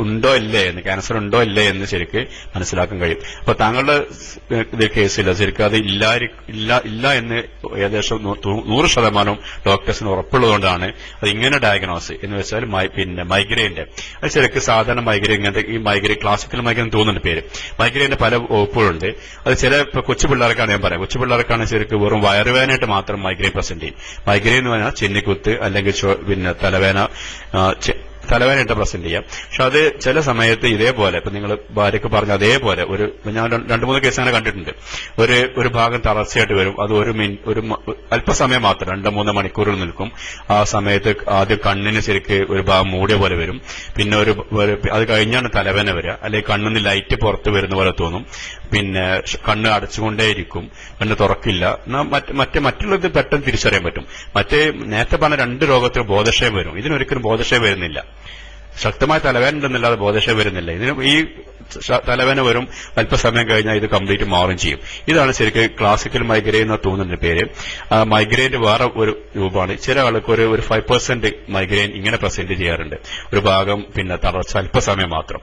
ഉണ്ടോ ഇല്ലേ എന്ന്, ക്യാൻസർ ഉണ്ടോ ഇല്ലേ എന്ന് ശരിക്ക് മനസ്സിലാക്കാൻ കഴിയും. അപ്പൊ താങ്കളുടെ കേസില്ല ശരിക്കും അത് ഇല്ല എന്ന് ഏകദേശം 100% ഡോക്ടേഴ്സിന് ഉറപ്പുള്ളതുകൊണ്ടാണ് അത് ഇങ്ങനെ ഡയഗ്നോസ് എന്ന് വെച്ചാൽ പിന്നെ മൈഗ്രെയിന്റെ അത് ശരിക്കും സാധാരണ മൈഗ്രെയിൻ ഇങ്ങനത്തെ ഈ മൈഗ്രെയിൻ ക്ലാസിക്കൽ മൈഗ്രെയിൻ തോന്നുന്നുണ്ട് പേര്. മൈഗ്രെയിന്റെ പല വകുപ്പുകളുണ്ട്. അത് ചില കൊച്ചു പിള്ളേർക്കാണ് ഞാൻ പറയാം. കൊച്ചു പിള്ളേർക്കാണ് ശരിക്കും വെറും വയറുവേദനയായിട്ട് മാത്രം മൈഗ്രെയിൻ പ്രസന്റ് ചെയ്യും. മൈഗ്രെയിൻ എന്ന് പറഞ്ഞാൽ ചെന്നിക്കുത്ത് അല്ലെങ്കിൽ പിന്നെ തലവേദനയായിട്ട് പ്രസന്റ് ചെയ്യാം. പക്ഷെ അത് ചില സമയത്ത് ഇതേപോലെ ഇപ്പൊ നിങ്ങൾ ഭാര്യക്ക് പറഞ്ഞ അതേപോലെ ഞാൻ 2-3 കേസ് അങ്ങനെ കണ്ടിട്ടുണ്ട്. ഒരു ഭാഗം തളർച്ചയായിട്ട് വരും. അത് ഒരു അല്പസമയം മാത്രം 2-3 മണിക്കൂറിൽ നിൽക്കും. ആ സമയത്ത് ആദ്യം കണ്ണിന് ശരിക്ക് ഒരു ഭാഗം മൂടിയ പോലെ വരും. പിന്നെ അത് കഴിഞ്ഞാണ് തലവേദന വരിക. അല്ലെങ്കിൽ കണ്ണിന് ലൈറ്റ് പുറത്ത് വരുന്ന പോലെ തോന്നും. പിന്നെ കണ്ണ് അടച്ചുകൊണ്ടേയിരിക്കും, കണ്ണ് തുറക്കില്ല. മറ്റുള്ളത് പെട്ടെന്ന് തിരിച്ചറിയാൻ പറ്റും. നേരത്തെ പറഞ്ഞ 2 രോഗത്തിന് ബോധക്ഷയം വരും. ഇതിനൊരിക്കലും ബോധക്ഷയം വരുന്നില്ല. ശക്തമായ തലവേദന ഉണ്ടെന്നല്ലാതെ ബോധക്ഷയം വരുന്നില്ല. ഇതിന് ഈ തലവേദന വരും, അല്പസമയം കഴിഞ്ഞാൽ ഇത് കംപ്ലീറ്റ് മാറും ചെയ്യും. ഇതാണ് ശരിക്കും ക്ലാസിക്കൽ മൈഗ്രെയിൻ എന്ന് തോന്നുന്ന പേര്. മൈഗ്രെയിന്റെ വേറെ ഒരു രൂപമാണ്. ചില ആൾക്ക് ഒരു 5% മൈഗ്രെയിൻ ഇങ്ങനെ പ്രസന്റ് ചെയ്യാറുണ്ട്. ഒരു ഭാഗം പിന്നെ തളർച്ച അല്പസമയം മാത്രം.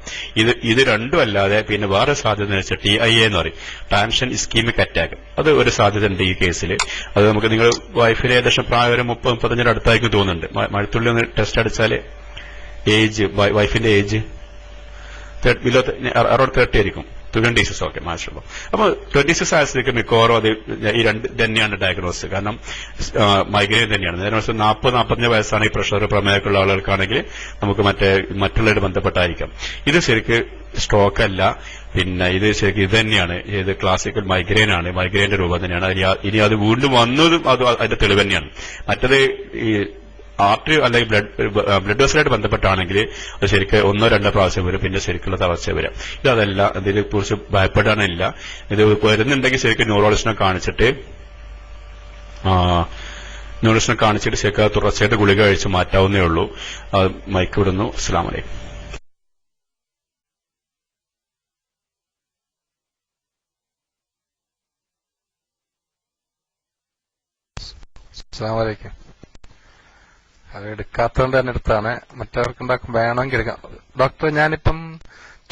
ഇത് രണ്ടും അല്ലാതെ പിന്നെ വേറെ സാധ്യത എന്ന് വെച്ചാൽ TIA എന്ന് പറയും, ടെൻഷൻ ഇസ്കീമിക് അറ്റാക്ക്. അത് ഒരു സാധ്യത ഉണ്ട് ഈ കേസിൽ. അത് നമുക്ക് നിങ്ങൾ വൈഫിന് ഏകദേശം പ്രായം ഒരു 30-35 അടുത്തായിരിക്കും തോന്നുന്നുണ്ട്. മഴത്തുള്ളി ഒന്ന് ടെസ്റ്റ് അടിച്ചാല് വൈഫിന്റെ ഏജ് അറൌണ്ട് 30 ആയിരിക്കും. 26 ഓക്കെ മാഷുള്ളൂ. അപ്പൊ 26 ആയതിലേക്ക് മിക്കവാറും അത് ഈ 2 തന്നെയാണ് ഡയഗ്നോസ്. കാരണം മൈഗ്രെയിൻ തന്നെയാണ്. നേരെ 40-45 വയസ്സാണ് ഈ പ്രഷർ പ്രമേയമൊക്കെയുള്ള ആളുകൾക്കാണെങ്കിൽ നമുക്ക് മറ്റുള്ളവരുടെ ബന്ധപ്പെട്ടായിരിക്കാം. ഇത് ശരിക്ക് സ്ട്രോക്ക് അല്ല. പിന്നെ ഇത് ശരിക്കും ഇത് തന്നെയാണ്. ഇത് ക്ലാസിക്കൽ മൈഗ്രെയിൻ ആണ്. മൈഗ്രെയിന്റെ രൂപം തന്നെയാണ്. ഇനി അത് വീണ്ടും വന്നതും അത് അതിന്റെ തെളിവ് തന്നെയാണ്. മറ്റത് ഈ ആർട്ടറി അല്ലെങ്കിൽ ബ്ലഡ് വെസലായിട്ട് ബന്ധപ്പെട്ടാണെങ്കിൽ അത് ശരിക്കും 1-2 പ്രാവശ്യം വരും. പിന്നെ ശരിക്കുള്ള തളർച്ച വരും. ഇതല്ല, ഇതിനെ കുറിച്ച് ഭയപ്പെടാനില്ല. ഇത് വരുന്നുണ്ടെങ്കിൽ ശരിക്കും ന്യൂറോളജിസ്റ്റിനെ കാണിച്ചിട്ട് ശരിക്കും തുടർച്ചയായിട്ട് ഗുളിക കഴിച്ച് മാറ്റാവുന്നേ ഉള്ളൂ. മൈക്ക് വിടുന്നു. അസ്സലാമു അലൈക്കും. അസ്സലാമു അലൈക്കും. അത് എടുക്കാത്തതുകൊണ്ട് തന്നെ എടുത്താണ്. മറ്റവർക്കുണ്ടാക്കും വേണമെങ്കിൽ എടുക്കാം. ഡോക്ടർ, ഞാനിപ്പം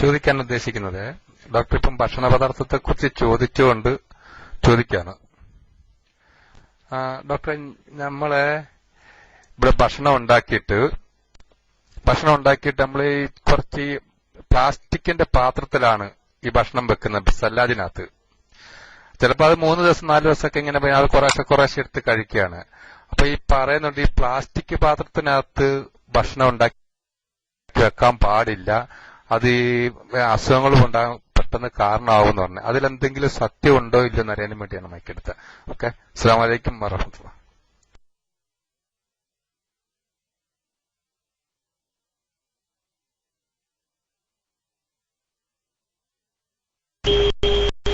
ചോദിക്കാൻ ഉദ്ദേശിക്കുന്നത്, ഡോക്ടർ ഇപ്പം ഭക്ഷണ പദാർത്ഥത്തെ കുറിച്ച് ചോദിക്കാണ്. ഡോക്ടർ, നമ്മളെ ഇവിടെ ഭക്ഷണം ഉണ്ടാക്കിയിട്ട് നമ്മൾ ഈ കുറച്ച് പ്ലാസ്റ്റിക്കിന്റെ പാത്രത്തിലാണ് ഈ ഭക്ഷണം വെക്കുന്നത്, സല്ലാദിനകത്ത്. ചിലപ്പോൾ അത് 3 ദിവസം 4 ദിവസമൊക്കെ ഇങ്ങനെ അത് കുറേശ്ശെ എടുത്ത് കഴിക്കുകയാണ്. അപ്പൊ ഈ പറയുന്നുണ്ട് ഈ പ്ലാസ്റ്റിക് പാത്രത്തിനകത്ത് ഭക്ഷണം ഉണ്ടാക്കി വെക്കാൻ പാടില്ല, അത് ഈ അസുഖങ്ങളും ഉണ്ടാകാൻ പെട്ടെന്ന് കാരണമാകുമെന്ന് പറഞ്ഞു. അതിലെന്തെങ്കിലും സത്യം ഉണ്ടോ ഇല്ലെന്ന് അറിയാൻ വേണ്ടിയാണ് മൈക്കെടുത്തത്. ഓക്കെ, അസ്സലാമു അലൈക്കും വറഹ്മത്തുള്ളാഹി.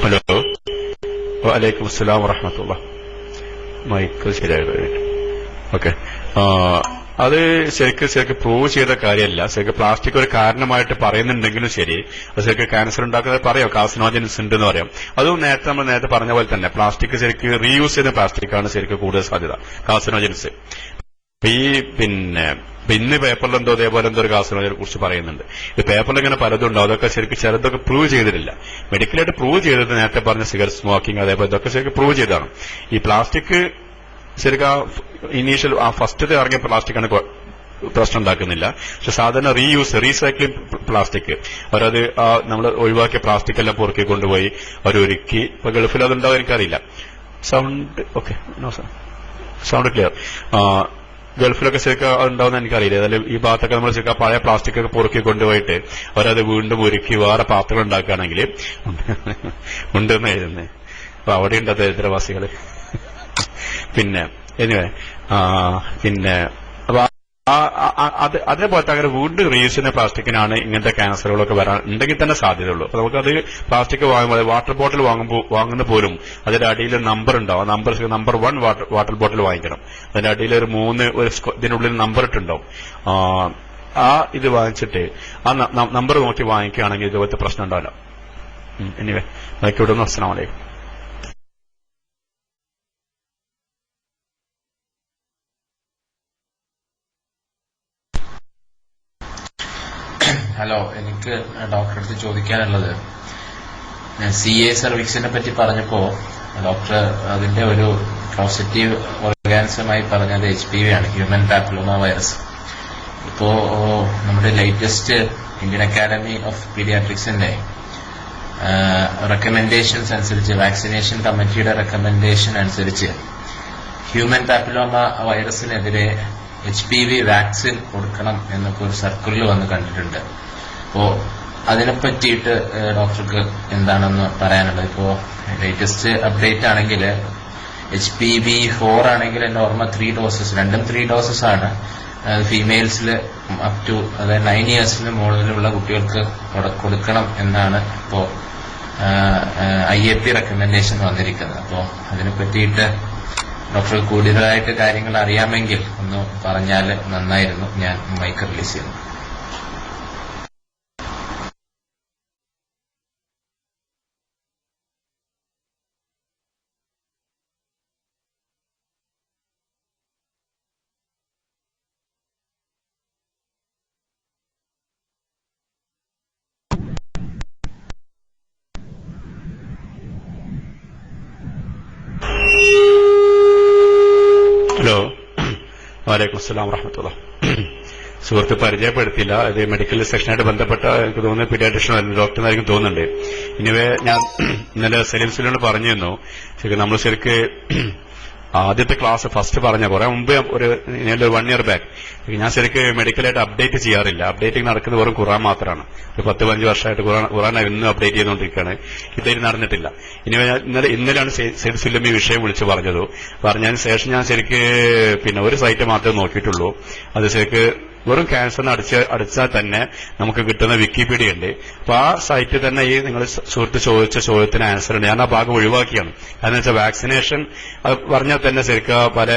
ഹലോ, വഅലൈക്കും അസ്സലാം വറഹ്മത്തുള്ളാഹി. മൈക്ക് ശരിയായിട്ട് ഓക്കെ. അത് ശരിക്കും പ്രൂവ് ചെയ്ത കാര്യമല്ല. ശരിക്കും പ്ലാസ്റ്റിക് ഒരു കാരണമായിട്ട് പറയുന്നുണ്ടെങ്കിലും ശരി, അത് ശരിക്കും ക്യാൻസർ ഉണ്ടാക്കുന്നത് പറയാം, കാർസിനോജൻസ് ഉണ്ട് പറയാം. അതും നമ്മൾ നേരത്തെ പറഞ്ഞ പോലെ തന്നെ പ്ലാസ്റ്റിക് ശരിക്കും റീയൂസ് ചെയ്യുന്ന പ്ലാസ്റ്റിക്കാണ് ശരിക്കും കൂടുതൽ സാധ്യത കാർസിനോജൻസ്. ഈ ഇന്ന് പേപ്പറിൽ അതേപോലെ ഒരു കാർസിനോജനെ കുറിച്ച് പറയുന്നുണ്ട്. ഈ പേപ്പറിൽ ഇങ്ങനെ പലതും ഉണ്ടാവും. അതൊക്കെ ശരിക്കും ചിലതൊക്കെ പ്രൂവ് ചെയ്തിട്ടില്ല. മെഡിക്കലായിട്ട് പ്രൂവ് ചെയ്തത് നേരത്തെ പറഞ്ഞ സിഗരറ്റ് സ്മോക്കിംഗ് അതേപോലെ ഇതൊക്കെ ശരിക്കും പ്രൂവ് ചെയ്തതാണ്. ഈ പ്ലാസ്റ്റിക് ശരിക്കും ഇനീഷ്യൽ ഫസ്റ്റത്തെ ഇറങ്ങിയ പ്ലാസ്റ്റിക്കാണ് പ്രശ്നം ഉണ്ടാക്കുന്നില്ല. പക്ഷെ സാധാരണ റീസൈക്ലിംഗ് പ്ലാസ്റ്റിക് അവരത് നമ്മൾ ഒഴിവാക്കിയ പ്ലാസ്റ്റിക് എല്ലാം പൊറുക്കി കൊണ്ടുപോയി അവരൊരുക്കി. ഇപ്പൊ ഗൾഫിൽ അതുണ്ടാവും എനിക്കറിയില്ല. Sound okay, sound clear. ഗൾഫിലൊക്കെ ശരിക്കും ഉണ്ടാവുന്ന എനിക്കറിയില്ല. ഏതായാലും ഈ ഭാഗത്തൊക്കെ നമ്മൾ ശരിക്കും പഴയ പ്ലാസ്റ്റിക് ഒക്കെ പൊറുക്കി കൊണ്ടുപോയിട്ട് അവരത് വീണ്ടും ഒരുക്കി വേറെ പാത്രങ്ങൾ ഉണ്ടാക്കുകയാണെങ്കിൽ ഉണ്ടെന്ന് എഴുതുന്നത്. അപ്പൊ അവിടെയുണ്ട് ദരിദ്രവാസികള്. പിന്നെ എനിവേ പിന്നെ അതേപോലത്തെ അങ്ങനെ വീണ്ടും റീയൂസ് ചെയ്യുന്ന പ്ലാസ്റ്റിക്കിനാണ് ഇങ്ങനത്തെ ക്യാൻസറുകളൊക്കെ വരാൻ ഉണ്ടെങ്കിൽ തന്നെ സാധ്യതയുള്ളൂ. അപ്പൊ നമുക്കത് പ്ലാസ്റ്റിക് വാങ്ങുമ്പോൾ വാട്ടർ ബോട്ടിൽ വാങ്ങുന്ന പോലും അതിന്റെ അടിയിൽ നമ്പർ ഉണ്ടാവും. നമ്പർ 1 വാട്ടർ ബോട്ടിൽ വാങ്ങിക്കണം. അതിന്റെ അടിയിൽ ഒരു 3 ഇതിനുള്ളിൽ നമ്പർ ഇട്ടുണ്ടാവും. ഇത് വാങ്ങിച്ചിട്ട് ആ നമ്പർ നോക്കി വാങ്ങിക്കുകയാണെങ്കിൽ ഇതുപോലത്തെ പ്രശ്നം ഉണ്ടാവില്ല. എനിവേ ബാക്കി വിടുന്നു. അസ്സലാമു അലൈക്കും. ഹലോ, എനിക്ക് ഡോക്ടറെ അടുത്ത് ചോദിക്കാനുള്ളത്, CA സർവീസിനെ പറ്റി പറഞ്ഞപ്പോ ഡോക്ടർ അതിന്റെ ഒരു പോസിറ്റീവ് ഓർഗാനിസമായി പറഞ്ഞത് HPV ആണ്, ഹ്യൂമൻ പാപ്പിലോമ വൈറസ്. ഇപ്പോ നമ്മുടെ ലേറ്റസ്റ്റ് ഇന്ത്യൻ അക്കാദമി ഓഫ് പീഡിയാട്രിക്സിന്റെ റെക്കമെൻഡേഷൻസ് അനുസരിച്ച്, വാക്സിനേഷൻ കമ്മിറ്റിയുടെ റെക്കമെൻഡേഷൻ അനുസരിച്ച് ഹ്യൂമൻ പാപ്പിലോമ വൈറസിനെതിരെ HPV വാക്സിൻ കൊടുക്കണം എന്നൊക്കെ ഒരു സർക്കിളിൽ വന്ന് കണ്ടിട്ടുണ്ട്. അപ്പോ അതിനെ പറ്റിയിട്ട് ഡോക്ടർക്ക് എന്താണെന്ന് പറയാനുള്ളത്? ഇപ്പോ ലേറ്റസ്റ്റ് അപ്ഡേറ്റ് ആണെങ്കിൽ HPV-4 ആണെങ്കിൽ എന്റെ ഓർമ്മ 3 ഡോസസ്, രണ്ടും 3 ഡോസസ് ആണ്. ഫീമെയിൽസിൽ അപ് ടു, അതായത് 9 ഇയേഴ്സിന് മുകളിലുള്ള കുട്ടികൾക്ക് കൊടുക്കണം എന്നാണ് ഇപ്പോ IAP റെക്കമെൻഡേഷൻ വന്നിരിക്കുന്നത്. അപ്പോ അതിനെ പറ്റിയിട്ട് ഡോക്ടർക്ക് കൂടുതലായിട്ട് കാര്യങ്ങൾ അറിയാമെങ്കിൽ ഒന്ന് പറഞ്ഞാൽ നന്നായിരുന്നു. ഞാൻ മൈക്ക് റിലീസ് ചെയ്യുന്നു. ഹലോ, വലൈക്കും അസ്സലാം വറഹ്മത്തുള്ളാഹി. സുഹൃത്ത് പരിചയപ്പെടുത്തില്ല. ഇത് മെഡിക്കൽ സെക്ഷനായിട്ട് ബന്ധപ്പെട്ട എനിക്ക് തോന്നുന്നത് പീഡിയാട്രിഷ്യൻ ഡോക്ടറിനായിരിക്കും തോന്നുന്നുണ്ട്. ഇനിവേ ഞാൻ ഇന്നലെ സലീം സുലിനോട് പറഞ്ഞിരുന്നു, നമ്മൾ ശരിക്ക് ആദ്യത്തെ ക്ലാസ് ഫസ്റ്റ് പറഞ്ഞ കുറെ മുമ്പ് ഒരു 1 ഇയർ ബാക്ക് ഞാൻ ശരിക്ക് മെഡിക്കലായിട്ട് അപ്ഡേറ്റ് ചെയ്യാറില്ല. അപ്ഡേറ്റിംഗ് നടക്കുന്നത് വെറും ഖുറാൻ മാത്രമാണ്. ഒരു 10-15 വർഷമായിട്ട് ഖുറാൻ ഇന്നും അപ്ഡേറ്റ് ചെയ്തുകൊണ്ടിരിക്കുകയാണ്. ഇതേലും നടന്നിട്ടില്ല. ഇനി ഇന്നലെയാണ് സയ്യിദ് സുല്ലം ഈ വിഷയം വിളിച്ച് പറഞ്ഞതിന് ശേഷം ഞാൻ ശരിക്ക് പിന്നെ ഒരു സൈറ്റ് മാത്രമേ നോക്കിയിട്ടുള്ളൂ. അത് ശരിക്ക് വെറും ക്യാൻസറിന് അടിച്ചാൽ തന്നെ നമുക്ക് കിട്ടുന്ന വിക്കിപീഡിയ ഉണ്ട്. അപ്പൊ ആ സൈറ്റിൽ തന്നെ ഈ നിങ്ങൾ സുഹൃത്ത് ചോദിച്ച ചോദ്യത്തിന് ആൻസർ ഉണ്ട്. ഞാൻ ആ ഭാഗം ഒഴിവാക്കിയാണ്. കാരണം വെച്ചാൽ വാക്സിനേഷൻ പറഞ്ഞാൽ തന്നെ ശരിക്കും പല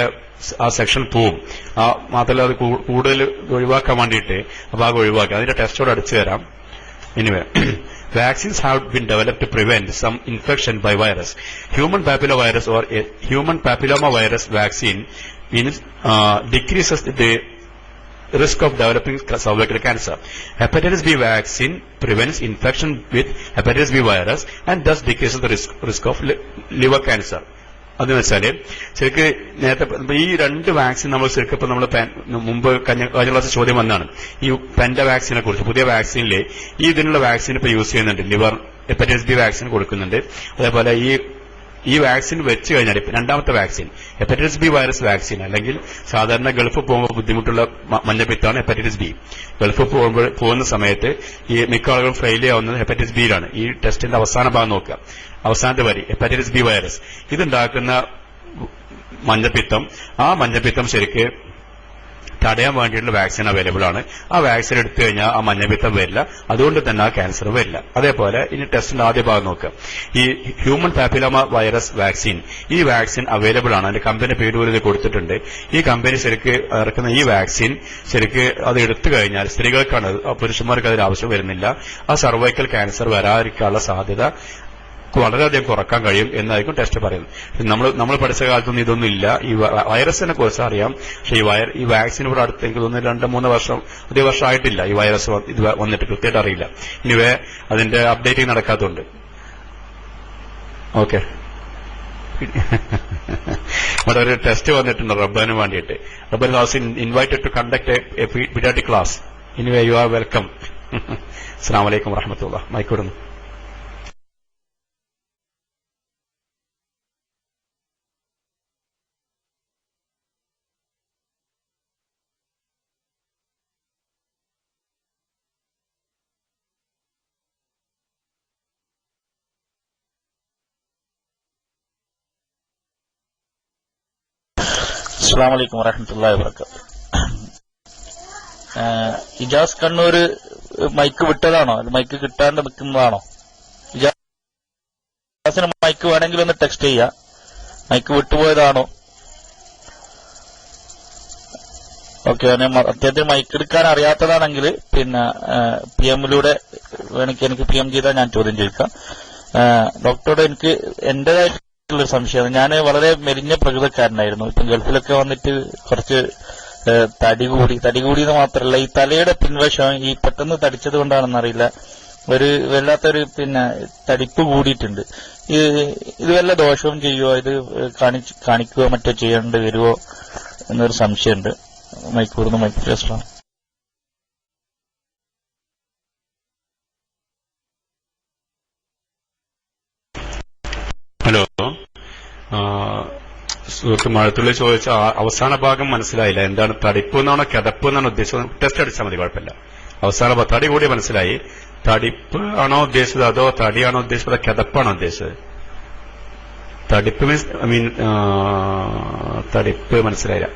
ആ സെക്ഷൻ പോവും. മാത്രമല്ല അത് കൂടുതൽ ഒഴിവാക്കാൻ വേണ്ടിയിട്ട് ആ ഭാഗം ഒഴിവാക്കി. അതിന്റെ ടെസ്റ്റോട് അടിച്ചു തരാം. Anyway, vaccines have been developed to prevent some infection by virus. Human papillomavirus or a human papillomavirus vaccine decreases the risk of developing cervical cancer. Hepatitis B vaccine prevents infection with hepatitis B virus and thus decreases the risk of liver cancer. അതെന്ന് വെച്ചാല് ശരിക്ക് നേരത്തെ ഈ 2 vaccine നമ്മൾ ശരിക്കും ഇപ്പൊ നമ്മൾ മുമ്പ് കഴിഞ്ഞ ക്ലാസ് ചോദ്യം വന്നാണ് ഈ പെൻഡ വാക്സിനെ കുറിച്ച്. പുതിയ വാക്സിനില് ഈ ഇതിനുള്ള വാക്സിൻ ഇപ്പൊ യൂസ് ചെയ്യുന്നുണ്ട്. ലിവർ ഹെപ്പറ്റൈറ്റിസ് ബി വാക്സിൻ കൊടുക്കുന്നുണ്ട്. അതേപോലെ ഈ വാക്സിൻ വെച്ച് കഴിഞ്ഞാൽ രണ്ടാമത്തെ vaccine hepatitis B virus vaccine, അല്ലെങ്കിൽ സാധാരണ ഗൾഫ് പോകുമ്പോൾ ബുദ്ധിമുട്ടുള്ള മഞ്ഞപ്പിത്തമാണ് ഹെപ്പറ്റൈറ്റിസ് ബി. ഗൾഫ് പോകുന്ന സമയത്ത് ഈ മിക്ക ആളുകളും ഫെയിൽ ചെയ്യാവുന്നത് ഹെപ്പറ്റൈറ്റിസ് ബിയിലാണ്. ഈ ടെസ്റ്റിന്റെ അവസാന ഭാഗം നോക്കുക, അവസാനത്തെ വരി ഹെപ്പറ്റൈറ്റിസ് ബി വൈറസ്. ഇതുണ്ടാക്കുന്ന മഞ്ഞപ്പിത്തം ശരിക്ക് തടയാൻ വേണ്ടിയിട്ടുള്ള വാക്സിൻ അവൈലബിൾ ആണ്. ആ വാക്സിൻ എടുത്തു കഴിഞ്ഞാൽ ആ മഞ്ഞപ്പിത്തം വരില്ല, അതുകൊണ്ട് തന്നെ ആ ക്യാൻസർ വരില്ല. അതേപോലെ ഇനി ടെസ്റ്റിന്റെ ആദ്യ ഭാഗം നോക്കുക. ഈ ഹ്യൂമൻ പാപ്പിലോമ വൈറസ് വാക്സിൻ, ഈ വാക്സിൻ അവൈലബിൾ ആണ്. അതിന്റെ കമ്പനി പേര് പോലും ഇത് കൊടുത്തിട്ടുണ്ട്. ഈ കമ്പനി ശരിക്ക് ഇറക്കുന്ന ഈ വാക്സിൻ ശരിക്ക് അത് എടുത്തു കഴിഞ്ഞാൽ സ്ത്രീകൾക്കാണ്, പുരുഷന്മാർക്ക് അതിന് ആവശ്യം വരുന്നില്ല. ആ സർവൈക്കൽ ക്യാൻസർ വരാതിരിക്കാനുള്ള സാധ്യത വളരെയധികം കുറക്കാൻ കഴിയും എന്നായിരിക്കും ടെസ്റ്റ് പറയുന്നത്. നമ്മൾ പഠിച്ച കാലത്തൊന്നും ഇതൊന്നും ഇല്ല. ഈ വൈറസിനെ കുറിച്ച് അറിയാം, പക്ഷെ ഈ വാക്സിൻ ഇവിടെ അടുത്ത് എനിക്ക് തോന്നുന്നു 2-3 വർഷം, അധിക വർഷം ആയിട്ടില്ല ഈ വൈറസ് ഇത് വന്നിട്ട്, കൃത്യമായിട്ട് അറിയില്ല. ഇനിവേ അതിന്റെ അപ്ഡേറ്റിംഗ് നടക്കാത്തതുണ്ട്. ഓക്കെ, ഇവിടെ ഒരു ടെസ്റ്റ് വന്നിട്ടുണ്ട് റബ്ബാന് വേണ്ടിയിട്ട്. Rabban was invited to conduct a paediatric class. Anyway you are welcome. അസ്സലാമു അലൈക്കും വറഹ്മത്തുള്ളാഹി. മൈക്കിടുന്നു. അസ്സലാമു അലൈക്കും വറഹ്മത്തുള്ളാഹി വബറകാതുഹു. ഇജാസ് കണ്ണൂർ മൈക്ക് വിട്ടതാണോ, മൈക്ക് കിട്ടാണ്ട് നിൽക്കുന്നതാണോ? ഇജാസിന് മൈക്ക് വേണമെങ്കിൽ ഒന്ന് ടെക്സ്റ്റ് ചെയ്യാം. മൈക്ക് വിട്ടുപോയതാണോ? ഓക്കെ, അദ്ദേഹത്തിന് മൈക്ക് എടുക്കാൻ അറിയാത്തതാണെങ്കിൽ പിന്നെ PM-ലൂടെ വേണമെങ്കിൽ എനിക്ക് PM ചെയ്താൽ ഞാൻ ചോദ്യം ചോദിക്കാം. ഡോക്ടറോട് എനിക്ക് എന്റേതായിട്ടുള്ളൊരു സംശയമാണ്. ഞാൻ വളരെ മെലിഞ്ഞ പ്രകൃതക്കാരനായിരുന്നു. ഇപ്പം ഗൾഫിലൊക്കെ വന്നിട്ട് കുറച്ച് തടി കൂടിയെന്ന് മാത്രമല്ല, ഈ തലയുടെ പിൻവശം ഈ പെട്ടെന്ന് തടിച്ചത് കൊണ്ടാണെന്നറിയില്ല, ഒരു വല്ലാത്തൊരു പിന്നെ തടിപ്പ് കൂടിയിട്ടുണ്ട്. ഇത് വല്ല ദോഷവും ചെയ്യുമോ, ഇത് കാണിക്കുകയോ മറ്റോ ചെയ്യേണ്ടി വരുമോ എന്നൊരു സംശയമുണ്ട്. മൈക്കൂർന്ന് മൈക്ക് ടെസ്റ്റാണ്. ഹലോ, സുഹൃത്ത് മഴത്തുള്ളി ചോദിച്ച അവസാന ഭാഗം മനസ്സിലായില്ല. എന്താണ് തടിപ്പ് എന്നാണോ കിതപ്പ് എന്നാണോ ഉദ്ദേശിച്ചത്? ടെസ്റ്റ് അടിച്ചാൽ മതി, കുഴപ്പമില്ല. അവസാന തടി കൂടി മനസ്സിലായി. തടിപ്പ് ആണോ ഉദ്ദേശിച്ചത്, അതോ തടിയാണോ ഉദ്ദേശിച്ചത്, കിതപ്പാണോ ഉദ്ദേശിച്ചത്? തടിപ്പ് മീൻസ് തടിപ്പ് മനസ്സിലായില്ല.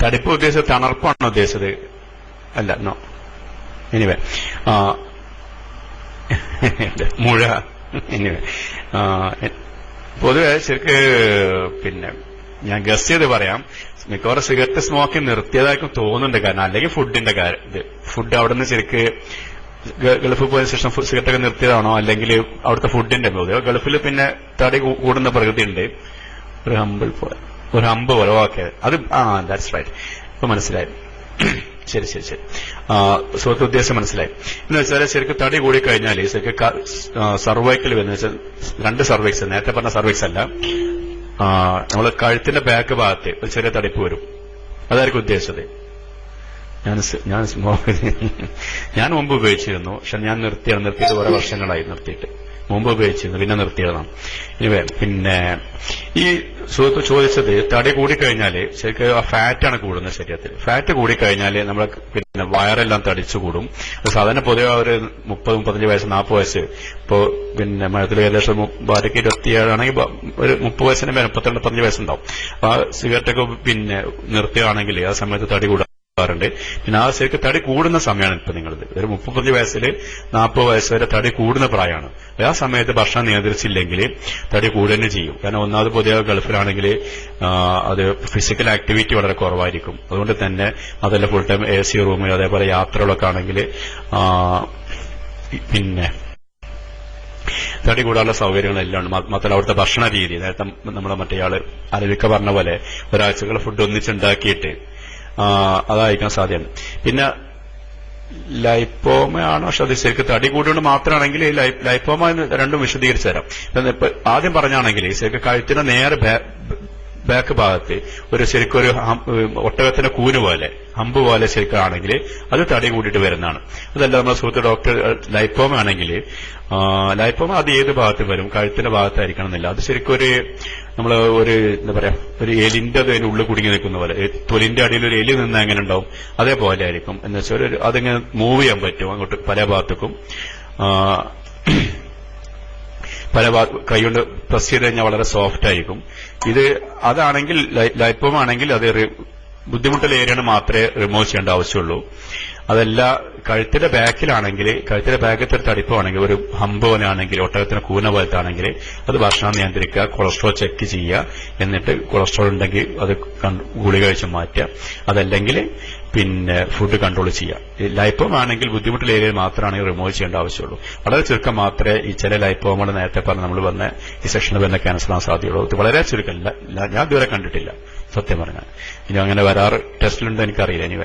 തടിപ്പ് ഉദ്ദേശിച്ചത് തണർപ്പാണോ ഉദ്ദേശിച്ചത്? അല്ല, നോ. എനിവേ, മുഴ. എനിവേ, പൊതുവെ ശരിക്ക് പിന്നെ ഞാൻ ഗസ് ചെയ്ത് പറയാം, മിക്കവാറും സിഗരറ്റ് സ്മോക്കിംഗ് നിർത്തിയതായിരിക്കും തോന്നുന്നുണ്ട്. കാരണം അല്ലെങ്കിൽ ഫുഡിന്റെ ഫുഡ് അവിടെ നിന്ന് ശരിക്ക് ഗൾഫിൽ പോയ ശേഷം സിഗരറ്റൊക്കെ നിർത്തിയതാണോ, അല്ലെങ്കിൽ അവിടുത്തെ ഫുഡിന്റെ പൊതുവെ ഗൾഫിൽ പിന്നെ തടി കൂടുന്ന പ്രകൃതി ഉണ്ട്. ഒരു ഹമ്പ് പോലെ ഓക്കെ, അത് ദാറ്റ്സ് റൈറ്റ്. ഇപ്പൊ മനസ്സിലായി. ശരി. സുഹൃത്ത് ഉദ്ദേശം മനസ്സിലായി. എന്ന് വെച്ചാൽ ശരിക്കും തടി കൂടിക്കഴിഞ്ഞാൽ ശരിക്കും സർവൈക്കൽ വരുന്ന വെച്ചാൽ 2 സർവൈക്സ്, നേരത്തെ പറഞ്ഞ സർവൈക്സ് അല്ല, നമ്മള് കഴുത്തിന്റെ ബാക്ക് ഭാഗത്ത് ഒരു ചെറിയ തടിപ്പ് വരും. അതായിരിക്കും ഉദ്ദേശിച്ചത്. ഞാൻ മുമ്പ് ഉപയോഗിച്ചിരുന്നു, പക്ഷെ ഞാൻ നിർത്തിയിട്ട് കുറെ വർഷങ്ങളായി നിർത്തിയിട്ട്. മുമ്പ് ഉപയോഗിച്ചിരുന്നു, പിന്നെ നിർത്തിയതാണ്. പിന്നെ ഈ സുഹൃത്ത് ചോദിച്ചത് തടി കൂടിക്കഴിഞ്ഞാല് ശരിക്കും ആ ഫാറ്റാണ് കൂടുന്നത് ശരീരത്തിൽ. ഫാറ്റ് കൂടിക്കഴിഞ്ഞാല് നമ്മളെ പിന്നെ വയറെല്ലാം തടിച്ചു കൂടും. സാധാരണ പൊതുവെ ഒരു 30-35 വയസ്സ് 40 വയസ്സ് ഇപ്പോ പിന്നെ മഴത്തിൽ ഏകദേശം ഭാര്യയ്ക്ക് 27 ആണെങ്കിൽ ഒരു 30 വയസ്സിന് 32-35 വയസ്സുണ്ടാവും. അപ്പൊ ആ സിഗരറ്റൊക്കെ പിന്നെ നിർത്തുകയാണെങ്കിൽ ആ സമയത്ത് തടി കൂടാറുണ്ട്. പിന്നെ ആ ശരിക്കും തടി കൂടുന്ന സമയമാണ് ഇപ്പൊ നിങ്ങളത്. ഒരു 35 വയസ്സിൽ 40 വയസ്സ് വരെ തടി കൂടുന്ന പ്രായമാണ്. ആ സമയത്ത് ഭക്ഷണം നിയന്ത്രിച്ചില്ലെങ്കിൽ തടി കൂടുകയും ചെയ്യും. കാരണം ഒന്നാമത് പൊതുവെ ഗൾഫിലാണെങ്കിൽ അത് ഫിസിക്കൽ ആക്ടിവിറ്റി വളരെ കുറവായിരിക്കും. അതുകൊണ്ട് തന്നെ അതല്ല ഫുൾ ടൈം AC റൂമിൽ അതേപോലെ യാത്രകളൊക്കെ ആണെങ്കിൽ പിന്നെ തടി കൂടാനുള്ള സൗകര്യങ്ങളെല്ലാം ഉണ്ട്. മാത്രമല്ല അവിടുത്തെ ഭക്ഷണ രീതി, നേരത്തെ നമ്മളെ മറ്റേയാള് അരവിക്ക പറഞ്ഞ പോലെ ഒരാഴ്ചകൾ ഫുഡ് ഒന്നിച്ചുണ്ടാക്കിയിട്ട് അതായിരിക്കാൻ സാധ്യത. പിന്നെ ലൈപ്പോമയാണോ, പക്ഷെ അത് ശരിക്കും തടി കൂടിയോണ്ട് മാത്രമാണെങ്കിൽ ലൈപ്പോമ എന്ന് രണ്ടും വിശദീകരിച്ചു തരാം. ഇപ്പൊ ആദ്യം പറഞ്ഞാണെങ്കിൽ ശരിക്കും കഴുത്തിന് നേരെ ബാക്ക് ഭാഗത്ത് ഒരു ശരിക്കും ഒരു ഒട്ടകത്തിന്റെ കൂന് പോലെ ഹമ്പ് പോലെ ശരിക്കും ആണെങ്കിൽ അത് തടി കൂടിയിട്ട് വരുന്നതാണ്. അതല്ല നമ്മുടെ സുഹൃത്ത് ഡോക്ടർ ലൈപ്പോമ ആണെങ്കിൽ ലൈപ്പോമ അത് ഏത് ഭാഗത്ത് വരും, കഴുത്തിന്റെ ഭാഗത്തായിരിക്കണം എന്നില്ല. അത് ശരിക്കും ഒരു നമ്മള് ഒരു എന്താ പറയാ ഒരു എലിന്റെ അതിന് ഉള്ളിൽ കുടുങ്ങി നിൽക്കുന്ന പോലെ, തൊലിന്റെ അടിയിൽ ഒരു എലി നിന്ന് എങ്ങനെ ഉണ്ടാവും അതേപോലെ ആയിരിക്കും. എന്ന് വെച്ചാൽ അതിങ്ങനെ മൂവ് ചെയ്യാൻ പറ്റും അങ്ങോട്ട് പല ഭാഗത്തേക്കും. പല കൈകൊണ്ട് പ്രസ് ചെയ്ത് കഴിഞ്ഞാൽ വളരെ സോഫ്റ്റ് ആയിരിക്കും. അതാണെങ്കിൽ ലൈപ്പോമ ആണെങ്കിൽ അത് ബുദ്ധിമുട്ടുള്ള ഏരിയയാണ് മാത്രമേ റിമൂവ് ചെയ്യേണ്ട ആവശ്യമുള്ളൂ. അതല്ല കഴുത്തിന്റെ ബാക്കിലാണെങ്കിൽ, കഴുത്തിന്റെ ബാക്കത്തെ ഒരു തടിപ്പാണെങ്കിൽ ഒരു ഹമ്പ് പോലെ ആണെങ്കിൽ, ഒട്ടകത്തിന് കൂന പോലത്തെ ആണെങ്കിൽ അത് ഭക്ഷണം നിയന്ത്രിക്കുക, കൊളസ്ട്രോൾ ചെക്ക് ചെയ്യുക, എന്നിട്ട് കൊളസ്ട്രോൾ ഉണ്ടെങ്കിൽ അത് ഗുളിക കഴിച്ച് മാറ്റുക. അതല്ലെങ്കിൽ പിന്നെ ഫുഡ് കൺട്രോൾ ചെയ്യുക. ലൈപ്പോമ ആണെങ്കിൽ ബുദ്ധിമുട്ടുള്ള ഏരിയയിൽ മാത്രമാണ് റിമൂവ് ചെയ്യേണ്ട ആവശ്യമുള്ളൂ. വളരെ ചുരുക്കം മാത്രമേ ഈ ചില ലൈപ്പോമകൾ നേരത്തെ പറഞ്ഞ് നമ്മൾ വന്ന ഈ സെക്ഷനിൽ വന്ന ക്യാൻസറാൻ സാധ്യതയുള്ളൂ. ഇത് വളരെ ചുരുക്കമില്ല, ഞാൻ ഇതുവരെ കണ്ടിട്ടില്ല സത്യം പറഞ്ഞാൽ. ഇനി അങ്ങനെ വരാറ് ടെസ്റ്റിലുണ്ടോ എനിക്കറിയില്ല. ഇനി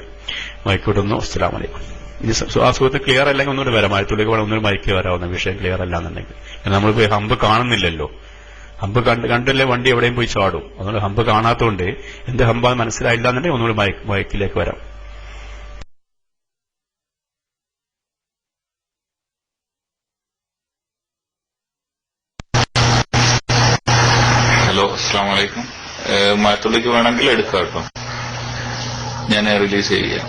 മൈക്കൂട്ടുന്നു. അസ്സലാമു അലൈക്കും. ഇനി ആ സുഹൃത്ത് ക്ലിയർ അല്ലെങ്കിൽ ഒന്നുകൂടി വരാം, മഴത്തുള്ളിക്ക് ഒന്നുകൂടി മൈക്ക് വരാവുന്ന വിഷയം ക്ലിയർ അല്ല എന്നുണ്ടെങ്കിൽ. നമ്മളിപ്പോ ഹമ്പ് കാണുന്നില്ലല്ലോ, ഹമ്പ് കണ്ടല്ലേ വണ്ടി എവിടെയും പോയി ചാടും. അതുകൊണ്ട് ഹമ്പ് കാണാത്തതുകൊണ്ട് എന്ത് ഹമ്പാന്ന് മനസ്സിലായില്ല എന്നുണ്ടെങ്കിൽ ഒന്നുകൂടി മൈക്കിലേക്ക് വരാം. ഹലോ, അസ്സലാമു അലൈക്കും. മഴത്തുള്ളിക്ക് വേണമെങ്കിൽ എടുക്കാം കേട്ടോ, ഞാൻ റിലീസ് ചെയ്യാം.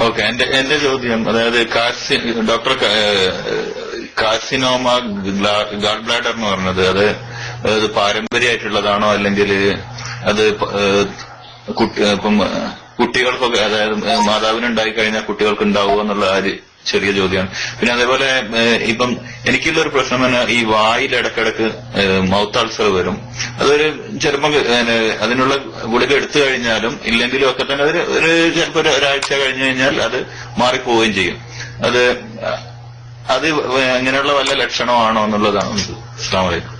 ഓക്കെ. എന്റെ ചോദ്യം, അതായത് ഡോക്ടർ കാർസിനോമ ഗാൾ ബ്ലാഡർ എന്ന് പറഞ്ഞത് അത് പാരമ്പര്യമായിട്ടുള്ളതാണോ അല്ലെങ്കിൽ അത് ഇപ്പം കുട്ടികൾക്കൊക്കെ, അതായത് മാതാവിനുണ്ടായി കഴിഞ്ഞാൽ കുട്ടികൾക്ക് ഉണ്ടാവുമോ എന്നുള്ള ചെറിയ ചോദ്യമാണ്. പിന്നെ അതേപോലെ ഇപ്പം എനിക്കുള്ള ഒരു പ്രശ്നം തന്നെ ഈ വായിൽ ഇടക്കിടക്ക് മൗത്ത് അൾസർ വരും. അതൊരു ചിലപ്പോൾ അതിനുള്ള ഗുളിക എടുത്തു കഴിഞ്ഞാലും ഇല്ലെങ്കിലും ഒക്കെ തന്നെ ഒരു ചിലപ്പോൾ ഒരാഴ്ച കഴിഞ്ഞു കഴിഞ്ഞാൽ അത് മാറിപ്പോവുകയും ചെയ്യും. അത് അങ്ങനെയുള്ള വല്ല ലക്ഷണമാണോ എന്നുള്ളതാണ്. അസ്സലാമു അലൈക്കും.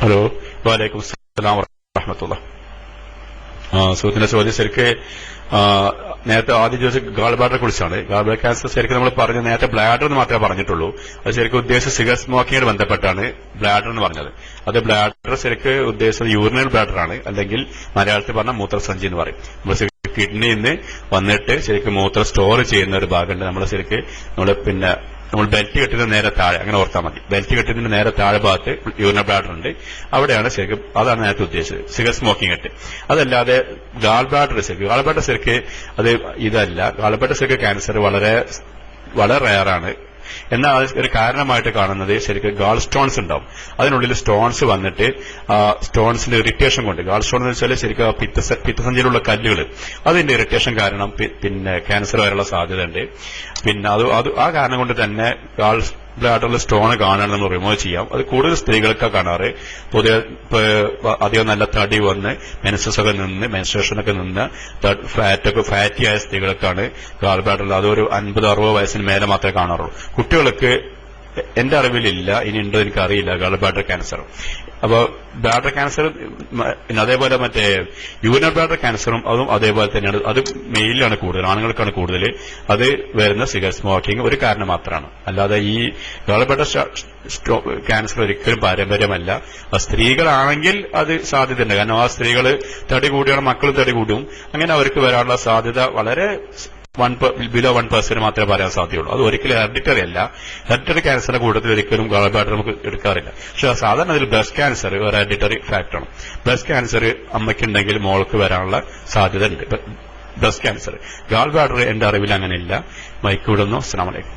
ഹലോ, വലൈക്കും അസ്സലാം വറഹ്മത്തുള്ളാഹി. സുഹൃത്തിന്റെ ചോദ്യം ശരിക്ക് നേരത്തെ ആദ്യം ചോദിച്ച ഗാൾ ബ്ലാഡറെ കുറിച്ചാണ്. ഗാൾ ബ്ലാഡർ ക്യാൻസർ ശരിക്കും നമ്മൾ പറഞ്ഞു നേരത്തെ ബ്ലാഡർ എന്ന് മാത്രമേ പറഞ്ഞിട്ടുള്ളൂ. അത് ശരിക്കും ഉദ്ദേശിച്ച സിഗരറ്റ് സ്മോക്കിങ്ങിനോട് ബന്ധപ്പെട്ടാണ് ബ്ലാഡർ എന്ന് പറഞ്ഞത്. അത് ബ്ലാഡർ ശരിക്ക് ഉദ്ദേശിച്ചത് യൂറിനൽ ബ്ലാഡർ ആണ്, അല്ലെങ്കിൽ മലയാളത്തിൽ പറഞ്ഞ മൂത്രസഞ്ചി എന്ന് പറയും. നമ്മൾ കിഡ്നിയിൽ നിന്ന് വന്നിട്ട് ശരിക്കും മൂത്രം സ്റ്റോർ ചെയ്യുന്ന ഒരു ഭാഗമുണ്ട്. നമ്മൾ ശരിക്ക് നമ്മൾ ബെൽറ്റ് കെട്ടുന്ന നേരെ താഴെ, അങ്ങനെ ഓർത്താൽ മതി. ബെൽറ്റ് കെട്ടുന്നതിന് നേരെ താഴെ ഭാഗത്ത് യൂറിനൽ ബ്ലാഡർ ഉണ്ട്. അവിടെയാണ് ശരിക്കും, അതാണ് നേരത്തെ ഉദ്ദേശിച്ചത് സിഗരറ്റ് സ്മോക്കിംഗ് ആയിട്ട്. അതല്ലാതെ ഗാൾ ബ്ലാഡർ ശരിക്ക് അത് ഇതല്ല. ഗാൾ ബ്ലാഡർ ശരിക്കും ക്യാൻസർ വളരെ വളരെ റെയറാണ്. എന്നാൽ അത് ഒരു കാരണമായിട്ട് കാണുന്നത് ശരിക്കും ഗാൾ സ്റ്റോൺസ് ഉണ്ടാവും. അതിനുള്ളിൽ സ്റ്റോൺസ് വന്നിട്ട് സ്റ്റോൺസിന്റെ ഇറിറ്റേഷൻ കൊണ്ട്, ഗാൾ സ്റ്റോൺ എന്ന് വെച്ചാൽ ശരിക്കും പിത്തസഞ്ചിയിലുള്ള കല്ലുകൾ, അതിന്റെ ഇറിറ്റേഷൻ കാരണം പിന്നെ ക്യാൻസർ വരെയുള്ള സാധ്യതയുണ്ട്. പിന്നെ ആ കാരണം കൊണ്ട് തന്നെ ഗാൾ ബ്ലാഡറിൽ സ്റ്റോൺ കാണാൻ നമ്മൾ റിമൂവ് ചെയ്യാം. അത് കൂടുതൽ സ്ത്രീകൾക്കാണ് കാണാറ്. പൊതുവെ അധികം നല്ല തടി വന്ന് മെൻസ്ട്രേഷനൊക്കെ നിന്ന് ഫാറ്റിയായ സ്ത്രീകൾക്കാണ് ഗാൾ ബ്ലാഡറിൽ അതൊരു 50-60 വയസ്സിന് മേലെ മാത്രമേ കാണാറുള്ളൂ. കുട്ടികൾക്ക് എന്റെ അറിവിലില്ല, ഇനി ഉണ്ടോ എനിക്കറിയില്ല ഗാൾ ബ്ലാഡർ ക്യാൻസർ. അപ്പൊ ബ്ലാഡർ ക്യാൻസർ അതേപോലെ മറ്റേ യൂറിനൽ ബ്ലാഡർ ക്യാൻസറും അതും അതേപോലെ തന്നെയാണ്. അത് മെയിലാണ് കൂടുതൽ, ആണുങ്ങൾക്കാണ് കൂടുതൽ. അത് വരുന്ന സിഗരറ്റ് സ്മോക്കിംഗ് ഒരു കാരണം മാത്രമാണ്. അല്ലാതെ ഈ ഗാൾ ബ്ലാഡർ ക്യാൻസർ ഒരിക്കലും പാരമ്പര്യമല്ല. സ്ത്രീകളാണെങ്കിൽ അത് സാധ്യതയുണ്ട്. കാരണം ആ സ്ത്രീകൾ തടി കൂടിയാണ്, മക്കളും തടി കൂടും. അങ്ങനെ അവർക്ക് വരാനുള്ള സാധ്യത വളരെ ബിലോ 1% മാത്രമേ പറയാൻ സാധ്യതയുള്ളൂ. അത് ഒരിക്കലും ഹെറിഡിറ്ററി അല്ല. ഹെറിഡിറ്ററി ക്യാൻസറിന്റെ കൂട്ടത്തിൽ ഒരിക്കലും ഗാൾ ബ്ലാഡർ നമുക്ക് എടുക്കാറില്ല. പക്ഷെ സാധാരണ അതിൽ ബ്രസ്റ്റ് ക്യാൻസർ ഒരു ഹെറിഡിറ്ററി ഫാക്ടറാണ്. ബ്രസ്റ്റ് ക്യാൻസർ അമ്മയ്ക്കുണ്ടെങ്കിൽ മോൾക്ക് വരാനുള്ള സാധ്യത ഉണ്ട്. ബ്രസ്റ്റ് ക്യാൻസർ, ഗാൾ ബ്ലാഡർ എന്റെ അറിവിൽ അങ്ങനെയില്ല. മൈക്ക് വിടുന്നു. അസ്സലാമു അലൈക്കും.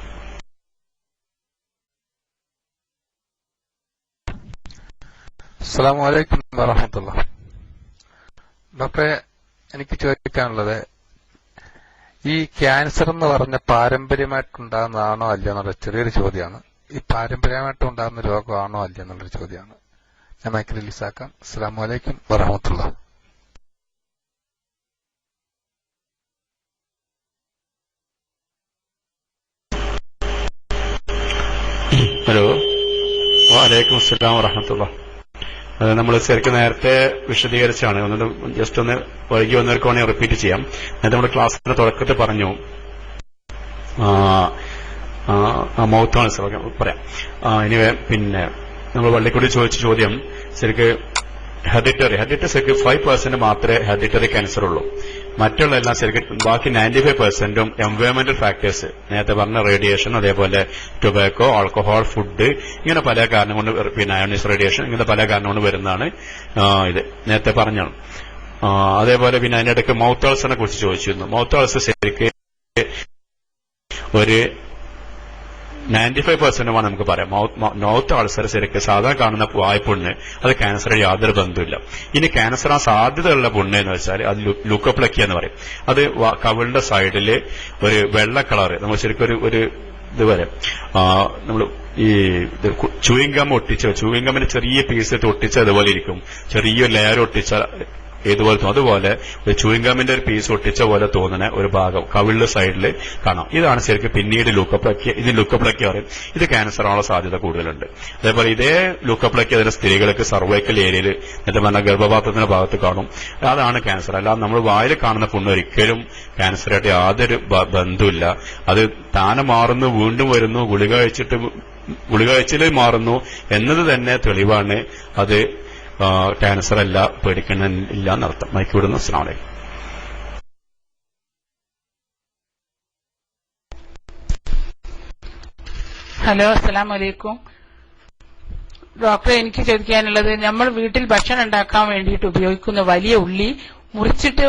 അസ്സലാമു അലൈക്കും വറഹ്മത്തുള്ളാഹി. ഡോക്ടറെ, എനിക്ക് ചോദിക്കാനുള്ളത്, ഈ ക്യാൻസർ എന്ന് പറഞ്ഞ പാരമ്പര്യമായിട്ടുണ്ടാകുന്നതാണോ അല്ല എന്നുള്ള ചെറിയൊരു ചോദ്യമാണ്. ഈ പാരമ്പര്യമായിട്ടുണ്ടാകുന്ന രോഗമാണോ അല്ല എന്നുള്ളൊരു ചോദ്യമാണ്. ഞാൻ മൈക്ക് റിലീസാക്കാം. അസ്സലാമു അലൈക്കും വറഹ്മത്തുള്ളാഹി. ഹലോ, വലൈക്കും അസ്സലാം വറഹ്മത്തുള്ളാഹി. അത് നമ്മൾ ശരിക്കും നേരത്തെ വിശദീകരിച്ചാണ്. ജസ്റ്റ് ഒന്ന് വൈകി വന്നവർക്ക് വേണമെങ്കിൽ റിപ്പീറ്റ് ചെയ്യാം. നേരത്തെ നമ്മുടെ ക്ലാസ്സിന്റെ തുടക്കത്തിൽ പറഞ്ഞു മൗത്ത് ആൻസർ പറയാം. ഇനി പിന്നെ നമ്മൾ വള്ളിക്കുടി ചോദിച്ച ചോദ്യം ശരിക്ക് ഹെറിഡിറ്ററി ശരിക്കും 5% മാത്രമേ ഹെറിഡിറ്ററി ക്യാൻസർ ഉള്ളൂ. മറ്റുള്ള എല്ലാം ശരിക്കും ബാക്കി 95%ഉം എൻവയോൺമെന്റൽ ഫാക്ടേഴ്സ്, നേരത്തെ പറഞ്ഞ റേഡിയേഷൻ, അതേപോലെ ടൊബാക്കോ, ആൽക്കഹോൾ, ഫുഡ്, ഇങ്ങനെ പല കാരണം കൊണ്ട്, പിന്നെ അയോണൈസ് റേഡിയേഷൻ, ഇങ്ങനത്തെ പല കാരണം കൊണ്ട് വരുന്നതാണ് ഇത് നേരത്തെ പറഞ്ഞാണ്. അതേപോലെ പിന്നെ അതിനിടയ്ക്ക് മൗത്ത് അൾസറിനെ കുറിച്ച് ചോദിച്ചിരുന്നു. മൗത്ത് അൾസർ ശരിക്ക് ഒരു 95%മാണ് നമുക്ക് പറയാം. മൗത്ത് അൾസർ ശരിക്കും സാധാരണ കാണുന്ന വായ്പുണ്ണ്, അത് ക്യാൻസർ യാതൊരു ബന്ധമില്ല. ഇനി ക്യാൻസർ ആ സാധ്യതയുള്ള പുണ്ണ് എന്ന് വെച്ചാൽ അത് ലൂക്കോപ്ലക്കിയ എന്ന് പറയും. അത് കവിളിന്റെ സൈഡിൽ ഒരു വെള്ള കളറ്, നമ്മൾ ശരിക്കും ഒരു ഇതുവരെ നമ്മൾ ഈ ചൂയിങ് ഗമ്മിന് ചെറിയ പീസ് ഒട്ടിച്ച അതുപോലെ ഇരിക്കും. ചെറിയൊരു ലെയർ ഒട്ടിച്ച ഏതുപോലെ അതുപോലെ ഒരു ചൂയിങ് ഗമ്മിന്റെ ഒരു പീസ് ഒട്ടിച്ച പോലെ തോന്നുന്ന ഒരു ഭാഗം കവിളിന്റെ സൈഡിൽ കാണാം. ഇതാണ് ശരിക്കും പിന്നീട് ലൂക്കോപ്ലക്കിയ. ഇത് ലൂക്കോപ്ലക്കിയ പറയും. ഇത് ക്യാൻസറാനുള്ള സാധ്യത കൂടുതലുണ്ട്. അതേപോലെ ഇതേ ലൂക്കോപ്ലക്കിയ അതിന്റെ സ്ത്രീകൾക്ക് സർവൈക്കൽ ഏരിയയിൽ, എന്നിട്ട് പറഞ്ഞ ഗർഭപാത്രത്തിന്റെ ഭാഗത്ത് കാണും. അതാണ് ക്യാൻസർ. അല്ലാതെ നമ്മൾ വായിൽ കാണുന്ന പുണ്ണ് ഒരിക്കലും ക്യാൻസറായിട്ട് യാതൊരു ബന്ധമില്ല. അത് താനെ മാറുന്നു, വീണ്ടും വരുന്നു, ഗുളിക കഴിച്ചിട്ട് മാറുന്നു എന്നത് തന്നെ തെളിവാണ്. അത് ക്യാൻസർ അല്ല, പേടിക്കണില്ല എന്നർത്ഥം. മൈക്ക് വിടുന്നു. അസ്സലാമു അലൈക്കും. ഹലോ, അസ്സലാമു അലൈക്കും. ഡോക്ടറെ, എനിക്ക് ചോദിക്കാനുള്ളത്, നമ്മൾ വീട്ടിൽ ഭക്ഷണം ഉണ്ടാക്കാൻ വേണ്ടിയിട്ട് ഉപയോഗിക്കുന്ന വലിയ ഉള്ളി മുറിച്ചിട്ട്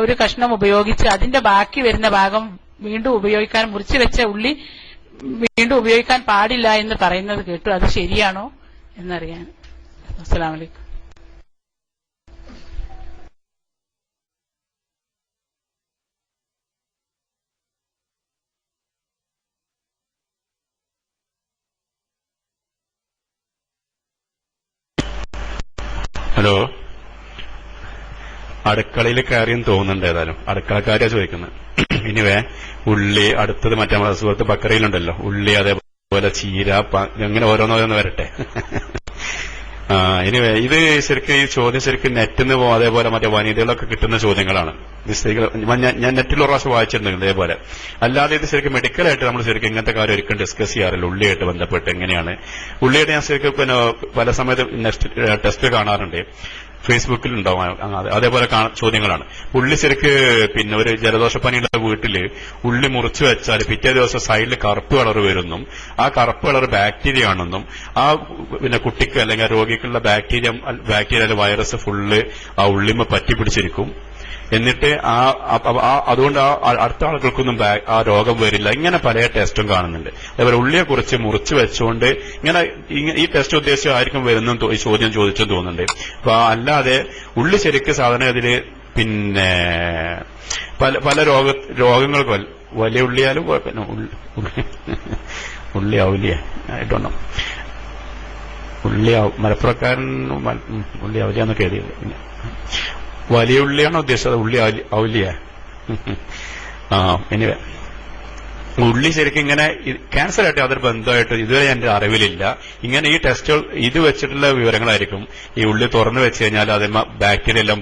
ഒരു കഷ്ണം ഉപയോഗിച്ച് അതിന്റെ ബാക്കി വരുന്ന ഭാഗം വീണ്ടും ഉപയോഗിക്കാൻ, മുറിച്ചു വെച്ച ഉള്ളി വീണ്ടും ഉപയോഗിക്കാൻ പാടില്ല എന്ന് പറയുന്നത് കേട്ടു. അത് ശരിയാണോ എന്നറിയാൻ. അസ്സലാമു അലൈക്കും. ഹലോ, അടുക്കളയിൽ കയറിയെന്ന് തോന്നുന്നുണ്ട്. ഏതായാലും അടുക്കളക്കാരിയാ ചോദിക്കുന്നത്. ഇനിവേ ഉള്ളി, അടുത്തത് മറ്റേ നമ്മുടെ സുഹൃത്ത് ബക്കറിയിലുണ്ടല്ലോ ഉള്ളി, അതേപോലെ ചീര, അങ്ങനെ ഓരോന്നോരോന്ന് വരട്ടെ. ഇനിവേ ഇത് ശരിക്കും ഈ ചോദ്യം ശരിക്കും നെറ്റിന്ന് പോകും. അതേപോലെ മറ്റേ വനിതകളൊക്കെ കിട്ടുന്ന ചോദ്യങ്ങളാണ്. ഞാൻ നെറ്റിൽ ഒരു പ്രാവശ്യം വായിച്ചിട്ടുണ്ട് ഇതേപോലെ. അല്ലാതെ ഇത് ശരിക്കും മെഡിക്കലായിട്ട് നമ്മൾ ശരിക്കും ഇങ്ങനത്തെ കാര്യം ഒരിക്കലും ഡിസ്കസ് ചെയ്യാറില്ല. ഉള്ളിയായിട്ട് ബന്ധപ്പെട്ട് എങ്ങനെയാണ് ഉള്ളിയായിട്ട് ഞാൻ ശരിക്കും പിന്നെ പല സമയത്ത് ടെസ്റ്റ് കാണാറുണ്ട്. ഫേസ്ബുക്കിൽ ഉണ്ടാവും. അതേപോലെ ചോദ്യങ്ങളാണ്. ഉള്ളി ശരിക്ക് പിന്നെ ഒരു ജലദോഷപ്പനിയുടെ വീട്ടില് ഉള്ളി മുറിച്ചു വെച്ചാൽ പിറ്റേ ദിവസം സൈഡിൽ കറുപ്പ് കളർ വരുന്നും ആ കറുപ്പ് കളർ ബാക്ടീരിയ ആണെന്നും ആ പിന്നെ കുട്ടിക്ക് അല്ലെങ്കിൽ രോഗിക്കുള്ള ബാക്ടീരിയ വൈറസ് ഫുള്ള് ആ ഉള്ളിമ പറ്റിപ്പിടിച്ചിരിക്കും. എന്നിട്ട് അതുകൊണ്ട് അടുത്ത ആളുകൾക്കൊന്നും ആ രോഗം വരില്ല. ഇങ്ങനെ പല ടെസ്റ്റും കാണുന്നുണ്ട്. അതേപോലെ ഉള്ളിയെ കുറിച്ച് മുറിച്ചു വെച്ചുകൊണ്ട് ഇങ്ങനെ ഈ ടെസ്റ്റ് ഉദ്ദേശിച്ചായിരിക്കും വരുന്ന ഈ ചോദ്യം ചോദിച്ചെന്ന് തോന്നുന്നുണ്ട്. അപ്പൊ അല്ലാതെ ഉള്ളി ശരിക്കും സാധാരണ ഇതില് പിന്നെ പല രോഗങ്ങൾക്ക് വലിയ ഉള്ളിയാലും കുഴപ്പമില്ല. ഉള്ളി ഔലിയ ആയിട്ടൊന്നും ഉള്ളി മലപ്പുറക്കാരൻ ഉള്ളി ഔലിയാന്നൊക്കെ എഴുതിയത്. വലിയ ഉള്ളിയാണോ ഉദ്ദേശിച്ചത്? ഉള്ളി ഔലിയ. എനിവേ ഉള്ളി ശരിക്കും ഇങ്ങനെ ക്യാൻസർ ആയിട്ട് അതൊരു ബന്ധമായിട്ട് ഇതുവരെ എന്റെ അറിവിലില്ല. ഇങ്ങനെ ഈ ടെസ്റ്റുകൾ ഇത് വെച്ചിട്ടുള്ള വിവരങ്ങളായിരിക്കും. ഈ ഉള്ളി തുറന്നു വെച്ച് കഴിഞ്ഞാൽ അതിന് ബാക്ടീരിയ എല്ലാം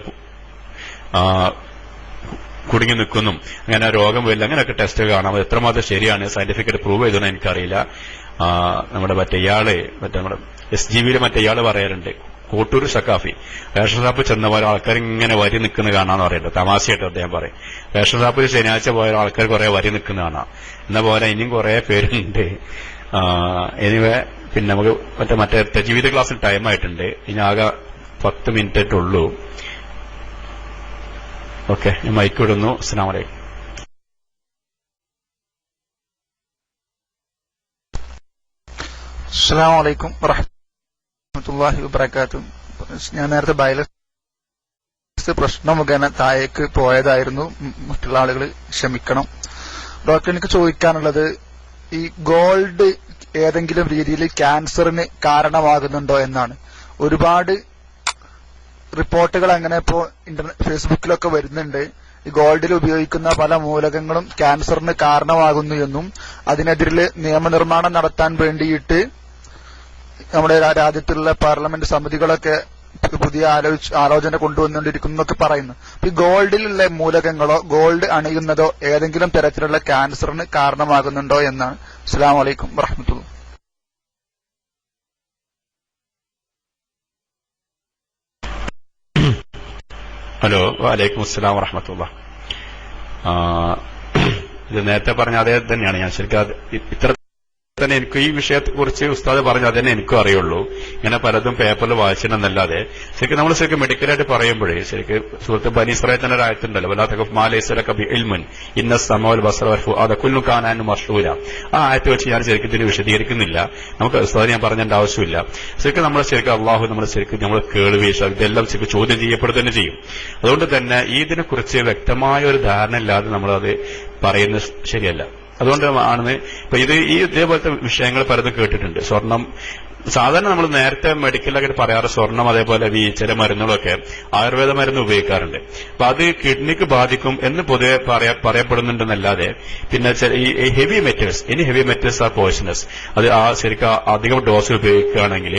കുടുങ്ങി നിൽക്കുന്നു, അങ്ങനെ രോഗം വരില്ല, അങ്ങനെയൊക്കെ ടെസ്റ്റ് കാണാം. എത്രമാത്രം ശരിയാണ് സയന്റിഫിക്കായിട്ട് പ്രൂവ് ചെയ്തെന്ന് എനിക്കറിയില്ല. നമ്മുടെ നമ്മുടെ SGBയിൽ മറ്റേയാള് പറയാറുണ്ട്, കോട്ടൂർ ഷക്കാഫി, റേഷൻ ഷാപ്പ് ചെന്ന പോലെ ആൾക്കാർ ഇങ്ങനെ വരി നിൽക്കുന്ന കാണാന്ന് പറയുന്നത് തമാശയായിട്ട് അദ്ദേഹം പറയും. റേഷൻ ഷാപ്പിൽ ശനിയാഴ്ച പോയ ആൾക്കാർ കുറെ വരി നിൽക്കുന്ന കാണാം. എന്ന പോലെ ഇനിയും കുറെ പേരുണ്ട്. എനിവേ പിന്നെ നമുക്ക് മറ്റേ ജീവിത ക്ലാസ്സിൽ ടൈമായിട്ടുണ്ട്. ഇനി ആകെ 10 മിനിറ്റേ ഓക്കെ, ഞാൻ മൈക്ക് വിടുന്നു. അസ്സലാമു അലൈക്കും. അസ്സലാമു അലൈക്കും വറഹ്മത്തുള്ളാഹി വബറകാതുഹു. ഞാൻ നേരത്തെ ബയലൻസ് പ്രശ്നം മുഖേന താഴേക്ക് പോയതായിരുന്നു. മറ്റുള്ള ആളുകൾ ക്ഷമിക്കണം. ഡോക്ടർ, എനിക്ക് ചോദിക്കാനുള്ളത്, ഈ ഗോൾഡ് ഏതെങ്കിലും രീതിയിൽ ക്യാൻസറിന് കാരണമാകുന്നുണ്ടോ എന്നാണ്. ഒരുപാട് റിപ്പോർട്ടുകൾ അങ്ങനെ ഇപ്പോ ഫേസ്ബുക്കിലൊക്കെ വരുന്നുണ്ട്. ഈ ഗോൾഡിൽ ഉപയോഗിക്കുന്ന പല മൂലകങ്ങളും ക്യാൻസറിന് കാരണമാകുന്നു എന്നും അതിനെതിരെ നിയമനിർമ്മാണം നടത്താൻ വേണ്ടിയിട്ട് നമ്മുടെ രാജ്യത്തുള്ള പാർലമെന്റ് സമിതികളൊക്കെ പുതിയ ആലോചന കൊണ്ടുവന്നുകൊണ്ടിരിക്കുന്നു എന്നൊക്കെ പറയുന്നു. ഈ ഗോൾഡിലുള്ള മൂലകങ്ങളോ ഗോൾഡ് അണിയുന്നതോ ഏതെങ്കിലും തരത്തിലുള്ള ക്യാൻസറിന് കാരണമാകുന്നുണ്ടോ എന്നാണ്. അസ്സലാമു അലൈക്കും വറഹ്മത്തുള്ളാഹി. ഹലോ, വലൈക്കും അസ്സലാം വറഹ്മത്തുള്ളാഹി. ഇത് നേരത്തെ പറഞ്ഞ അതേ തന്നെയാണ്. ഞാൻ ശരിക്കും ഇത്ര തന്നെ എനിക്ക് ഈ വിഷയത്തെ കുറിച്ച് ഉസ്താദ് പറഞ്ഞു അതന്നെ എനിക്കും അറിയുള്ളൂ. ഇങ്ങനെ പലതും പേപ്പറിൽ വായിച്ചിട്ടുണ്ടെന്നല്ലാതെ ശരിക്കും നമ്മൾ ശരിക്കും മെഡിക്കലായിട്ട് പറയുമ്പോഴേ ശരിക്കും സുഹൃത്ത് ബനി ഇസ്രായേൽ തന്നെ ഒരു ആയത്തുണ്ടല്ലോ, വലാത്തക മാലൈസലക ബിഇൽമുൻ ഇന്ന സമവൽ ബസറ വൽ ഫുആദ കുല്ലു കാന മഷ്ഹൂര. ആ ആയത്ത് വെച്ച് ഞാൻ ശരിക്കും ഇതിന് വിശദീകരിക്കുന്നില്ല. നമുക്ക് ഉസ്താദ് ഞാൻ പറഞ്ഞതിന്റെ ആവശ്യമില്ല. ശരിക്കും നമ്മൾ ശരിക്കും അള്ളാഹു നമ്മൾ കേൾവി ഇതെല്ലാം ശരിക്കും ചോദ്യം ചെയ്യപ്പെടുക തന്നെ ചെയ്യും. അതുകൊണ്ട് തന്നെ ഇതിനെക്കുറിച്ച് വ്യക്തമായ ഒരു ധാരണ ഇല്ലാതെ നമ്മളത് പറയുന്നത് ശരിയല്ല. അതുകൊണ്ട് ആണ് ഇപ്പൊ ഇതേപോലത്തെ വിഷയങ്ങൾ പലതും കേട്ടിട്ടുണ്ട്. സ്വർണം സാധാരണ നമ്മൾ നേരത്തെ മെഡിക്കലൊക്കെ പറയാറ് സ്വർണം അതേപോലെ ചില മരുന്നുകളൊക്കെ ആയുർവേദ മരുന്ന് ഉപയോഗിക്കാറുണ്ട്. അപ്പൊ അത് കിഡ്നിക്ക് ബാധിക്കും എന്ന് പൊതുവെ പറയപ്പെടുന്നുണ്ടെന്നല്ലാതെ പിന്നെ ഈ ഹെവി മെറ്റൽസ് ആർ പോയ്സണസ്. അത് ശരിക്കും അധികം ഡോസ് ഉപയോഗിക്കുകയാണെങ്കിൽ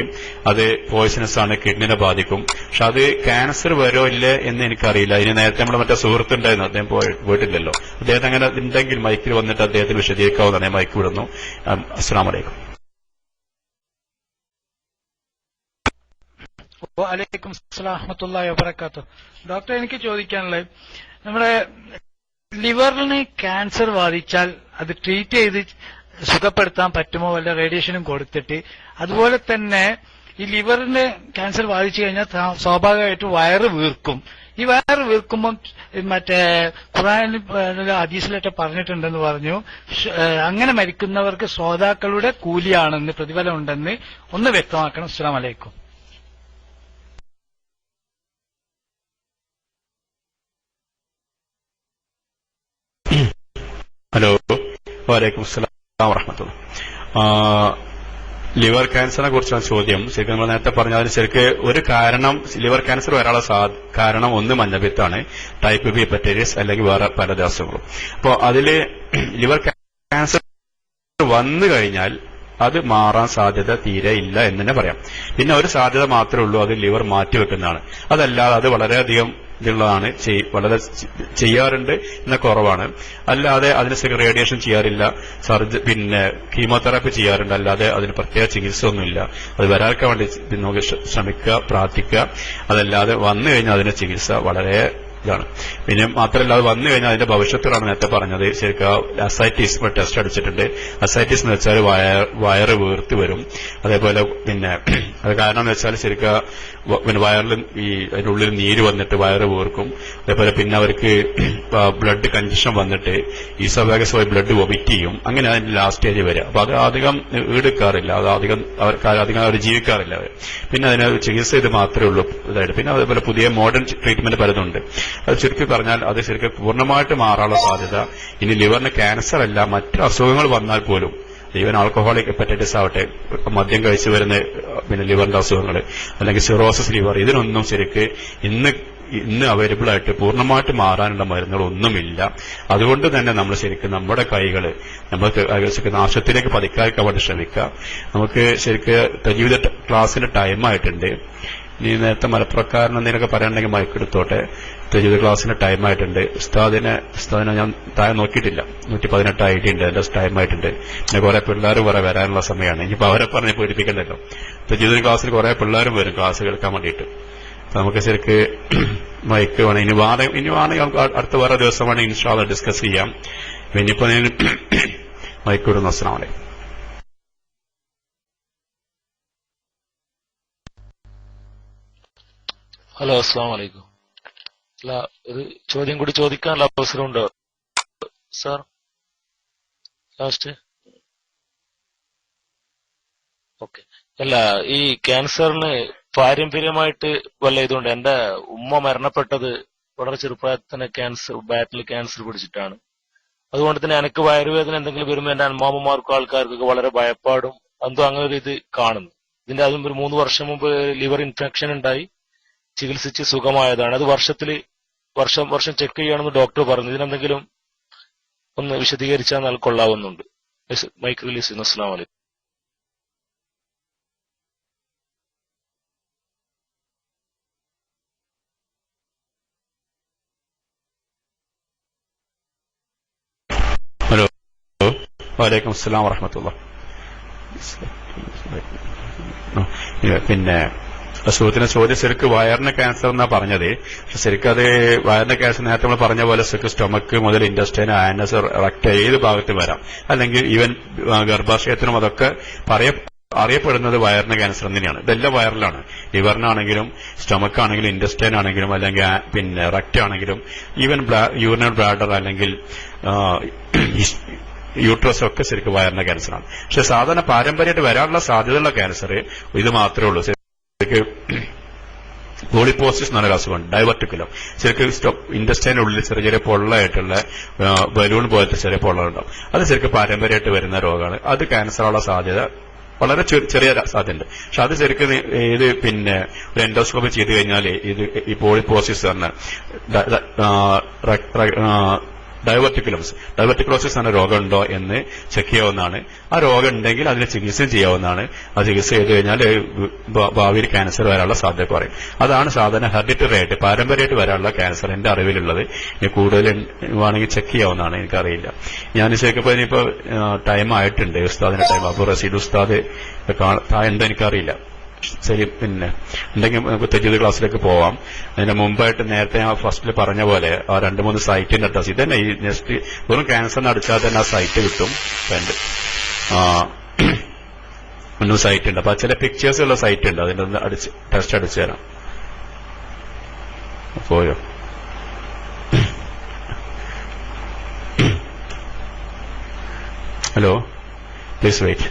അത് പോയ്സണസ് ആണ്, കിഡ്നിനെ ബാധിക്കും. പക്ഷെ അത് ക്യാൻസർ വരോ ഇല്ലേ എന്ന് എനിക്കറിയില്ല. ഇനി നേരത്തെ നമ്മുടെ മറ്റേ സുഹൃത്തുണ്ടായിരുന്നു, അദ്ദേഹം പോയിട്ടില്ലല്ലോ. അദ്ദേഹം അങ്ങനെ ഉണ്ടെങ്കിൽ മൈക്കിൽ വന്നിട്ട് അദ്ദേഹത്തിന് വിശദീകരിക്കാവുന്നതാണ്. ഞാൻ മൈക്ക് വിടുന്നു. അസ്സലാമു അലൈക്കും. വലൈക്കും അസ്സലാം വറഹ്മത്തുള്ളാഹി വബറകാതുഹു. ഡോക്ടർ, എനിക്ക് ചോദിക്കാനുള്ളത്, നമ്മുടെ ലിവറിന് ക്യാൻസർ ബാധിച്ചാൽ അത് ട്രീറ്റ് ചെയ്ത് സുഖപ്പെടുത്താൻ പറ്റുമോ, വല്ല റേഡിയേഷനും കൊടുത്തിട്ട്? അതുപോലെ തന്നെ ഈ ലിവറിന് ക്യാൻസർ ബാധിച്ചു കഴിഞ്ഞാൽ സ്വാഭാവികമായിട്ട് വയറ് വീർക്കും. ഈ വയറ് വീർക്കുമ്പം മറ്റേ ഖുർആനിൽ ഹദീസിലൊക്കെ പറഞ്ഞിട്ടുണ്ടെന്ന് പറഞ്ഞു, അങ്ങനെ മരിക്കുന്നവർക്ക് ശ്രോതാക്കളുടെ കൂലിയാണെന്ന്, പ്രതിഫലം ഉണ്ടെന്ന് ഒന്ന് വ്യക്തമാക്കണം. അസ്സലാമു അലൈക്കും. ഹലോ, വലൈക്കും അസ്സലാം വറഹ്മത്തുള്ളാഹി. ലിവർ ക്യാൻസറിനെ കുറിച്ചാണ് ചോദ്യം. ശരിക്കും നമ്മൾ നേരത്തെ പറഞ്ഞ അതിന് ശരിക്ക് ഒരു കാരണം, ലിവർ ക്യാൻസർ വരാനുള്ള കാരണം ഒന്ന് മഞ്ഞപ്പിത്താണ്, ടൈപ്പ് ബി ഹെപ്പറ്റൈറ്റിസ് അല്ലെങ്കിൽ വേറെ പല ദിവസങ്ങളും. അപ്പോൾ അതില് ലിവർ ക്യാൻസർ വന്നു കഴിഞ്ഞാൽ അത് മാറാൻ സാധ്യത തീരെ ഇല്ല എന്ന് തന്നെ പറയാം. പിന്നെ ഒരു സാധ്യത മാത്രമേ ഉള്ളൂ, അത് ലിവർ മാറ്റിവെക്കുന്നതാണ്. അതല്ലാതെ അത് വളരെയധികം ഇതുള്ളതാണ്, വളരെ ചെയ്യാറുണ്ട് എന്ന കുറവാണ്. അല്ലാതെ അതിന് റേഡിയേഷൻ ചെയ്യാറില്ല, പിന്നെ കീമോതെറാപ്പി ചെയ്യാറുണ്ട്. അല്ലാതെ അതിന് പ്രത്യേക ചികിത്സ ഒന്നുമില്ല. അത് വരാതിരിക്കാൻ വേണ്ടി നമുക്ക് ശ്രമിക്കുക, പ്രാർത്ഥിക്കുക. അതല്ലാതെ വന്നു കഴിഞ്ഞാൽ അതിന്റെ ചികിത്സ വളരെ ഇതാണ്. പിന്നെ മാത്രമല്ല, അത് വന്നു കഴിഞ്ഞാൽ അതിന്റെ ഭവിഷ്യത്തുകളാണ് നേരത്തെ പറഞ്ഞത്. ശരിക്കും അസൈറ്റിസ് ടെസ്റ്റ് അടിച്ചിട്ടുണ്ട്. അസൈറ്റിസ് എന്ന് വെച്ചാൽ വയറ് വീർത്ത് വരും. അതേപോലെ പിന്നെ അത് കാരണം എന്ന് വെച്ചാൽ ശരിക്കും പിന്നെ വയറിൽ അതിന്റെ ഉള്ളിൽ നീര് വന്നിട്ട് വയറ് വീർക്കും. അതേപോലെ പിന്നെ അവർക്ക് ബ്ലഡ് കഞ്ചഷൻ വന്നിട്ട് ഈസോഫാഗസ് വഴി ബ്ലഡ് വൊമിറ്റ് ചെയ്യും. അങ്ങനെ അതിന്റെ ലാസ്റ്റ് സ്റ്റേജ് വരിക. അപ്പൊ അത് അധികം ഈടുക്കാറില്ല, അത് അധികം അവർ ജീവിക്കാറില്ല അവർ. പിന്നെ അതിന് ചികിത്സ ഇത് മാത്രമേ ഉള്ളൂ ഇതായിട്ട്. പിന്നെ അതേപോലെ പുതിയ മോഡേൺ ട്രീറ്റ്മെന്റ് പലതുണ്ട്. അത് ചുരുക്കി പറഞ്ഞാൽ അത് ശരിക്കും പൂർണ്ണമായിട്ട് മാറാനുള്ള സാധ്യത, ഇനി ലിവറിന് ക്യാൻസർ അല്ല മറ്റു അസുഖങ്ങൾ വന്നാൽ പോലും, ഈവൻ ആൽക്കഹോളിക് ഹെപ്പറ്റൈറ്റിസ് ആവട്ടെ, മദ്യം കഴിച്ചു വരുന്ന പിന്നെ ലിവറിന്റെ അസുഖങ്ങൾ, അല്ലെങ്കിൽ സിറോസിസ് ലിവർ, ഇതിനൊന്നും ശരിക്ക് ഇന്ന് അവൈലബിൾ ആയിട്ട് പൂർണ്ണമായിട്ട് മാറാനുള്ള മരുന്നുകളൊന്നുമില്ല. അതുകൊണ്ട് തന്നെ നമ്മൾ ശരിക്കും നമ്മുടെ കൈകള് നമുക്ക് നാശത്തിലേക്ക് പതിക്കാതിരിക്കാൻ വേണ്ടി ശ്രമിക്കുക. നമുക്ക് ശരിക്ക് തജീവിത ക്ലാസ്സിന്റെ ടൈമായിട്ടുണ്ട്. ഇനി നേരത്തെ മലപ്പുറക്കാരൻ എന്തെങ്കിലുമൊക്കെ പറയാനുണ്ടെങ്കിൽ മയക്കെടുത്തോട്ടെ. തജീവിത ക്ലാസ്സിന്റെ ടൈമായിട്ടുണ്ട്. ഉസ്താദിനെ ഞാൻ താഴെ നോക്കിയിട്ടില്ല, 118 ID ഉണ്ട്, അതിന്റെ ടൈമായിട്ടുണ്ട്. പിന്നെ കുറെ പിള്ളേർ കുറെ വരാനുള്ള സമയമാണ്. ഇനിയിപ്പോ അവരെ പറഞ്ഞ് പേടിപ്പിക്കണ്ടല്ലോ. തജീവിത ക്ലാസ്സിൽ കുറെ പിള്ളേരും വരും ക്ലാസ് കേൾക്കാൻ വേണ്ടിയിട്ട്. നമുക്ക് ശരിക്ക് മയക്ക് വേണം. ഇനി വേണമെങ്കിൽ നമുക്ക് അടുത്ത വേറെ ദിവസം വേണമെങ്കിൽ ഇൻഷാ അല്ലാഹ് ഡിസ്കസ് ചെയ്യാം. ഇനിയിപ്പോ മയക്ക് വിടുന്നു. അസ്സലാമു അലൈക്കും. ഹലോ, അസ്സാം വലൈക്കും. അല്ല, ഒരു ചോദ്യം കൂടി ചോദിക്കാനുള്ള അവസരമുണ്ടോ സാർ? Last okay. അല്ല, ഈ ക്യാൻസറിന് പാരമ്പര്യമായിട്ട് വല്ല ഇതുകൊണ്ട്, എന്റെ ഉമ്മ മരണപ്പെട്ടത് വളരെ ചെറുപ്രായത്തിൽ തന്നെ ക്യാൻസർ പിടിച്ചിട്ടാണ്. അതുകൊണ്ട് തന്നെ എനിക്ക് വയറുവേദന എന്തെങ്കിലും വരുമ്പോൾ എന്റെ അമ്മാമ്മമാർക്കും ആൾക്കാർക്കൊക്കെ വളരെ ഭയപ്പാടും എന്തോ അങ്ങനെ ഒരു ഇത് കാണുന്നു. ഇതിന്റെ അതും ഒരു 3 വർഷം മുമ്പ് ലിവർ ഇൻഫെക്ഷൻ ഉണ്ടായി, ചികിത്സിച്ച് സുഖമായതാണ്. അത് വർഷം ചെക്ക് ചെയ്യണമെന്ന് ഡോക്ടർ പറഞ്ഞു. ഇതിനെന്തെങ്കിലും ഒന്ന് വിശദീകരിച്ചാൽ കൊള്ളാവുന്നുണ്ട്. മൈക്ക് റിലീസ് ചെയ്യുന്നു. അസ്സലാമു അലൈക്കും. ഹലോ, വലൈക്കും അസ്സലാം വറഹ്മത്തുള്ളാഹി. പിന്നെ സുഹൃത്തിന്റെ ചോദ്യം ശരിക്കും വയറിന് ക്യാൻസർ എന്നാ പറഞ്ഞത്. പക്ഷെ ശരിക്കും അത് വയറിന്റെ ക്യാൻസർ നേരത്തെ നമ്മൾ പറഞ്ഞ പോലെ ശരിക്കും സ്റ്റൊമക്ക് മുതൽ ഇൻഡസ്റ്റൈൻ, ആനസ്, റെക്ട് ഏത് ഭാഗത്ത് വരാം. അല്ലെങ്കിൽ ഈവൻ ഗർഭാശയത്തിനും അതൊക്കെ അറിയപ്പെടുന്നത് വയറിന് ക്യാൻസർ തന്നെയാണ്. ഇതെല്ലാം വയറിലാണ്. ലിവറിനാണെങ്കിലും സ്റ്റൊമക്ക് ആണെങ്കിലും ഇൻഡസ്റ്റൈൻ ആണെങ്കിലും അല്ലെങ്കിൽ പിന്നെ റെക്ട് ആണെങ്കിലും ഈവൻ യൂറിനൽ ബ്ലാഡർ അല്ലെങ്കിൽ യൂട്രസ് ഒക്കെ ശരിക്കും വയറിന്റെ ക്യാൻസറാണ്. പക്ഷെ സാധാരണ പാരമ്പര്യമായിട്ട് വരാനുള്ള സാധ്യതയുള്ള ക്യാൻസർ ഇത് മാത്രമേ ഉള്ളൂ. പോളിപ്പോസിസ് എന്നൊരു അസുഖമുണ്ട്, ഡൈവർട്ടിക്കുലം. ശരിക്കും ഇൻഡസ്റ്റൈൻ്റെ ഉള്ളിൽ ചെറിയ ചെറിയ പൊള്ളയായിട്ടുള്ള ബലൂൺ പോലത്തെ ചെറിയ പൊള്ളുണ്ടാവും. അത് ശരിക്കും പാരമ്പര്യമായിട്ട് വരുന്ന രോഗമാണ്. അത് ക്യാൻസറുള്ള സാധ്യത വളരെ ചെറിയ സാധ്യതയുണ്ട്. പക്ഷെ അത് ശരിക്കും ഇത് പിന്നെ ഒരു എൻഡോസ്കോപ്പി ചെയ്ത് കഴിഞ്ഞാൽ ഈ പോളിപ്പോസിസ് എന്ന ഡൈവർട്ടിക്കുലോസിസ് എന്ന രോഗമുണ്ടോ എന്ന് ചെക്ക് ചെയ്യാവുന്നതാണ്. ആ രോഗം ഉണ്ടെങ്കിൽ അതിന് ചികിത്സ ചെയ്യാവുന്നതാണ്. ആ ചികിത്സ ചെയ്ത് കഴിഞ്ഞാൽ ഭാവിയിൽ ക്യാൻസർ വരാനുള്ള സാധ്യത കുറയും. അതാണ് സാധാരണ ഹെറിഡിറ്ററി ആയിട്ട് പാരമ്പര്യമായിട്ട് വരാനുള്ള ക്യാൻസർ എന്റെ അറിവിലുള്ളത്. ഇനി കൂടുതൽ വേണമെങ്കിൽ ചെക്ക് ചെയ്യാവുന്നതാണ്, എനിക്കറിയില്ല. ഞാൻ ശരിക്കും ഇനിയിപ്പോ ടൈം ആയിട്ടുണ്ട്, ഉസ്താദിന്റെ ടൈം. അപ്പൊ റസീദ് ഉസ്താദ് ഉണ്ടോ എനിക്കറിയില്ല. ശരി, പിന്നെ ഉണ്ടെങ്കിൽ നമുക്ക് തജീദ് ക്ലാസ്സിലേക്ക് പോവാം. അതിന് മുമ്പായിട്ട് നേരത്തെ ഞാൻ ഫസ്റ്റിൽ പറഞ്ഞ പോലെ ആ 2-3 സൈറ്റിന്റെ അഡ്രസ് ഇതന്നെ. ഈ നെക്സ്റ്റ് വെറും ക്യാൻസറിന് അടിച്ചാൽ തന്നെ ആ സൈറ്റ് കിട്ടും. 3 സൈറ്റ് ഉണ്ട്. അപ്പൊ ചില പിക്ചേഴ്സ് ഉള്ള സൈറ്റ് ഉണ്ട്, അതിന്റെ ടെസ്റ്റ് അടിച്ചു തരാം. പോയോ? Please wait.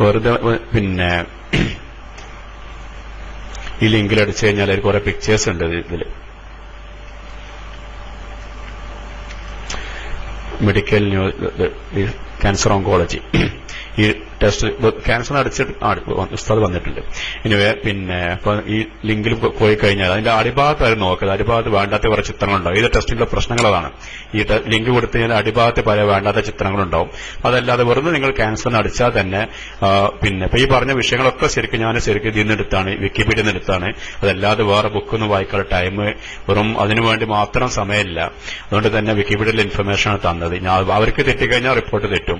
വെറുതെ പിന്നെ ഈ ലിങ്കിൽ അടിച്ചു കഴിഞ്ഞാൽ അതിൽ കുറെ പിക്ചേഴ്സ് ഉണ്ട് ഇതില്. മെഡിക്കൽ ക്യാൻസർ ഓങ്കോളജി ഈ ടെസ്റ്റ് ക്യാൻസർ അടിച്ചിട്ട് ഉസ്താദ് വന്നിട്ടുണ്ട്. ഇനിവേ പിന്നെ ഈ ലിങ്കിൽ പോയി കഴിഞ്ഞാൽ അതിന്റെ അടിഭാഗത്തായിരുന്നു നോക്കുന്നത്. അടിഭാഗത്ത് വേണ്ടാത്ത കുറെ ചിത്രങ്ങളുണ്ടാവും. ഇത് ടെസ്റ്റിന്റെ പ്രശ്നങ്ങൾ അതാണ്. ഈ ലിങ്ക് കൊടുത്തു കഴിഞ്ഞാൽ അടിഭാഗത്ത് പല വേണ്ടാത്ത ചിത്രങ്ങളുണ്ടാവും. അതല്ലാതെ വെറുതെ നിങ്ങൾ ക്യാൻസറിന് അടിച്ചാൽ തന്നെ പിന്നെ ഇപ്പൊ ഈ പറഞ്ഞ വിഷയങ്ങളൊക്കെ ശരിക്കും ഞാൻ ഇതിൽ നിന്നെടുത്താണ്, വിക്കിപീഡിയയിൽ നിന്നെടുത്താണ്. അതല്ലാതെ വേറെ ബുക്കൊന്നും വായിക്കാനുള്ള ടൈം വെറും അതിനുവേണ്ടി മാത്രം സമയമില്ല. അതുകൊണ്ട് തന്നെ വിക്കിപീഡിയയിൽ ഇൻഫർമേഷനാണ് തന്നത്. അവർക്ക് തെറ്റിക്കഴിഞ്ഞാൽ റിപ്പോർട്ട് തെറ്റും.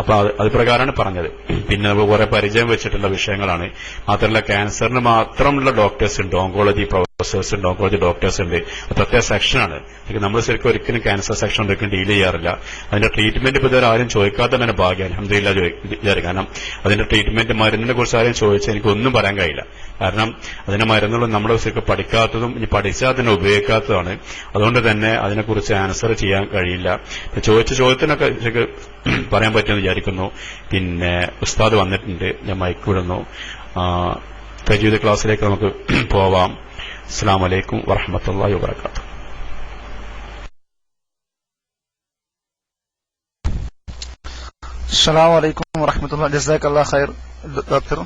അപ്പൊ അത് പ്രകാരമാണ് പറഞ്ഞത്. പിന്നെ നമ്മൾ കുറെ പരിചയം വെച്ചിട്ടുള്ള വിഷയങ്ങളാണ്. മാത്രമല്ല ക്യാൻസറിന് മാത്രമുള്ള ഡോക്ടേഴ്സ് ഉണ്ട്, ഓങ്കോളജി പ്രൊഫസേഴ്സ് ഉണ്ട്, ഓങ്കോളജി ഡോക്ടേഴ്സ് ഉണ്ട്. പ്രത്യേക സെക്ഷനാണ്. നമ്മൾ ശരിക്കും ഒരിക്കലും ക്യാൻസർ സെക്ഷൻ ഒരിക്കലും ഡീൽ ചെയ്യാറില്ല. അതിന്റെ ട്രീറ്റ്മെന്റ് ഇപ്പൊ ഇതുവരെ ആരും ചോദിക്കാത്ത തന്നെ ഭാഗ്യം, അൽഹംദുലില്ലാഹ് വിചാരിക്കും. കാരണം അതിന്റെ ട്രീറ്റ്മെന്റ് മരുന്നിനെ കുറിച്ച് ആരും ചോദിച്ചാൽ എനിക്കൊന്നും പറയാൻ കഴിയില്ല. കാരണം അതിന്റെ മരുന്നുകളും നമ്മുടെ ശരിക്കും പഠിക്കാത്തതും ഇനി പഠിച്ചാൽ തന്നെ ഉപയോഗിക്കാത്തതാണ്. അതുകൊണ്ട് തന്നെ അതിനെക്കുറിച്ച് ആൻസർ ചെയ്യാൻ കഴിയില്ല. ചോദിച്ച ചോദ്യത്തിനൊക്കെ ശരിക്കും പറയാൻ പറ്റുമെന്ന് വിചാരിക്കുന്നു. പിന്നെ ഉസ്താദ് വന്നിട്ടുണ്ട്, ഞാൻ മൈക്ക് വിടുന്നു. തജ്വീദ് ക്ലാസ്സിലേക്ക് നമുക്ക് പോവാം. അസ്സലാമു അലൈക്കും വറഹ്മത്തുള്ളാഹി വബറകാതുഹു. അസ്സലാമു അലൈക്കും വറഹ്മത്തുള്ളാഹി. ജസാക്കല്ലാഹു ഖൈർ ഡോക്ടർ.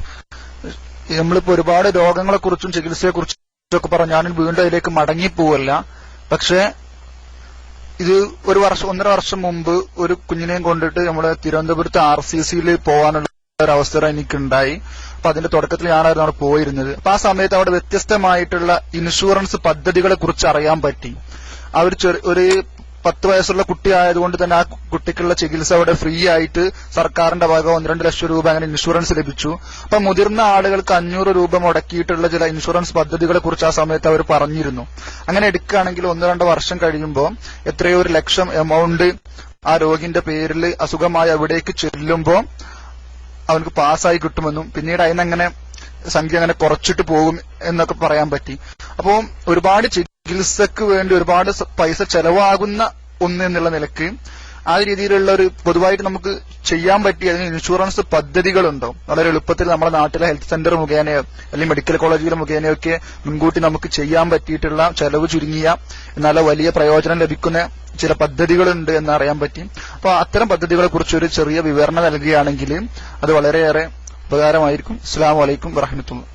നമ്മളിപ്പോ ഒരുപാട് രോഗങ്ങളെ കുറിച്ചും ചികിത്സയെ കുറിച്ചൊക്കെ പറഞ്ഞു. ഞാൻ വീണ്ടും അതിലേക്ക് മടങ്ങിപ്പോവല്ല. പക്ഷെ ഇത് ഒരു വർഷം 1.5 വർഷം മുമ്പ് ഒരു കുഞ്ഞിനെയും കൊണ്ടിട്ട് നമ്മുടെ തിരുവനന്തപുരത്ത് RCCയിൽ പോകാനുള്ള ഒരു അവസരം എനിക്കുണ്ടായി. അപ്പൊ അതിന്റെ തുടക്കത്തിൽ ഞാനായിരുന്നു അവിടെ പോയിരുന്നത്. അപ്പൊ ആ സമയത്ത് അവിടെ വ്യത്യസ്തമായിട്ടുള്ള ഇൻഷുറൻസ് പദ്ധതികളെ കുറിച്ച് അറിയാൻ പറ്റി. അവർ ഒരു 10 വയസ്സുള്ള കുട്ടി ആയതുകൊണ്ട് തന്നെ ആ കുട്ടിക്കുള്ള ചികിത്സ അവിടെ ഫ്രീ ആയിട്ട് സർക്കാരിന്റെ വക 1-2 ലക്ഷം രൂപ അങ്ങനെ ഇൻഷുറൻസ് ലഭിച്ചു. അപ്പൊ മുതിർന്ന ആളുകൾക്ക് 500 രൂപ മുടക്കിയിട്ടുള്ള ചില ഇൻഷുറൻസ് പദ്ധതികളെ കുറിച്ച് ആ സമയത്ത് അവർ പറഞ്ഞിരുന്നു. അങ്ങനെ എടുക്കുകയാണെങ്കിൽ 1-2 വർഷം കഴിയുമ്പോൾ എത്രയോ 1 ലക്ഷം എമൗണ്ട് ആ രോഗിന്റെ പേരിൽ അസുഖമായി അവിടേക്ക് ചെല്ലുമ്പോൾ അവനക്ക് പാസ്സായി കിട്ടുമെന്നും പിന്നീട് അതിനങ്ങനെ സംഖ്യ അങ്ങനെ കുറച്ചിട്ട് പോകും എന്നൊക്കെ പറയാൻ പറ്റി. അപ്പോൾ ഒരുപാട് ചികിത്സക്ക് വേണ്ടി ഒരുപാട് പൈസ ചെലവാകുന്ന ഒന്ന് എന്നുള്ള നിലക്ക് ആ രീതിയിലുള്ള ഒരു പൊതുവായിട്ട് നമുക്ക് ചെയ്യാൻ പറ്റിയ അതിന് ഇൻഷുറൻസ് പദ്ധതികളുണ്ടോ? വളരെ എളുപ്പത്തിൽ നമ്മുടെ നാട്ടിലെ ഹെൽത്ത് സെന്റർ മുഖേനയോ അല്ലെങ്കിൽ മെഡിക്കൽ കോളേജുകൾ മുഖേനയോ ഒക്കെ മുൻകൂട്ടി നമുക്ക് ചെയ്യാൻ പറ്റിയിട്ടുള്ള ചെലവ് ചുരുങ്ങിയ എന്നാൽ വലിയ പ്രയോജനം ലഭിക്കുന്ന ചില പദ്ധതികളുണ്ട് എന്നറിയാൻ പറ്റി. അപ്പൊ അത്തരം പദ്ധതികളെ കുറിച്ച് ഒരു ചെറിയ വിവരണം നൽകുകയാണെങ്കിൽ അത് വളരെയേറെ ഉപകാരമായിരിക്കും. അസ്സലാമു അലൈക്കും വറഹ്മത്തുള്ളാഹി.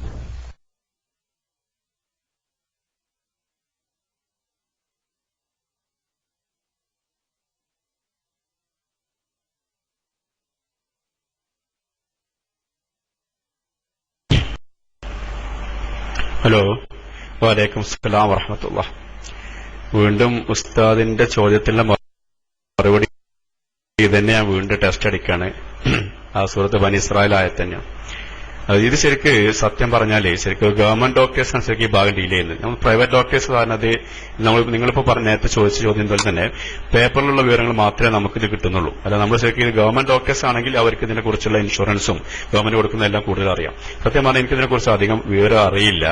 ഹലോ, വലൈക്കും അസ്സലാം വറഹ്മത്തുള്ളാഹി. വീണ്ടും ഉസ്താദിന്റെ ചോദ്യത്തിന്റെ മറുപടി ഇതന്നെ ഞാൻ വീണ്ടും ടെസ്റ്റ് അടിക്കാണ്. ആ സൂറത്ത് ബനി ഇസ്രായേൽ ആയത്തന്നെയാണ്. ഇത് ശരിക്ക് സത്യം പറഞ്ഞാലേ ശരിക്കും ഗവൺമെന്റ് ഡോക്ടേഴ്സാണ് ശരിക്കും ഈ ഭാഗം ഡീൽ ചെയ്യുന്നത്. നമ്മൾ പ്രൈവറ്റ് ഡോക്ടേഴ്സ് പറഞ്ഞത് നിങ്ങളിപ്പോ നേരത്തെ ചോദിച്ച ചോദ്യം പോലെ തന്നെ പേപ്പറിലുള്ള വിവരങ്ങൾ മാത്രമേ നമുക്കിത് കിട്ടുന്നുള്ളൂ. അല്ല നമ്മൾ ശരിക്കും ഗവൺമെന്റ് ഡോക്ടേഴ്സ് ആണെങ്കിൽ അവർക്ക് ഇതിനെക്കുറിച്ചുള്ള ഇൻഷുറൻസും ഗവൺമെന്റ് കൊടുക്കുന്ന എല്ലാം കൂടുതൽ അറിയാം. സത്യം പറഞ്ഞാൽ എനിക്ക് ഇതിനെക്കുറിച്ച് അധികം വിവരം അറിയില്ല.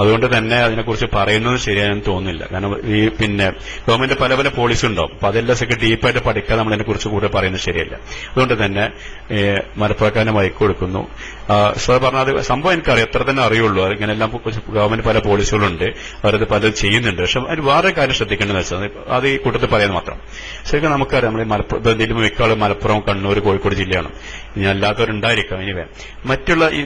അതുകൊണ്ട് തന്നെ അതിനെക്കുറിച്ച് പറയുന്നത് ശരിയാണെന്ന് തോന്നുന്നില്ല. കാരണം ഈ പിന്നെ ഗവൺമെന്റ് പല പല പോളിസി ഉണ്ടാവും. അപ്പൊ അതെല്ലാം ശരിക്കും ഡീപ്പായിട്ട് പഠിക്കാൻ നമ്മൾ അതിനെക്കുറിച്ച് കൂടുതൽ പറയുന്നത് ശരിയല്ല. അതുകൊണ്ട് തന്നെ മലപ്പുറക്കാരനെ മയക്ക് കൊടുക്കുന്നു. പറഞ്ഞത് സംഭവം എനിക്കറിയാം, എത്ര തന്നെ അറിയുള്ളൂ. ഇങ്ങനെല്ലാം ഗവൺമെന്റ് പല പോളിസികളുണ്ട്, അവരത് പലതും ചെയ്യുന്നുണ്ട്. പക്ഷെ അതിന് വേറെ കാര്യം ശ്രദ്ധിക്കേണ്ടതെന്ന് വെച്ചാൽ അത് ഈ കൂട്ടത്തിൽ പറയാൻ മാത്രം. ശരിക്കും നമുക്കറിയാം, നമ്മൾ മലപ്പുറം മിക്കാളും മലപ്പുറം, കണ്ണൂർ, കോഴിക്കോട് ജില്ലയാണ്. ഇനി അല്ലാത്തവരുണ്ടായിരിക്കാം. ഇനി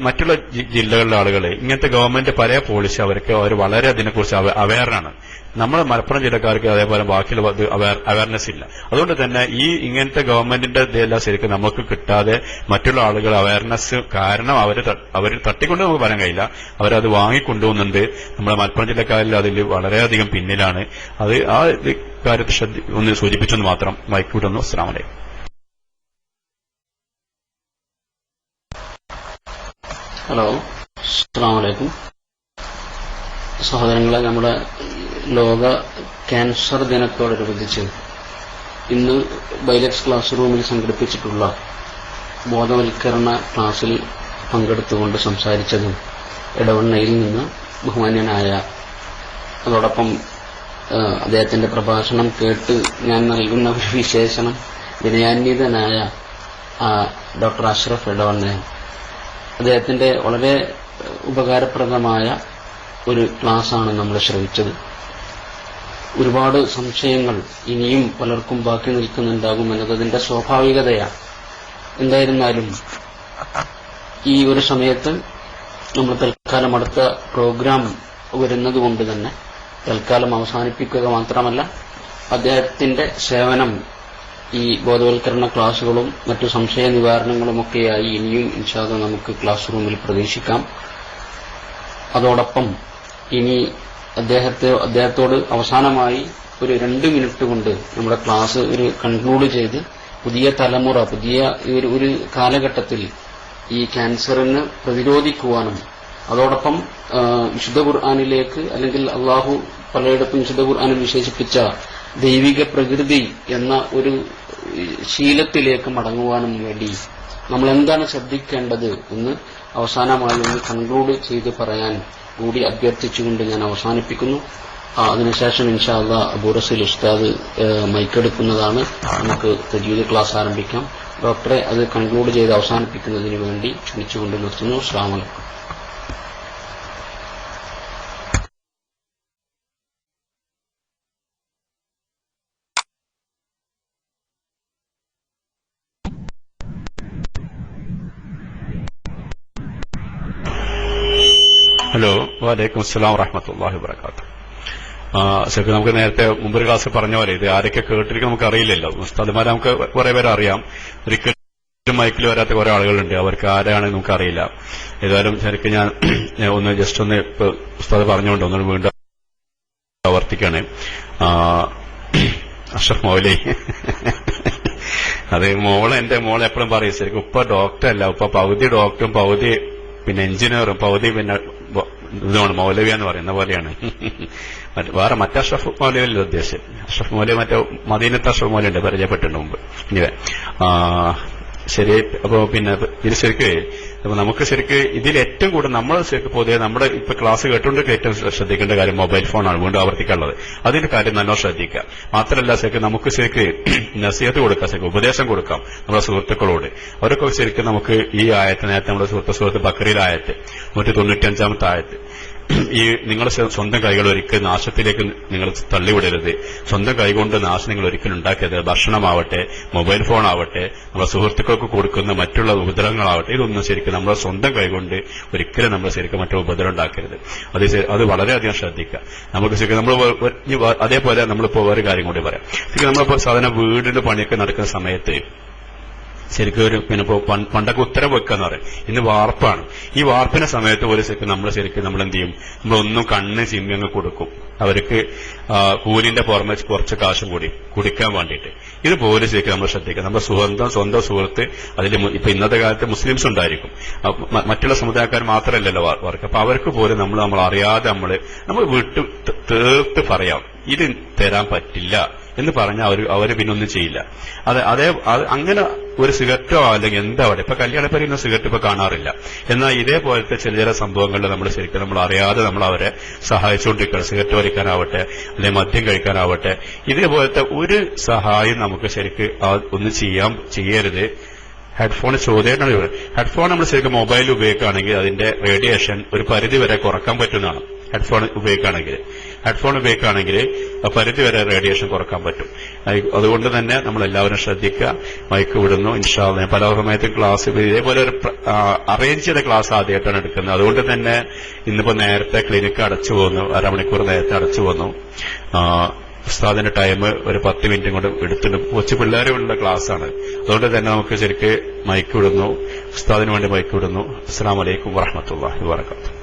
മറ്റുള്ള ജില്ലകളിലെ ആളുകൾ ഇങ്ങനത്തെ ഗവൺമെന്റ് പല പോളിസി അവർ വളരെ അതിനെക്കുറിച്ച് അവെയറാണ്. നമ്മൾ മലപ്പുറം ജില്ലക്കാർക്ക് അതേപോലെ ബാക്കിയുള്ള അവയർനെസ് ഇല്ല. അതുകൊണ്ട് തന്നെ ഈ ഇങ്ങനത്തെ ഗവൺമെന്റിന്റെ ഇതെല്ലാം ശരിക്കും നമുക്ക് കിട്ടാതെ മറ്റുള്ള ആളുകൾ അവയർനെസ് കാരണം അവർ തട്ടിക്കൊണ്ട് നമുക്ക് പറയാൻ കഴിയില്ല. അവരത് വാങ്ങിക്കൊണ്ടുപോകുന്നുണ്ട്. നമ്മുടെ മലപ്പുറം ജില്ലക്കാരിൽ അതിൽ വളരെയധികം പിന്നിലാണ്. അത് ആ കാര്യത്തിൽ ഒന്ന് സൂചിപ്പിച്ചെന്ന് മാത്രം. മൈക്കൂട്ടുന്നു. അസ്സലാമു അലൈക്കും. ഹലോ, അസ്സലാമു അലൈക്കും. സഹോദരങ്ങളെ, നമ്മുടെ ലോക ക്യാൻസർ ദിനത്തോടനുബന്ധിച്ച് ഇന്ന് ബൈലക്സ് ക്ലാസ് റൂമിൽ സംഘടിപ്പിച്ചിട്ടുള്ള ബോധവൽക്കരണ ക്ലാസ്സിൽ പങ്കെടുത്തുകൊണ്ട് സംസാരിച്ചതും ഇടവണ്ണയിൽ നിന്ന് ബഹുമാന്യനായ, അതോടൊപ്പം അദ്ദേഹത്തിന്റെ പ്രഭാഷണം കേട്ട് ഞാൻ നൽകുന്ന ഒരു വിശേഷണം വിനയാന്വിതനായ ഡോക്ടർ അഷ്റഫ് ഇടവണ്ണ. അദ്ദേഹത്തിന്റെ വളരെ ഉപകാരപ്രദമായ ഒരു ക്ലാസ്സാണ് നമ്മൾ ശ്രവിച്ചത്. ഒരുപാട് സംശയങ്ങൾ ഇനിയും പലർക്കും ബാക്കി നിൽക്കുന്നുണ്ടാകും എന്നത് അതിന്റെ സ്വാഭാവികതയാണ്. എന്തായിരുന്നാലും ഈ ഒരു സമയത്ത് നമ്മൾ തൽക്കാലം അടുത്ത പ്രോഗ്രാം വരുന്നത് കൊണ്ട് തന്നെ തൽക്കാലം അവസാനിപ്പിക്കുക മാത്രമല്ല, അദ്ദേഹത്തിന്റെ സേവനം ഈ ബോധവൽക്കരണ ക്ലാസുകളും മറ്റു സംശയ നിവാരണങ്ങളുമൊക്കെയായി ഇനിയും ഇൻഷാ അല്ലാഹ് നമുക്ക് ക്ലാസ് റൂമിൽ പ്രതീക്ഷിക്കാം. അതോടൊപ്പം ഇനി അദ്ദേഹത്തോട് അവസാനമായി ഒരു 2 മിനിറ്റ് കൊണ്ട് നമ്മുടെ ക്ലാസ് ഒരു കൺക്ലൂഡ് ചെയ്ത് പുതിയ തലമുറ, പുതിയ ഒരു കാലഘട്ടത്തിൽ ഈ ക്യാൻസറിന് പ്രതിരോധിക്കുവാനും അതോടൊപ്പം വിശുദ്ധ ഖുർആനിലേക്ക്, അല്ലെങ്കിൽ അള്ളാഹു പലയിടത്തും വിശുദ്ധ ഖുർആനിൽ വിശേഷിപ്പിച്ച ദൈവിക പ്രകൃതി എന്ന ഒരു ശീലത്തിലേക്ക് മടങ്ങുവാനും വേണ്ടി നമ്മൾ എന്താണ് ശ്രദ്ധിക്കേണ്ടത് എന്ന് അവസാനമായി ഒന്ന് കൺക്ലൂഡ് ചെയ്ത് പറയാൻ കൂടി അഭ്യർത്ഥിച്ചുകൊണ്ട് ഞാൻ അവസാനിപ്പിക്കുന്നു. അതിനുശേഷം ഇൻഷാ അല്ലാഹ് അബൂ റസീൽ ഉസ്താദ് മൈക്കെടുക്കുന്നതാണ്. നമുക്ക് തജ്വീദ് ക്ലാസ് ആരംഭിക്കാം. ഡോക്ടറെ അത് കൺക്ലൂഡ് ചെയ്ത് അവസാനിപ്പിക്കുന്നതിന് വേണ്ടി ക്ഷണിച്ചുകൊണ്ട് നിർത്തുന്നു. അസ്സലാമു അലൈക്കും. ഹലോ, വലൈക്കും അസ്സലാം വറഹ്മത്തുള്ളാഹി വബറകാതുഹു. ശരിക്കും നമുക്ക് നേരത്തെ മുമ്പൊരു ക്ലാസ് പറഞ്ഞ പോലെ ഇത് ആരൊക്കെ കേട്ടിരിക്കും നമുക്ക് അറിയില്ലല്ലോ. ഉസ്താദുമാരെ നമുക്ക് കുറെ പേരെ അറിയാം, ഒരിക്കലും മൈക്കിൽ വരാത്ത കുറെ ആളുകളുണ്ട്, അവർക്ക് ആരാണെന്ന് നമുക്ക് അറിയില്ല. ഏതായാലും ശരിക്കും ഞാൻ ഒന്ന് ജസ്റ്റ് ഒന്ന് ഇപ്പൊ ഉസ്താദ് പറഞ്ഞുകൊണ്ട് ഒന്നും വീണ്ടും ആവർത്തിക്കാണ്. അഷ്റഫ് മൗലവി, അതെ, എന്റെ മോളെ എപ്പോഴും പറയും ശരിക്കും ഉപ്പ ഡോക്ടറല്ല, ഉപ്പ പകുതി ഡോക്ടറും പകുതി പിന്നെ എഞ്ചിനീയറും പകുതി പിന്നെ ഇതാണ് മൗലവി എന്ന് പറയുന്ന പോലെയാണ്. വേറെ മറ്റേ അഷ്റഫ് മൗലവിയല്ല ഉദ്ദേശം. അഷ്റഫ് മൗലവി മറ്റേ മദീനത്തെ അഷ്റഫ് മൗലവി ഉണ്ട്, പരിചയപ്പെട്ടിട്ടുണ്ട് മുമ്പ്. ഇനിവേ ശരി. അപ്പോ പിന്നെ ഇത് ശരിക്ക് നമുക്ക് ശരിക്ക് ഇതിൽ ഏറ്റവും കൂടുതൽ നമ്മൾ ശരിക്കും പൊതുവെ നമ്മുടെ ഇപ്പൊ ക്ലാസ് കേട്ടുകൊണ്ട് ഏറ്റവും ശ്രദ്ധിക്കേണ്ട കാര്യം മൊബൈൽ ഫോണാണ്, വീണ്ടും ആവർത്തിക്കാനുള്ളത്. അതിന്റെ കാര്യം നല്ലോണം ശ്രദ്ധിക്കുക. മാത്രമല്ല ശരിക്കും നമുക്ക് ശരിക്ക് നസീഹത്ത് കൊടുക്കാം, ശരിക്കും ഉപദേശം കൊടുക്കാം നമ്മുടെ സുഹൃത്തുക്കളോട്. അവരൊക്കെ ശരിക്കും നമുക്ക് ഈ ആയത്ത്, നേരത്തെ നമ്മുടെ സുഹൃത്ത് ബക്കറിയിലെ ആയത്ത് 195-ാമത്തെ ആയത്ത്, ഈ നിങ്ങളുടെ സ്വന്തം കൈകൾ ഒരിക്കലും നാശത്തിലേക്ക് നിങ്ങൾ തള്ളിവിടരുത്, സ്വന്തം കൈകൊണ്ട് നാശം നിങ്ങൾ ഒരിക്കലും ഉണ്ടാക്കരുത്. ഭക്ഷണമാവട്ടെ, മൊബൈൽ ഫോൺ ആവട്ടെ, നമ്മുടെ സുഹൃത്തുക്കൾക്ക് കൊടുക്കുന്ന മറ്റുള്ള ഉപദ്രവങ്ങളാവട്ടെ, ഇതൊന്നും ശരിക്കും നമ്മുടെ സ്വന്തം കൈകൊണ്ട് ഒരിക്കലും നമ്മൾ ശരിക്കും മറ്റു ഉപദ്രവം ഉണ്ടാക്കരുത്. അത് വളരെയധികം ശ്രദ്ധിക്കുക. നമുക്ക് ശരിക്കും നമ്മൾ അതേപോലെ നമ്മളിപ്പോ വേറെ കാര്യം കൂടി പറയാം. ശരിക്കും നമ്മളിപ്പോ സാധാരണ വീടിന്റെ പണിയൊക്കെ നടക്കുന്ന സമയത്ത് ശരിക്കും ഒരു പിന്നെ പണ്ടൊക്കെ ഉത്തരം വെക്കാന്ന് പറയും, ഇന്ന് വാർപ്പാണ്. ഈ വാർപ്പിന്റെ സമയത്ത് ഒരു ശരിക്കും നമ്മൾ എന്ത് ചെയ്യും, നമ്മളൊന്നും കണ്ണ് ചിമ്മി അങ്ങ് കൊടുക്കും അവർക്ക് കൂലിന്റെ പുറമെ കുറച്ച് കാശും കൂടി കുടിക്കാൻ വേണ്ടിയിട്ട്. ഇതുപോലെ ശരിക്കും നമ്മൾ ശ്രദ്ധിക്കുക. നമ്മുടെ സ്വന്തം സുഹൃത്ത്, അതിൽ ഇപ്പൊ ഇന്നത്തെ കാലത്ത് മുസ്ലിംസ് ഉണ്ടായിരിക്കും, മറ്റുള്ള സമുദായക്കാർ മാത്രമല്ലല്ലോ വർക്ക്. അപ്പൊ അവർക്ക് പോലും നമ്മൾ അറിയാതെ നമ്മൾ വിട്ട് തീർത്ത് പറയാം, ഇത് തരാൻ പറ്റില്ല എന്ന് പറഞ്ഞാൽ അവര് പിന്നൊന്നും ചെയ്യില്ല. അങ്ങനെ ഒരു സിഗരറ്റോ അല്ലെങ്കിൽ എന്താ അവിടെ ഇപ്പൊ കല്യാണപ്പരിയുന്ന സിഗരറ്റ് ഇപ്പൊ കാണാറില്ല. എന്നാൽ ഇതേപോലത്തെ ചില സംഭവങ്ങളിൽ നമ്മൾ അറിയാതെ നമ്മൾ അവരെ സഹായിച്ചുകൊണ്ടിരിക്കണം. സിഗരറ്റ് വലിക്കാനാവട്ടെ, അല്ലെങ്കിൽ മദ്യം കഴിക്കാനാവട്ടെ, ഇതേപോലത്തെ ഒരു സഹായം നമുക്ക് ശരിക്ക് ഒന്നും ചെയ്യരുത്. ഹെഡ്ഫോൺ ചോദ്യമാണ്. ഹെഡ്ഫോൺ നമ്മൾ ശരിക്കും മൊബൈൽ ഉപയോഗിക്കുകയാണെങ്കിൽ അതിന്റെ റേഡിയേഷൻ ഒരു പരിധി വരെ കുറക്കാൻ പറ്റുന്നതാണ്. ഹെഡ്ഫോൺ ഉപയോഗിക്കുകയാണെങ്കിൽ പരിധി വരെ റേഡിയേഷൻ കുറക്കാൻ പറ്റും. അതുകൊണ്ട് തന്നെ നമ്മൾ എല്ലാവരും ശ്രദ്ധിക്കുക. മൈക്ക് വിടുന്നു. ഇൻഷാ അല്ലാഹ് പല സമയത്തും ക്ലാസ് ഇതേപോലെ ഒരു അറേഞ്ച് ചെയ്ത ക്ലാസ് ആദ്യമായിട്ടാണ് എടുക്കുന്നത്. അതുകൊണ്ട് തന്നെ ഇന്നിപ്പോ നേരത്തെ ക്ലിനിക്ക് അടച്ചു പോകുന്നു, അരമണിക്കൂർ നേരത്തെ അടച്ചു പോകുന്നു. ഉസ്താദിന്റെ ടൈം ഒരു 10 മിനിറ്റും കൊണ്ട് എടുത്തിട്ട് കൊച്ചു പിള്ളേരുള്ള ക്ലാസ്സാണ്. അതുകൊണ്ട് തന്നെ നമുക്ക് ശരിക്ക് മൈക്ക് വിടുന്നു, ഉസ്താദിന് വേണ്ടി മൈക്ക് വിടുന്നു. അസ്സലാമു അലൈക്കും വറഹ്മത്തുള്ളാഹി വബറകാതുഹു.